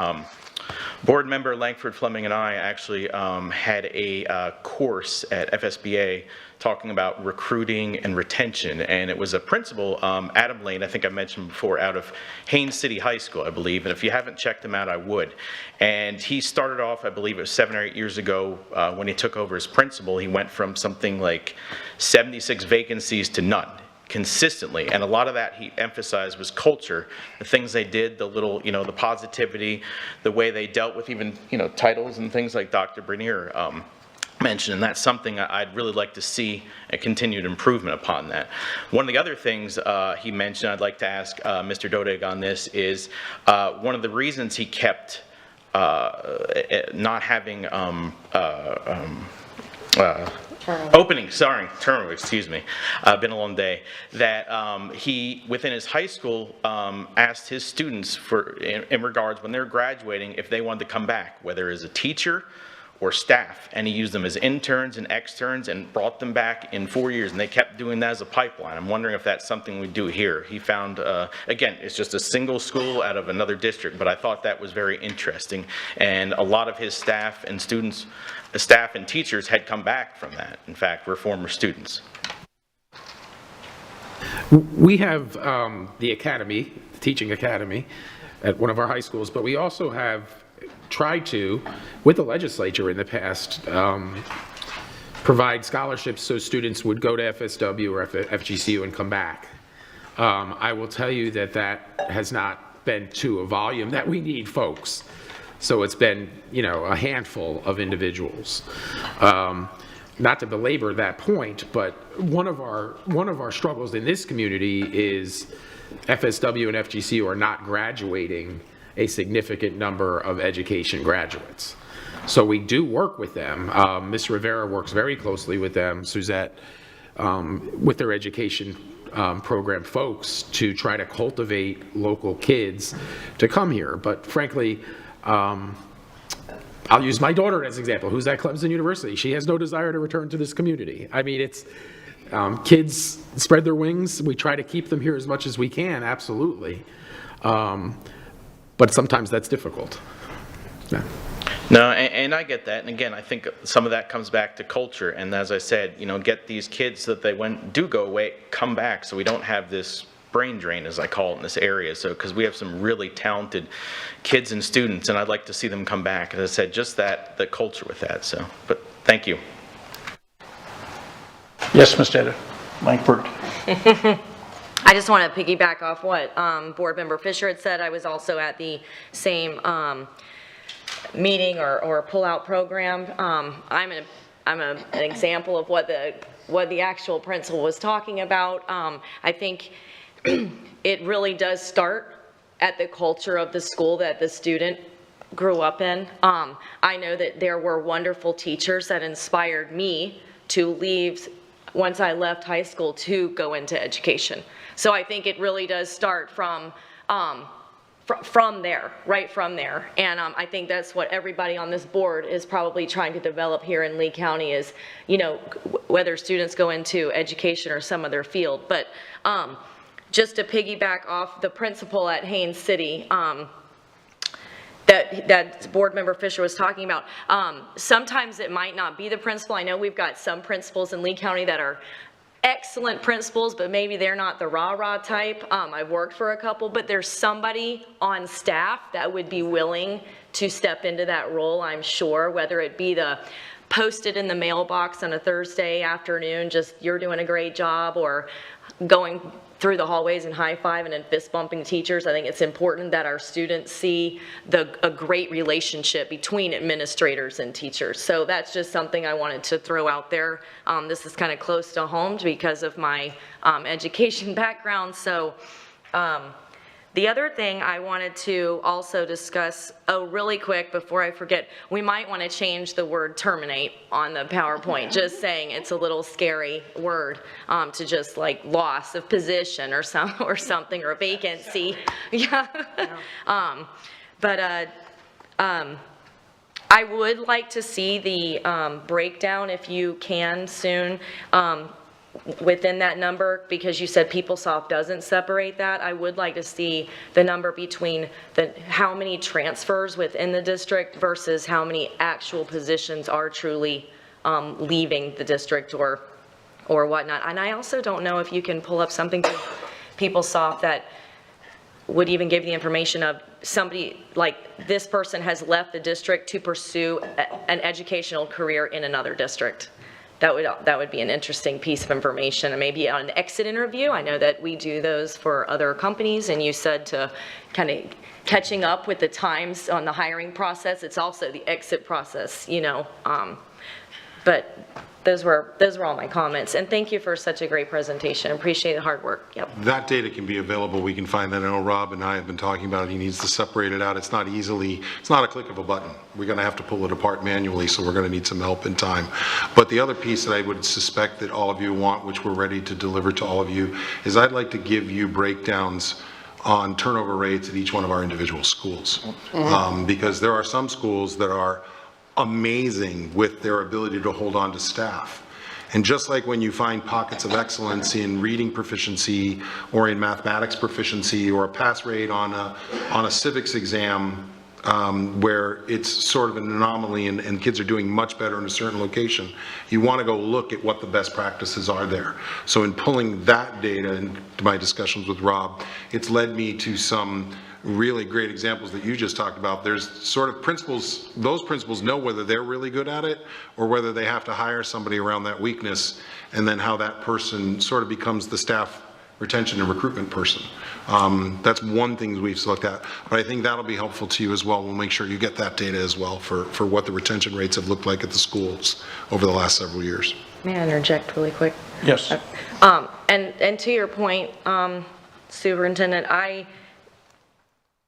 Board member Langford Fleming and I actually had a course at FSBA talking about recruiting and retention, and it was a principal, Adam Lane, I think I mentioned before, out of Haines City High School, I believe, and if you haven't checked him out, I would. And he started off, I believe it was 7 or 8 years ago, when he took over as principal, he went from something like 76 vacancies to none. Consistently, and a lot of that he emphasized was culture, the things they did, the little, the positivity, the way they dealt with even, titles and things like Dr. Bernier mentioned, and that's something I'd really like to see a continued improvement upon that. One of the other things he mentioned, I'd like to ask Mr. Dodig on this, is one of the reasons he kept not having turnover, excuse me, been a long day, that he, within his high school, asked his students in regards when they're graduating if they wanted to come back, whether as a teacher or staff, and he used them as interns and externs and brought them back in 4 years, and they kept doing that as a pipeline. I'm wondering if that's something we do here. He found, again, it's just a single school out of another district, but I thought that was very interesting, and a lot of his staff and students, staff and teachers had come back from that. In fact, we're former students. We have the academy, the teaching academy, at one of our high schools, but we also have tried to, with the legislature in the past, provide scholarships so students would go to FSW or FGCU and come back. I will tell you that that has not been to a volume that we need folks. So it's been, a handful of individuals. Not to belabor that point, but one of our struggles in this community is FSW and FGCU are not graduating a significant number of education graduates. So we do work with them. Ms. Rivera works very closely with them, Suzette, with their education program folks to try to cultivate local kids to come here. But frankly, I'll use my daughter as an example, who's at Clemson University. She has no desire to return to this community. I mean, it's kids spread their wings. We try to keep them here as much as we can, absolutely. But sometimes that's difficult. Yeah. No, and I get that. And again, I think some of that comes back to culture. And as I said, get these kids so that they do go away, come back, so we don't have this brain drain, as I call it, in this area. So, because we have some really talented kids and students, and I'd like to see them come back. As I said, just the culture with that. So, but thank you. Yes, Mr. Langford. I just want to piggyback off what Board Member Fisher had said. I was also at the same meeting or pull-out program. I'm an example of what the actual principal was talking about. I think it really does start at the culture of the school that the student grew up in. I know that there were wonderful teachers that inspired me to leave once I left high school to go into education. So I think it really does start from there, right from there. And I think that's what everybody on this board is probably trying to develop here in Lee County is, whether students go into education or some other field. But just to piggyback off the principal at Haines City, that Board Member Fisher was talking about, sometimes it might not be the principal. I know we've got some principals in Lee County that are excellent principals, but maybe they're not the rah-rah type. I've worked for a couple, but there's somebody on staff that would be willing to step into that role, I'm sure, whether it be the posted in the mailbox on a Thursday afternoon, just you're doing a great job, or going through the hallways and high-fiving and fist-bumping teachers. I think it's important that our students see a great relationship between administrators and teachers. So that's just something I wanted to throw out there. This is kind of close to home because of my education background. So the other thing I wanted to also discuss, really quick before I forget, we might want to change the word terminate on the PowerPoint, just saying it's a little scary word to just like loss of position or something, or a vacancy. Yeah. I would like to see the breakdown, if you can soon, within that number, because you said PeopleSoft doesn't separate that, I would like to see the number between how many transfers within the district versus how many actual positions are truly leaving the district or whatnot. And I also don't know if you can pull up something to PeopleSoft that would even give the information of somebody, like this person has left the district to pursue an educational career in another district. That would be an interesting piece of information, and maybe on an exit interview. I know that we do those for other companies, and you said to kind of catching up with the times on the hiring process. It's also the exit process, you know. But those were all my comments, and thank you for such a great presentation. Appreciate the hard work. Yep. That data can be available. We can find that. I know Rob and I have been talking about it. He needs to separate it out. It's not a click of a button. We're going to have to pull it apart manually, so we're going to need some help and time. But the other piece that I would suspect that all of you want, which we're ready to deliver to all of you, is I'd like to give you breakdowns on turnover rates at each one of our individual schools. Because there are some schools that are amazing with their ability to hold on to staff. And just like when you find pockets of excellence in reading proficiency or in mathematics proficiency or a pass rate on a civics exam where it's sort of an anomaly and kids are doing much better in a certain location, you want to go look at what the best practices are there. So in pulling that data into my discussions with Rob, it's led me to some really great examples that you just talked about. There's sort of principals, those principals know whether they're really good at it or whether they have to hire somebody around that weakness, and then how that person sort of becomes the staff retention and recruitment person. That's one thing we've looked at, but I think that'll be helpful to you as well. We'll make sure you get that data as well for what the retention rates have looked like at the schools over the last several years. May I interject really quick? Yes. And to your point, Superintendent,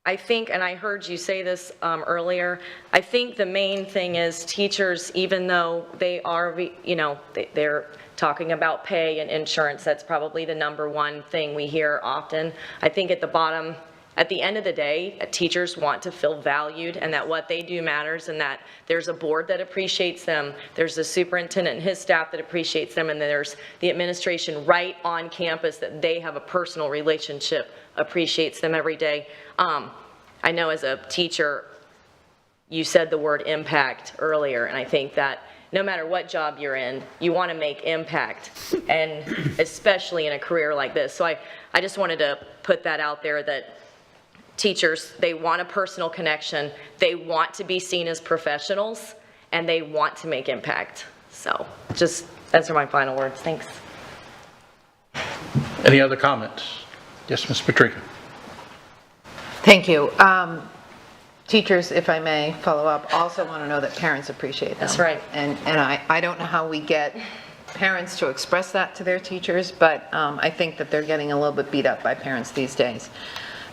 I think, and I heard you say this earlier, I think the main thing is teachers, even though they are, you know, they're talking about pay and insurance, that's probably the number one thing we hear often. I think at the end of the day, teachers want to feel valued and that what they do matters, and that there's a board that appreciates them, there's the superintendent and his staff that appreciates them, and there's the administration right on campus that they have a personal relationship, appreciates them every day. I know as a teacher, you said the word impact earlier, and I think that no matter what job you're in, you want to make impact, and especially in a career like this. So I just wanted to put that out there, that teachers, they want a personal connection, they want to be seen as professionals, and they want to make impact. So just, those are my final words. Thanks. Any other comments? Yes, Ms. Patrica. Thank you. Teachers, if I may follow up, also want to know that parents appreciate them. That's right. And I don't know how we get parents to express that to their teachers, but I think that they're getting a little bit beat up by parents these days.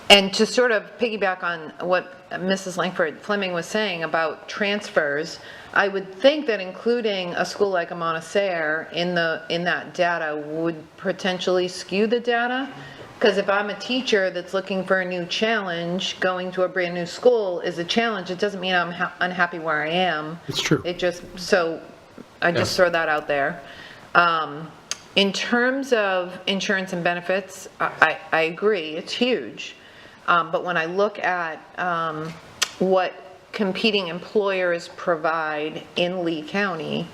And to sort of piggyback on what Mrs. Langford Fleming was saying about transfers, I would think that including a school like Amana Sayre in that data would potentially skew the data. Because if I'm a teacher that's looking for a new challenge, going to a brand new school is a challenge. It doesn't mean I'm unhappy where I am. It's true. It just, so I just throw that out there. In terms of insurance and benefits, I agree, it's huge. But when I look at what competing employers provide in Lee County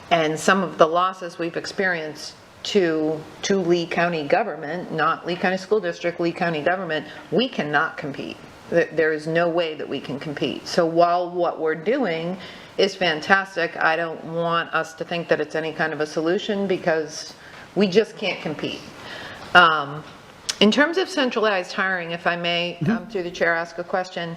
and some of the losses we've experienced to Lee County government, not Lee County School District, Lee County government, we cannot compete. There is no way that we can compete. So while what we're doing is fantastic, I don't want us to think that it's any kind of a solution, because we just can't compete. In terms of centralized hiring, if I may, through the chair, ask a question.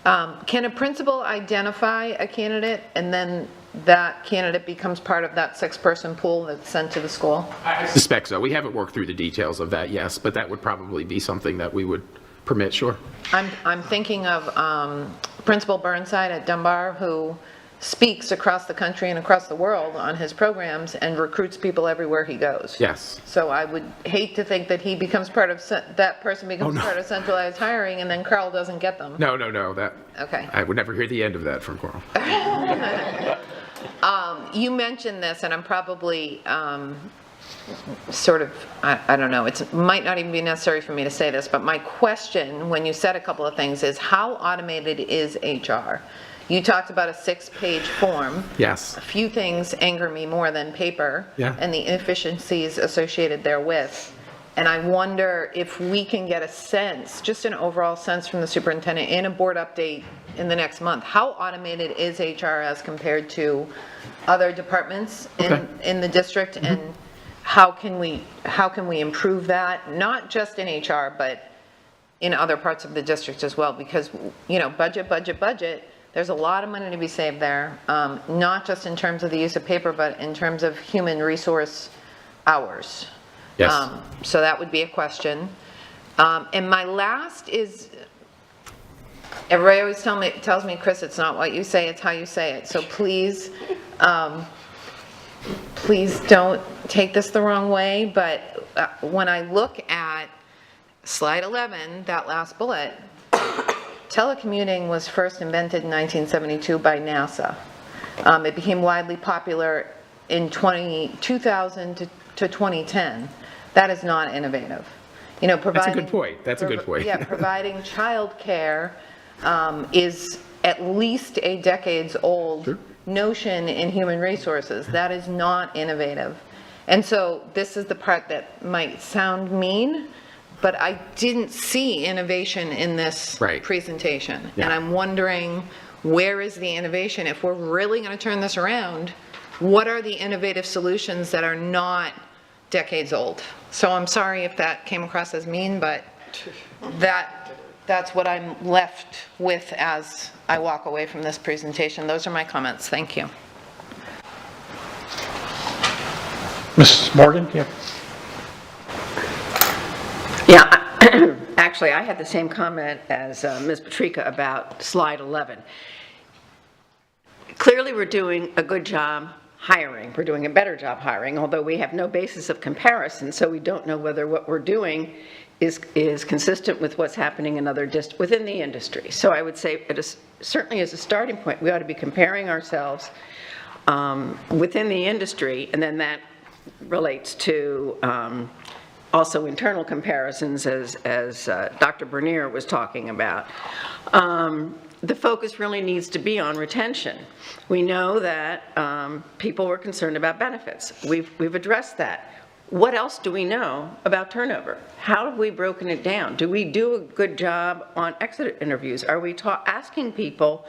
Can a principal identify a candidate and then that candidate becomes part of that 6-person pool that's sent to the school? I suspect so. We haven't worked through the details of that, yes, but that would probably be something that we would permit, sure. I'm thinking of Principal Burnside at Dunbar, who speaks across the country and across the world on his programs and recruits people everywhere he goes. Yes. So I would hate to think that he becomes part of, that person becomes part of centralized hiring and then Carl doesn't get them. No, that. Okay. I would never hear the end of that from Carl. You mentioned this, and I'm probably sort of, I don't know, it might not even be necessary for me to say this, but my question, when you said a couple of things, is how automated is HR? You talked about a 6-page form. Yes. A few things anger me more than paper. Yeah. And the inefficiencies associated therewith. And I wonder if we can get a sense, just an overall sense from the superintendent in a board update in the next month, how automated is HR as compared to other departments in the district? And how can we improve that, not just in HR, but in other parts of the district as well? Because, you know, budget, there's a lot of money to be saved there, not just in terms of the use of paper, but in terms of human resource hours. Yes. So that would be a question. And my last is, everybody always tells me, Chris, it's not what you say, it's how you say it. So please, please don't take this the wrong way, but when I look at slide 11, that last bullet, telecommuting was first invented in 1972 by NASA. It became widely popular in 2000 to 2010. That is not innovative. You know, providing... That's a good point. That's a good point. Yeah, providing childcare is at least a decades-old notion in human resources. That is not innovative. And so this is the part that might sound mean, but I didn't see innovation in this presentation. Yeah. And I'm wondering, where is the innovation? If we're really going to turn this around, what are the innovative solutions that are not decades old? So I'm sorry if that came across as mean, but that's what I'm left with as I walk away from this presentation. Those are my comments. Thank you. Mrs. Morgan? Yeah. Yeah, actually, I had the same comment as Ms. Patrica about slide 11. Clearly, we're doing a good job hiring. We're doing a better job hiring, although we have no basis of comparison, so we don't know whether what we're doing is consistent with what's happening in other within the industry. So I would say it is, certainly as a starting point, we ought to be comparing ourselves within the industry, and then that relates to also internal comparisons, as Dr. Bernier was talking about. The focus really needs to be on retention. We know that people were concerned about benefits. We've addressed that. What else do we know about turnover? How have we broken it down? Do we do a good job on exit interviews? Are we asking people,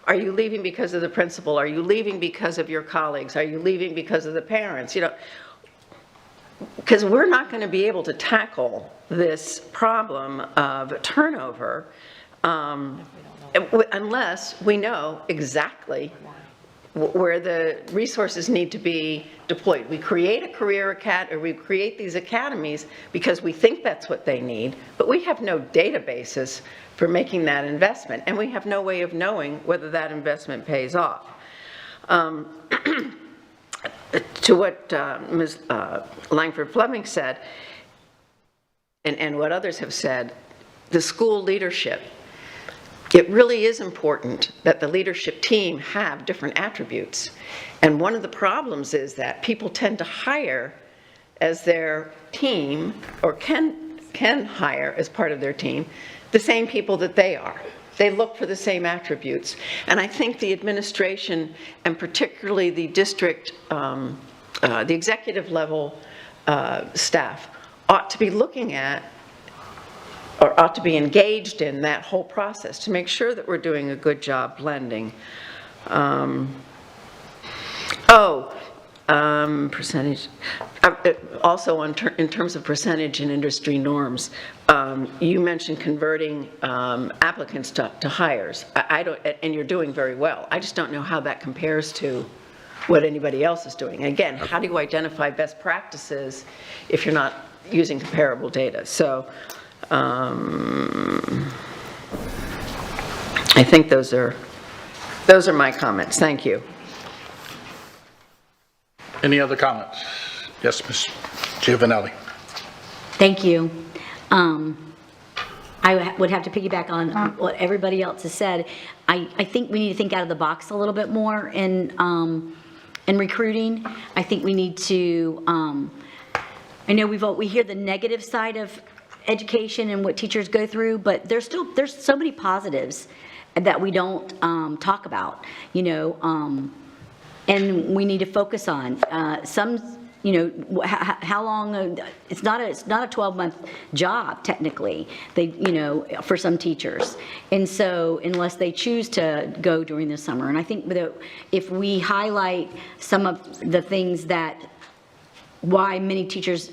are you leaving because of the principal? Are you leaving because of your colleagues? Are you leaving because of the parents? You know, because we're not going to be able to tackle this problem of turnover unless we know exactly where the resources need to be deployed. We create a career academy, or we create these academies because we think that's what they need, but we have no databases for making that investment, and we have no way of knowing whether that investment pays off. To what Ms. Langford Fleming said, and what others have said, the school leadership, it really is important that the leadership team have different attributes. And one of the problems is that people tend to hire as their team, or can hire as part of their team, the same people that they are. They look for the same attributes. And I think the administration, and particularly the district, the executive level staff, ought to be looking at, or ought to be engaged in that whole process to make sure that we're doing a good job blending. Percentage. Also, in terms of percentage and industry norms, you mentioned converting applicants to hires. I don't, and you're doing very well. I just don't know how that compares to what anybody else is doing. Again, how do you identify best practices if you're not using comparable data? So I think those are my comments. Thank you. Any other comments? Yes, Ms. Giovanelli. Thank you. I would have to piggyback on what everybody else has said. I think we need to think out of the box a little bit more in recruiting. I think we need to I know we hear the negative side of education and what teachers go through, but there's so many positives that we don't talk about, and we need to focus on. How long, it's not a 12-month job technically, for some teachers. And so unless they choose to go during the summer. And I think if we highlight some of the things why many teachers,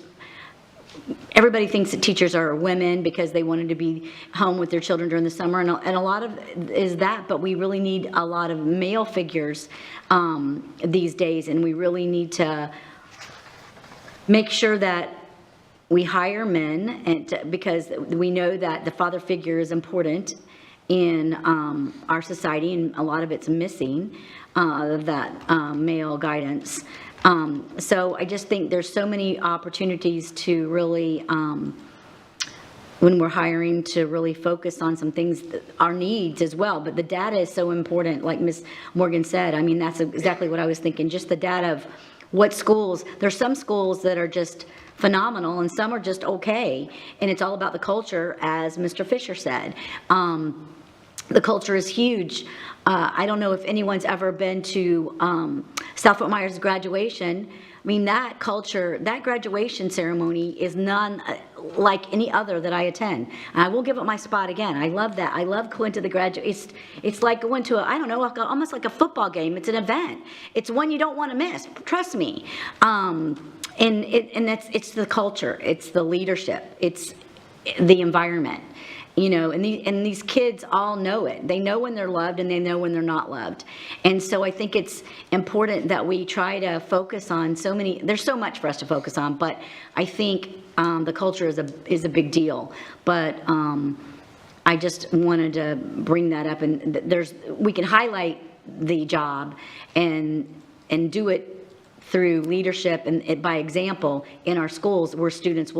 everybody thinks that teachers are women because they wanted to be home with their children during the summer, and a lot of is that, but we really need a lot of male figures these days, and we really need to make sure that we hire men, because we know that the father figure is important in our society, and a lot of it's missing that male guidance. So I just think there's so many opportunities to really, when we're hiring, to really focus on some things, our needs as well. But the data is so important, like Ms. Morgan said. I mean, that's exactly what I was thinking, just the data of what schools, there's some schools that are just phenomenal and some are just okay. And it's all about the culture, as Mr. Fisher said. The culture is huge. I don't know if anyone's ever been to South Fort Myers graduation. I mean, that culture, that graduation ceremony is none like any other that I attend. And I will give up my spot again. I love that. I love going to the graduate. It's like going to almost like a football game. It's an event. It's one you don't want to miss. Trust me. And it's the culture. It's the leadership. It's the environment. And these kids all know it. They know when they're loved and they know when they're not loved. And so I think it's important that we try to focus on there's so much for us to focus on, but I think the culture is a big deal. But I just wanted to bring that up, and we can highlight the job and do it through leadership and by example in our schools, where kids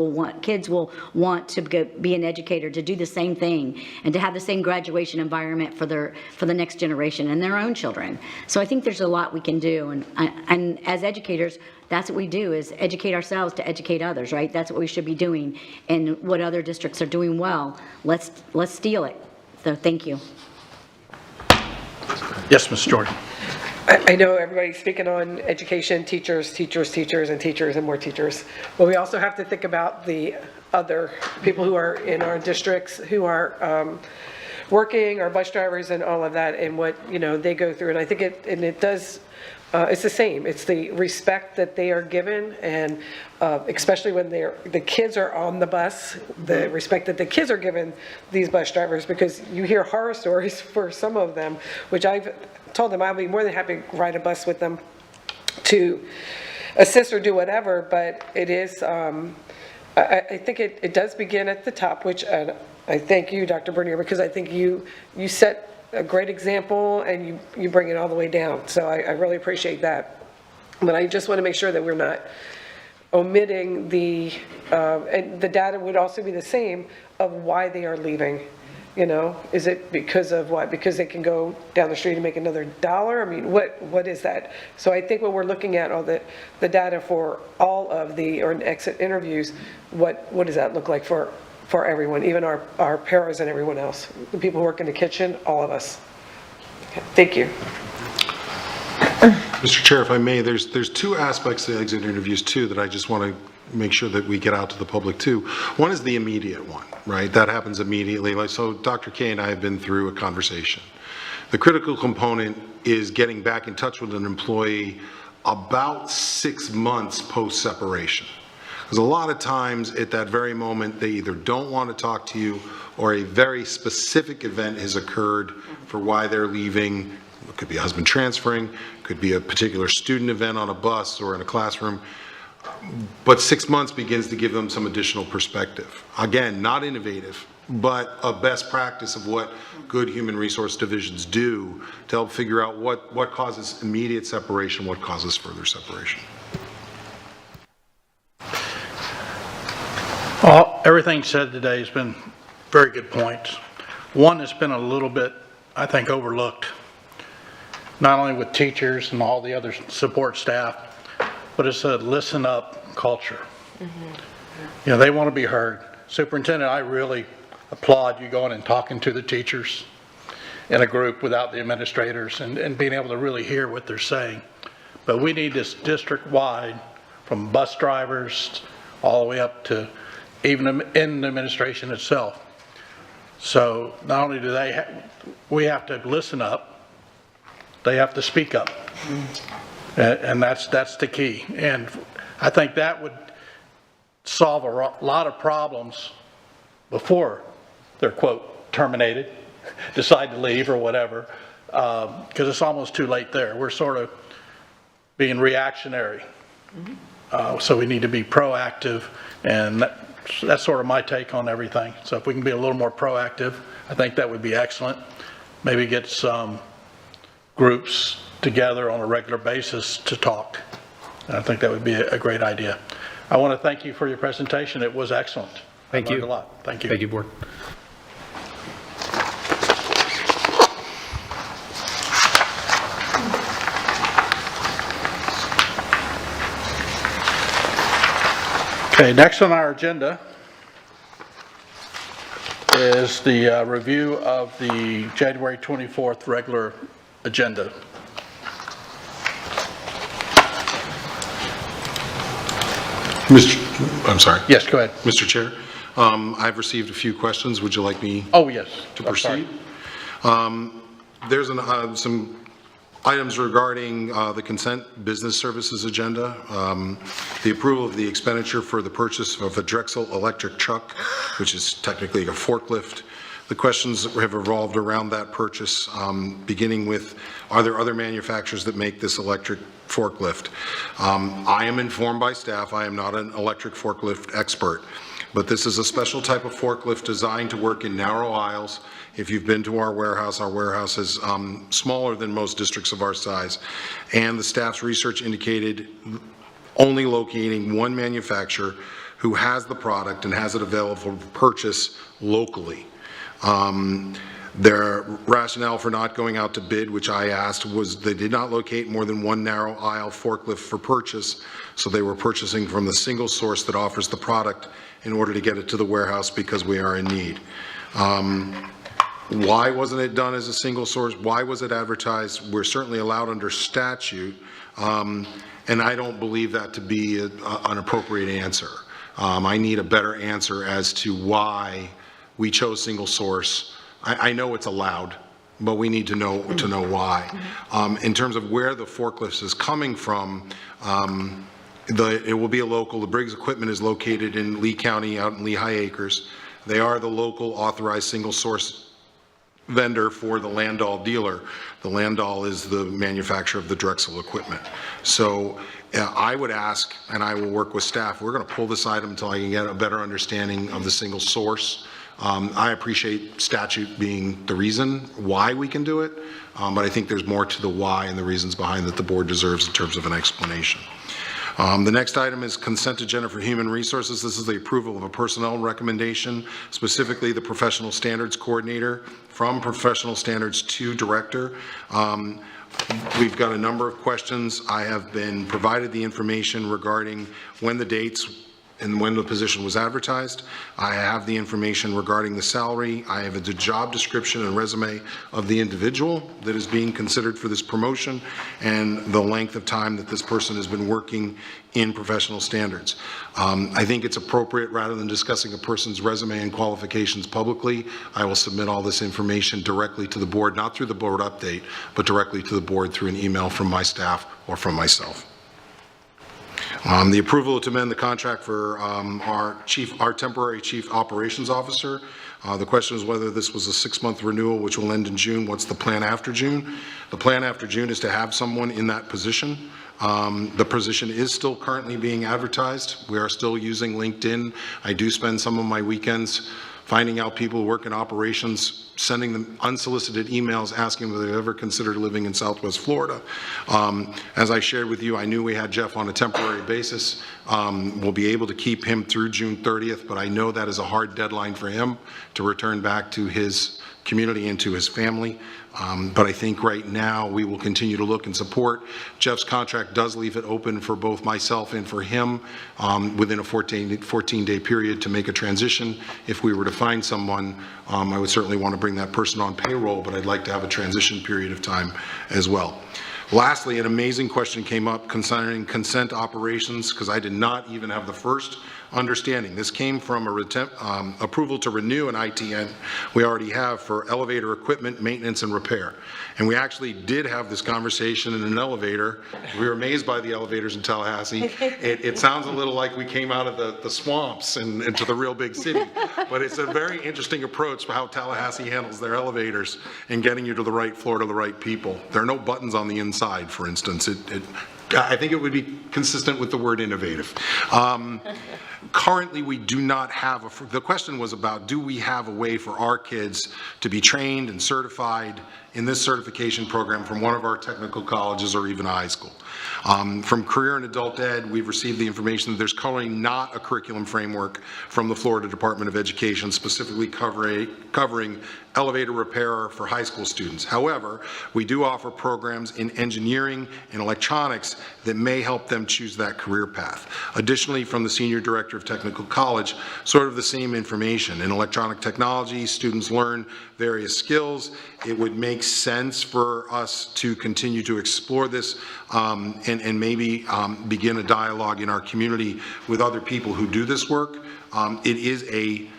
will want to be an educator, to do the same thing and to have the same graduation environment for the next generation and their own children. So I think there's a lot we can do, and as educators, that's what we do, is educate ourselves to educate others, right? That's what we should be doing, and what other districts are doing well, let's steal it. So thank you. Yes, Ms. Jordan. I know everybody's speaking on education, teachers, and more teachers. But we also have to think about the other people who are in our districts, who are working, our bus drivers and all of that, and what, they go through. And I think it does, it's the same. It's the respect that they are given, and especially when the kids are on the bus, the respect that the kids are given these bus drivers, because you hear horror stories for some of them, which I've told them I'll be more than happy to ride a bus with them to assist or do whatever, but it is, I think it does begin at the top, which I thank you, Dr. Bernier, because I think you set a great example, and you bring it all the way down. So I really appreciate that. But I just want to make sure that we're not omitting and the data would also be the same of why they are leaving. Is it because of what? Because they can go down the street and make another dollar? I mean, what is that? So I think when we're looking at all the data for all of the exit interviews, what does that look like for everyone, even our paras and everyone else, the people who work in the kitchen, all of us? Okay, thank you. Mr. Chair, if I may, there's two aspects to exit interviews too that I just want to make sure that we get out to the public too. One is the immediate one, right? That happens immediately. So Dr. K and I have been through a conversation. The critical component is getting back in touch with an employee about 6 months post-separation. Because a lot of times at that very moment, they either don't want to talk to you, or a very specific event has occurred for why they're leaving. It could be a husband transferring, could be a particular student event on a bus or in a classroom. But 6 months begins to give them some additional perspective. Again, not innovative, but a best practice of what good human resource divisions do to help figure out what causes immediate separation, what causes further separation. Well, everything said today has been very good points. One has been a little bit, I think, overlooked, not only with teachers and all the other support staff, but it's a listen up culture. You know, they want to be heard. Superintendent, I really applaud you going and talking to the teachers in a group without the administrators and being able to really hear what they're saying. But we need this district-wide, from bus drivers all the way up to even in the administration itself. So not only do we have to listen up, they have to speak up. And that's the key. And I think that would solve a lot of problems before they're, quote, terminated, decide to leave or whatever, because it's almost too late there. We're sort of being reactionary. So we need to be proactive, and that's sort of my take on everything. So if we can be a little more proactive, I think that would be excellent. Maybe get some groups together on a regular basis to talk. And I think that would be a great idea. I want to thank you for your presentation. It was excellent. Thank you. I learned a lot. Thank you. Thank you, Board. Okay, next on our agenda is the review of the January 24th regular agenda. I'm sorry. Yes, go ahead. Mr. Chair, I've received a few questions. Would you like me Oh, yes. to I'm sorry. proceed? There's some items regarding the consent business services agenda. The approval of the expenditure for the purchase of a Drexel electric truck, which is technically a forklift. The questions have revolved around that purchase, beginning with, are there other manufacturers that make this electric forklift? I am informed by staff, I am not an electric forklift expert, but this is a special type of forklift designed to work in narrow aisles. If you've been to our warehouse is smaller than most districts of our size, and the staff's research indicated only locating one manufacturer who has the product and has it available for purchase locally. Their rationale for not going out to bid, which I asked, was they did not locate more than one narrow aisle forklift for purchase, so they were purchasing from the single source that offers the product in order to get it to the warehouse because we are in need. Why wasn't it done as a single source? Why was it advertised? We're certainly allowed under statute, and I don't believe that to be an appropriate answer. I need a better answer as to why we chose single source. I know it's allowed, but we need to know why. In terms of where the forklift is coming from, it will be a local. The Briggs equipment is located in Lee County, out in Lehigh Acres. They are the local authorized single source vendor for the Landau dealer. The Landau is the manufacturer of the Drexel equipment. So I would ask, and I will work with staff, we're going to pull this item until I can get a better understanding of the single source. I appreciate statute being the reason why we can do it, but I think there's more to the why and the reasons behind that the board deserves in terms of an explanation. The next item is consent agenda for human resources. This is the approval of a personnel recommendation, specifically the professional standards coordinator from professional standards to director. We've got a number of questions. I have been provided the information regarding when the dates and when the position was advertised. I have the information regarding the salary. I have the job description and resume of the individual that is being considered for this promotion and the length of time that this person has been working in professional standards. I think it's appropriate, rather than discussing a person's resume and qualifications publicly, I will submit all this information directly to the board, not through the board update, but directly to the board through an email from my staff or from myself. The approval to amend the contract for our temporary chief operations officer. The question is whether this was a 6-month renewal, which will end in June. What's the plan after June? The plan after June is to have someone in that position. The position is still currently being advertised. We are still using LinkedIn. I do spend some of my weekends finding out people who work in operations, sending them unsolicited emails asking whether they've ever considered living in Southwest Florida. As I shared with you, I knew we had Jeff on a temporary basis. We'll be able to keep him through June 30th, but I know that is a hard deadline for him to return back to his community and to his family. But I think right now, we will continue to look and support. Jeff's contract does leave it open for both myself and for him within a 14-day period to make a transition. If we were to find someone, I would certainly want to bring that person on payroll, but I'd like to have a transition period of time as well. Lastly, an amazing question came up concerning consent operations, because I did not even have the first understanding. This came from approval to renew an ITN we already have for elevator equipment, maintenance, and repair. And we actually did have this conversation in an elevator. We were amazed by the elevators in Tallahassee. It sounds a little like we came out of the swamps and into the real big city, but it's a very interesting approach for how Tallahassee handles their elevators and getting you to the right floor to the right people. There are no buttons on the inside, for instance. I think it would be consistent with the word innovative. Currently, we do not have the question was about, do we have a way for our kids to be trained and certified in this certification program from one of our technical colleges or even a high school? From Career and Adult Ed, we've received the information that there's currently not a curriculum framework from the Florida Department of Education specifically covering elevator repair for high school students. However, we do offer programs in engineering and electronics that may help them choose that career path. Additionally, from the Senior Director of Technical College, sort of the same information. In electronic technology, students learn various skills. It would make sense for us to continue to explore this and maybe begin a dialogue in our community with other people who do this work. It is a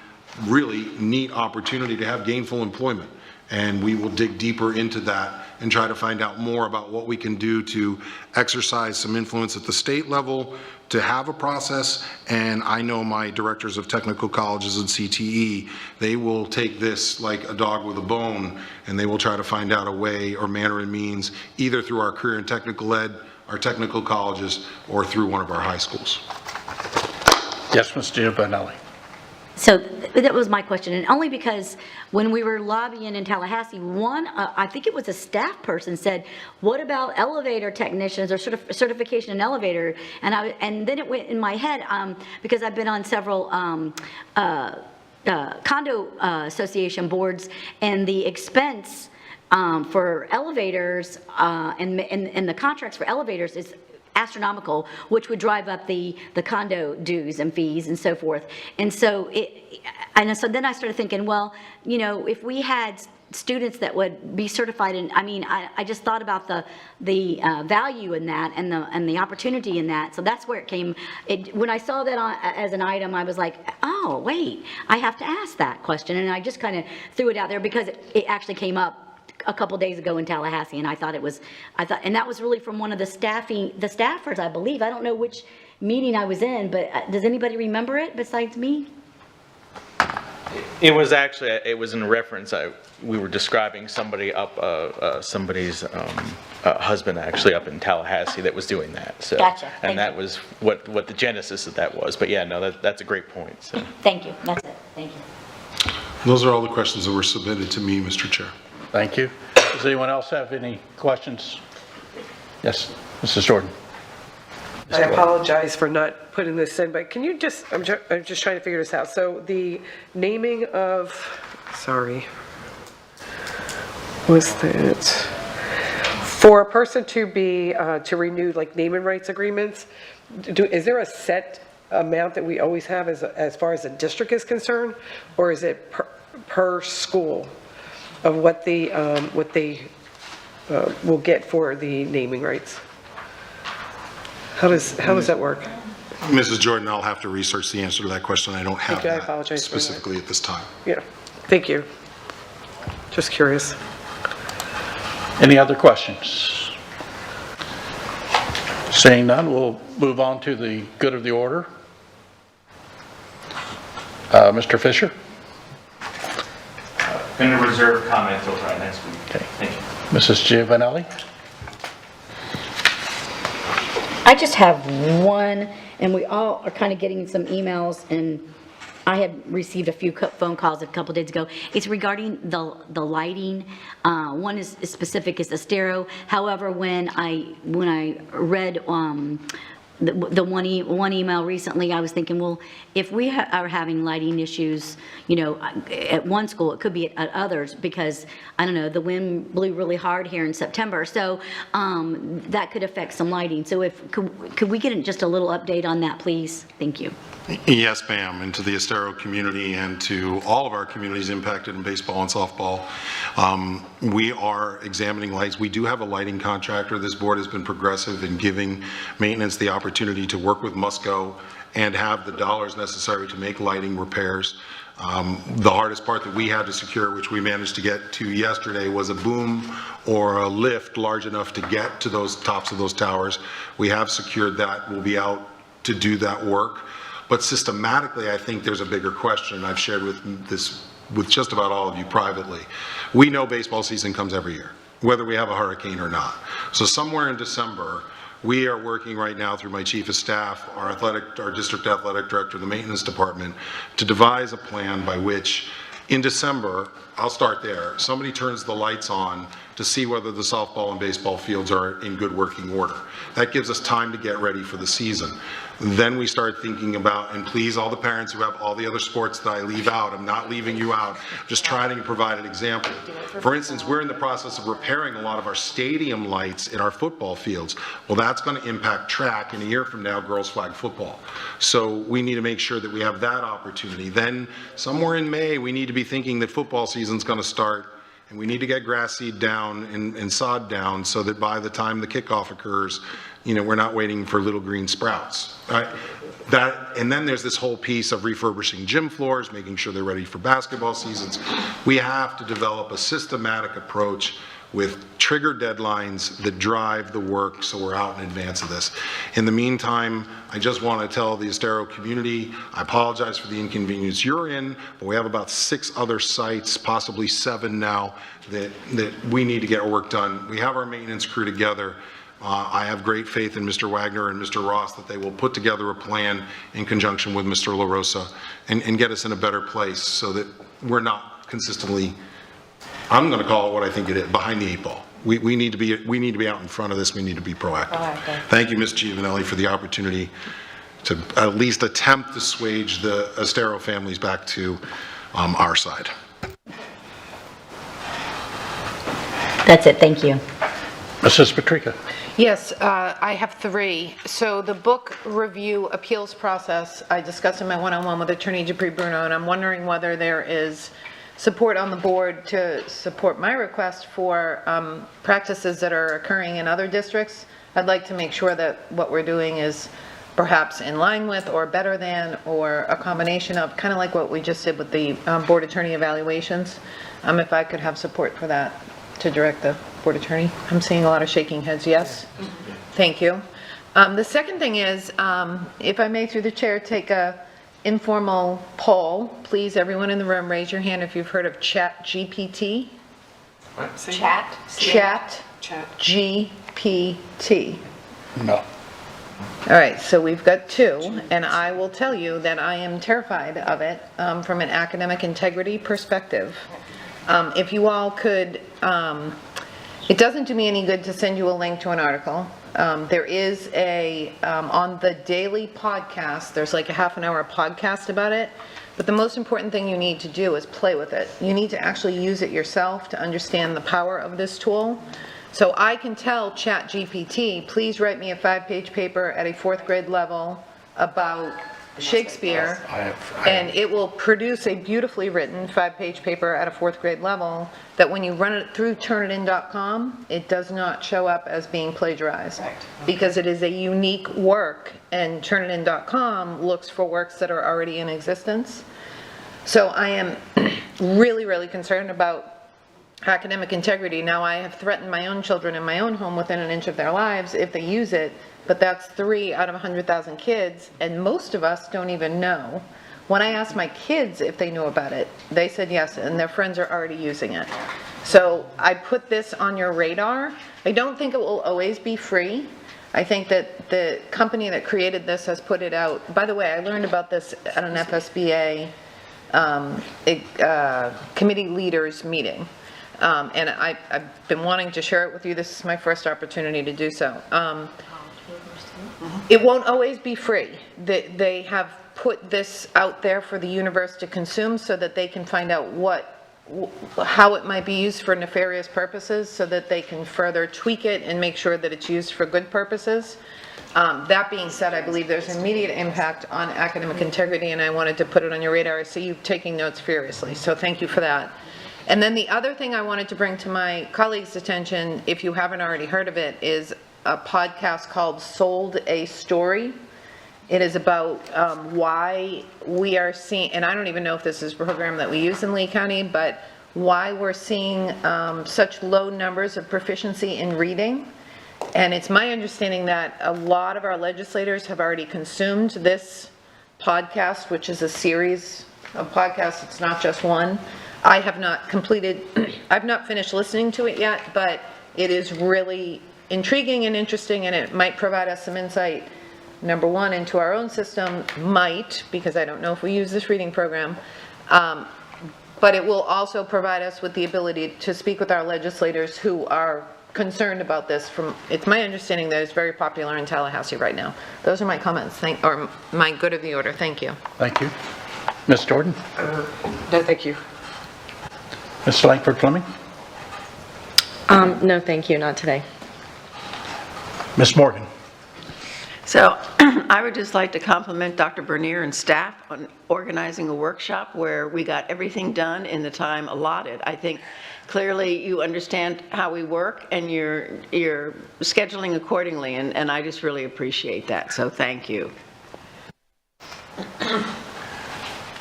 really neat opportunity to have gainful employment, and we will dig deeper into that and try to find out more about what we can do to exercise some influence at the state level to have a process. And I know my directors of technical colleges and CTE, they will take this like a dog with a bone, and they will try to find out a way or manner and means, either through our career and technical ed, our technical colleges, or through one of our high schools. Yes, Mr. Giovanelli. So that was my question, and only because when we were lobbying in Tallahassee, I think it was a staff person said, what about elevator technicians or certification in elevator? And then it went in my head, because I've been on several condo association boards, and the expense for elevators and the contracts for elevators is astronomical, which would drive up the condo dues and fees and so forth. And so then I started thinking, well, you know, if we had students that would be certified in, I just thought about the value in that and the opportunity in that. So that's where it came. When I saw that as an item, I was like, oh, wait, I have to ask that question. And I just kind of threw it out there because it actually came up a couple days ago in Tallahassee, and I thought, and that was really from one of the staffers, I believe. I don't know which meeting I was in, but does anybody remember it besides me? It was in reference, we were describing somebody's husband actually up in Tallahassee that was doing that. So, Gotcha. And that was what the genesis of that was. But yeah, no, that's a great point. So. Thank you. That's it. Thank you. Those are all the questions that were submitted to me, Mr. Chair. Thank you. Does anyone else have any questions? Yes, Mrs. Jordan. I apologize for not putting this in, but can you just, I'm just trying to figure this out. So the naming of, sorry, was that, for a person to be, to renew like naming rights agreements, is there a set amount that we always have as far as the district is concerned, or is it per school of what they will get for the naming rights? How does that work? Mrs. Jordan, I'll have to research the answer to that question. I don't have Okay, I that apologize for that. specifically at this time. Yeah, thank you. Just curious. Any other questions? Seeing none, we'll move on to the good of the order. Mr. Fisher? Going to reserve comment until next week. Okay. Thank you. Mrs. Giovanelli? I just have one, and we all are kind of getting some emails, and I had received a few phone calls a couple days ago. It's regarding the lighting. One is specific, is Estero. However, when I read the one email recently, I was thinking, well, if we are having lighting issues, you know, at one school, it could be at others, because, I don't know, the wind blew really hard here in September, so that could affect some lighting. So could we get just a little update on that, please? Thank you. Yes, ma'am, and to the Estero community and to all of our communities impacted in baseball and softball. We are examining lights. We do have a lighting contractor. This board has been progressive in giving maintenance the opportunity to work with Musco and have the dollars necessary to make lighting repairs. The hardest part that we had to secure, which we managed to get to yesterday, was a boom or a lift large enough to get to those tops of those towers. We have secured that. We'll be out to do that work. But systematically, I think there's a bigger question. I've shared with just about all of you privately. We know baseball season comes every year, whether we have a hurricane or not. So somewhere in December, we are working right now through my chief of staff, our district athletic director, the maintenance department, to devise a plan by which in December, I'll start there, somebody turns the lights on to see whether the softball and baseball fields are in good working order. That gives us time to get ready for the season. Then we start thinking about, and please all the parents who have all the other sports that I leave out, I'm not leaving you out, just trying to provide an example. For instance, we're in the process of repairing a lot of our stadium lights in our football fields. Well, that's going to impact track in a year from now, girls flag football. So we need to make sure that we have that opportunity. Then somewhere in May, we need to be thinking that football season's going to start, and we need to get grass seed down and sod down so that by the time the kickoff occurs, you know, we're not waiting for little green sprouts, right? And then there's this whole piece of refurbishing gym floors, making sure they're ready for basketball seasons. We have to develop a systematic approach with trigger deadlines that drive the work so we're out in advance of this. In the meantime, I just want to tell the Estero community, I apologize for the inconvenience you're in, but we have about 6 other sites, possibly 7 now, that we need to get our work done. We have our maintenance crew together. I have great faith in Mr. Wagner and Mr. Ross that they will put together a plan in conjunction with Mr. La Rosa and get us in a better place so that we're not consistently, I'm going to call it what I think it is, behind the 8 ball. We need to be out in front of this. We need to be proactive. Thank you, Ms. Giovanelli, for the opportunity to at least attempt to assuage the Estero families back to our side. That's it, thank you. Mrs. Patrica. Yes, I have 3. So the book review appeals process, I discussed in my one-on-one with Attorney Dupree Bruno, and I'm wondering whether there is support on the board to support my request for practices that are occurring in other districts. I'd like to make sure that what we're doing is perhaps in line with or better than or a combination of, kind of like what we just did with the board attorney evaluations. If I could have support for that to direct the board attorney. I'm seeing a lot of shaking heads, yes? Thank you. The second thing is, if I may through the chair take a informal poll, please everyone in the room raise your hand if you've heard of ChatGPT. Chat GPT. No. All right, so we've got 2, and I will tell you that I am terrified of it from an academic integrity perspective. If you all could, it doesn't do me any good to send you a link to an article. There is on the daily podcast, there's like a half-an-hour podcast about it, but the most important thing you need to do is play with it. You need to actually use it yourself to understand the power of this tool. So I can tell ChatGPT, please write me a 5-page paper at a 4th grade level about Shakespeare, and it will produce a beautifully written 5-page paper at a 4th grade level that when you run it through Turnitin.com, it does not show up as being plagiarized because it is a unique work, and Turnitin.com looks for works that are already in existence. So I am really, really concerned about academic integrity. Now, I have threatened my own children in my own home within an inch of their lives if they use it, but that's 3 out of 100,000 kids, and most of us don't even know. When I asked my kids if they knew about it, they said yes, and their friends are already using it. So I put this on your radar. I don't think it will always be free. I think that the company that created this has put it out. By the way, I learned about this at an FSBA committee leaders meeting. And I've been wanting to share it with you. This is my first opportunity to do so. it won't always be free. They have put this out there for the universe to consume so that they can find out how it might be used for nefarious purposes, so that they can further tweak it and make sure that it's used for good purposes. That being said, I believe there's immediate impact on academic integrity, and I wanted to put it on your radar. I see you taking notes furiously, so thank you for that. And then the other thing I wanted to bring to my colleagues' attention, if you haven't already heard of it, is a podcast called Sold a Story. It is about why we are seeing, and I don't even know if this is a program that we use in Lee County, but why we're seeing such low numbers of proficiency in reading. And it's my understanding that a lot of our legislators have already consumed this podcast, which is a series of podcasts. It's not just one. I have not I've not finished listening to it yet, but it is really intriguing and interesting, and it might provide us some insight, number one, into our own system, because I don't know if we use this reading program, but it will also provide us with the ability to speak with our legislators who are concerned about this. It's my understanding that it's very popular in Tallahassee right now. Those are my comments, or my good of the order. Thank you. Thank you. Ms. Jordan? No, thank you. Ms. Langford Fleming? No, thank you, not today. Ms. Morgan? So I would just like to compliment Dr. Bernier and staff on organizing a workshop where we got everything done in the time allotted. I think clearly you understand how we work and you're scheduling accordingly, and I just really appreciate that, so thank you.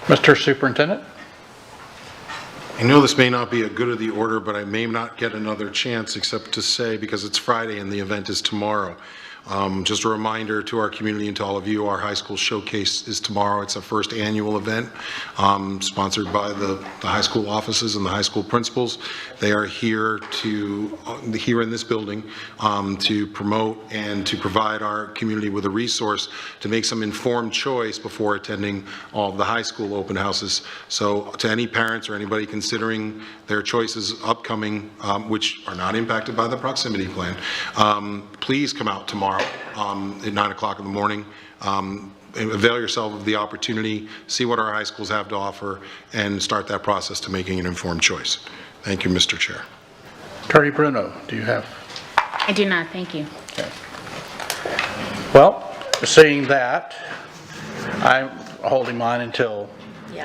Mr. Superintendent? I know this may not be a good of the order, but I may not get another chance except to say, because it's Friday and the event is tomorrow, just a reminder to our community and to all of you, our high school showcase is tomorrow. It's our first annual event, sponsored by the high school offices and the high school principals. They are here in this building to promote and to provide our community with a resource to make some informed choice before attending all of the high school open houses. So to any parents or anybody considering their choices upcoming, which are not impacted by the proximity plan, please come out tomorrow at 9 o'clock in the morning. Avail yourself of the opportunity, see what our high schools have to offer, and start that process to making an informed choice. Thank you, Mr. Chair. Attorney Bruno, do you have? I do not, thank you. Okay. Well, seeing that, I'm holding mine until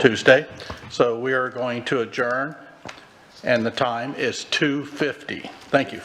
Tuesday. So we are going to adjourn, and the time is 2:50. Thank you.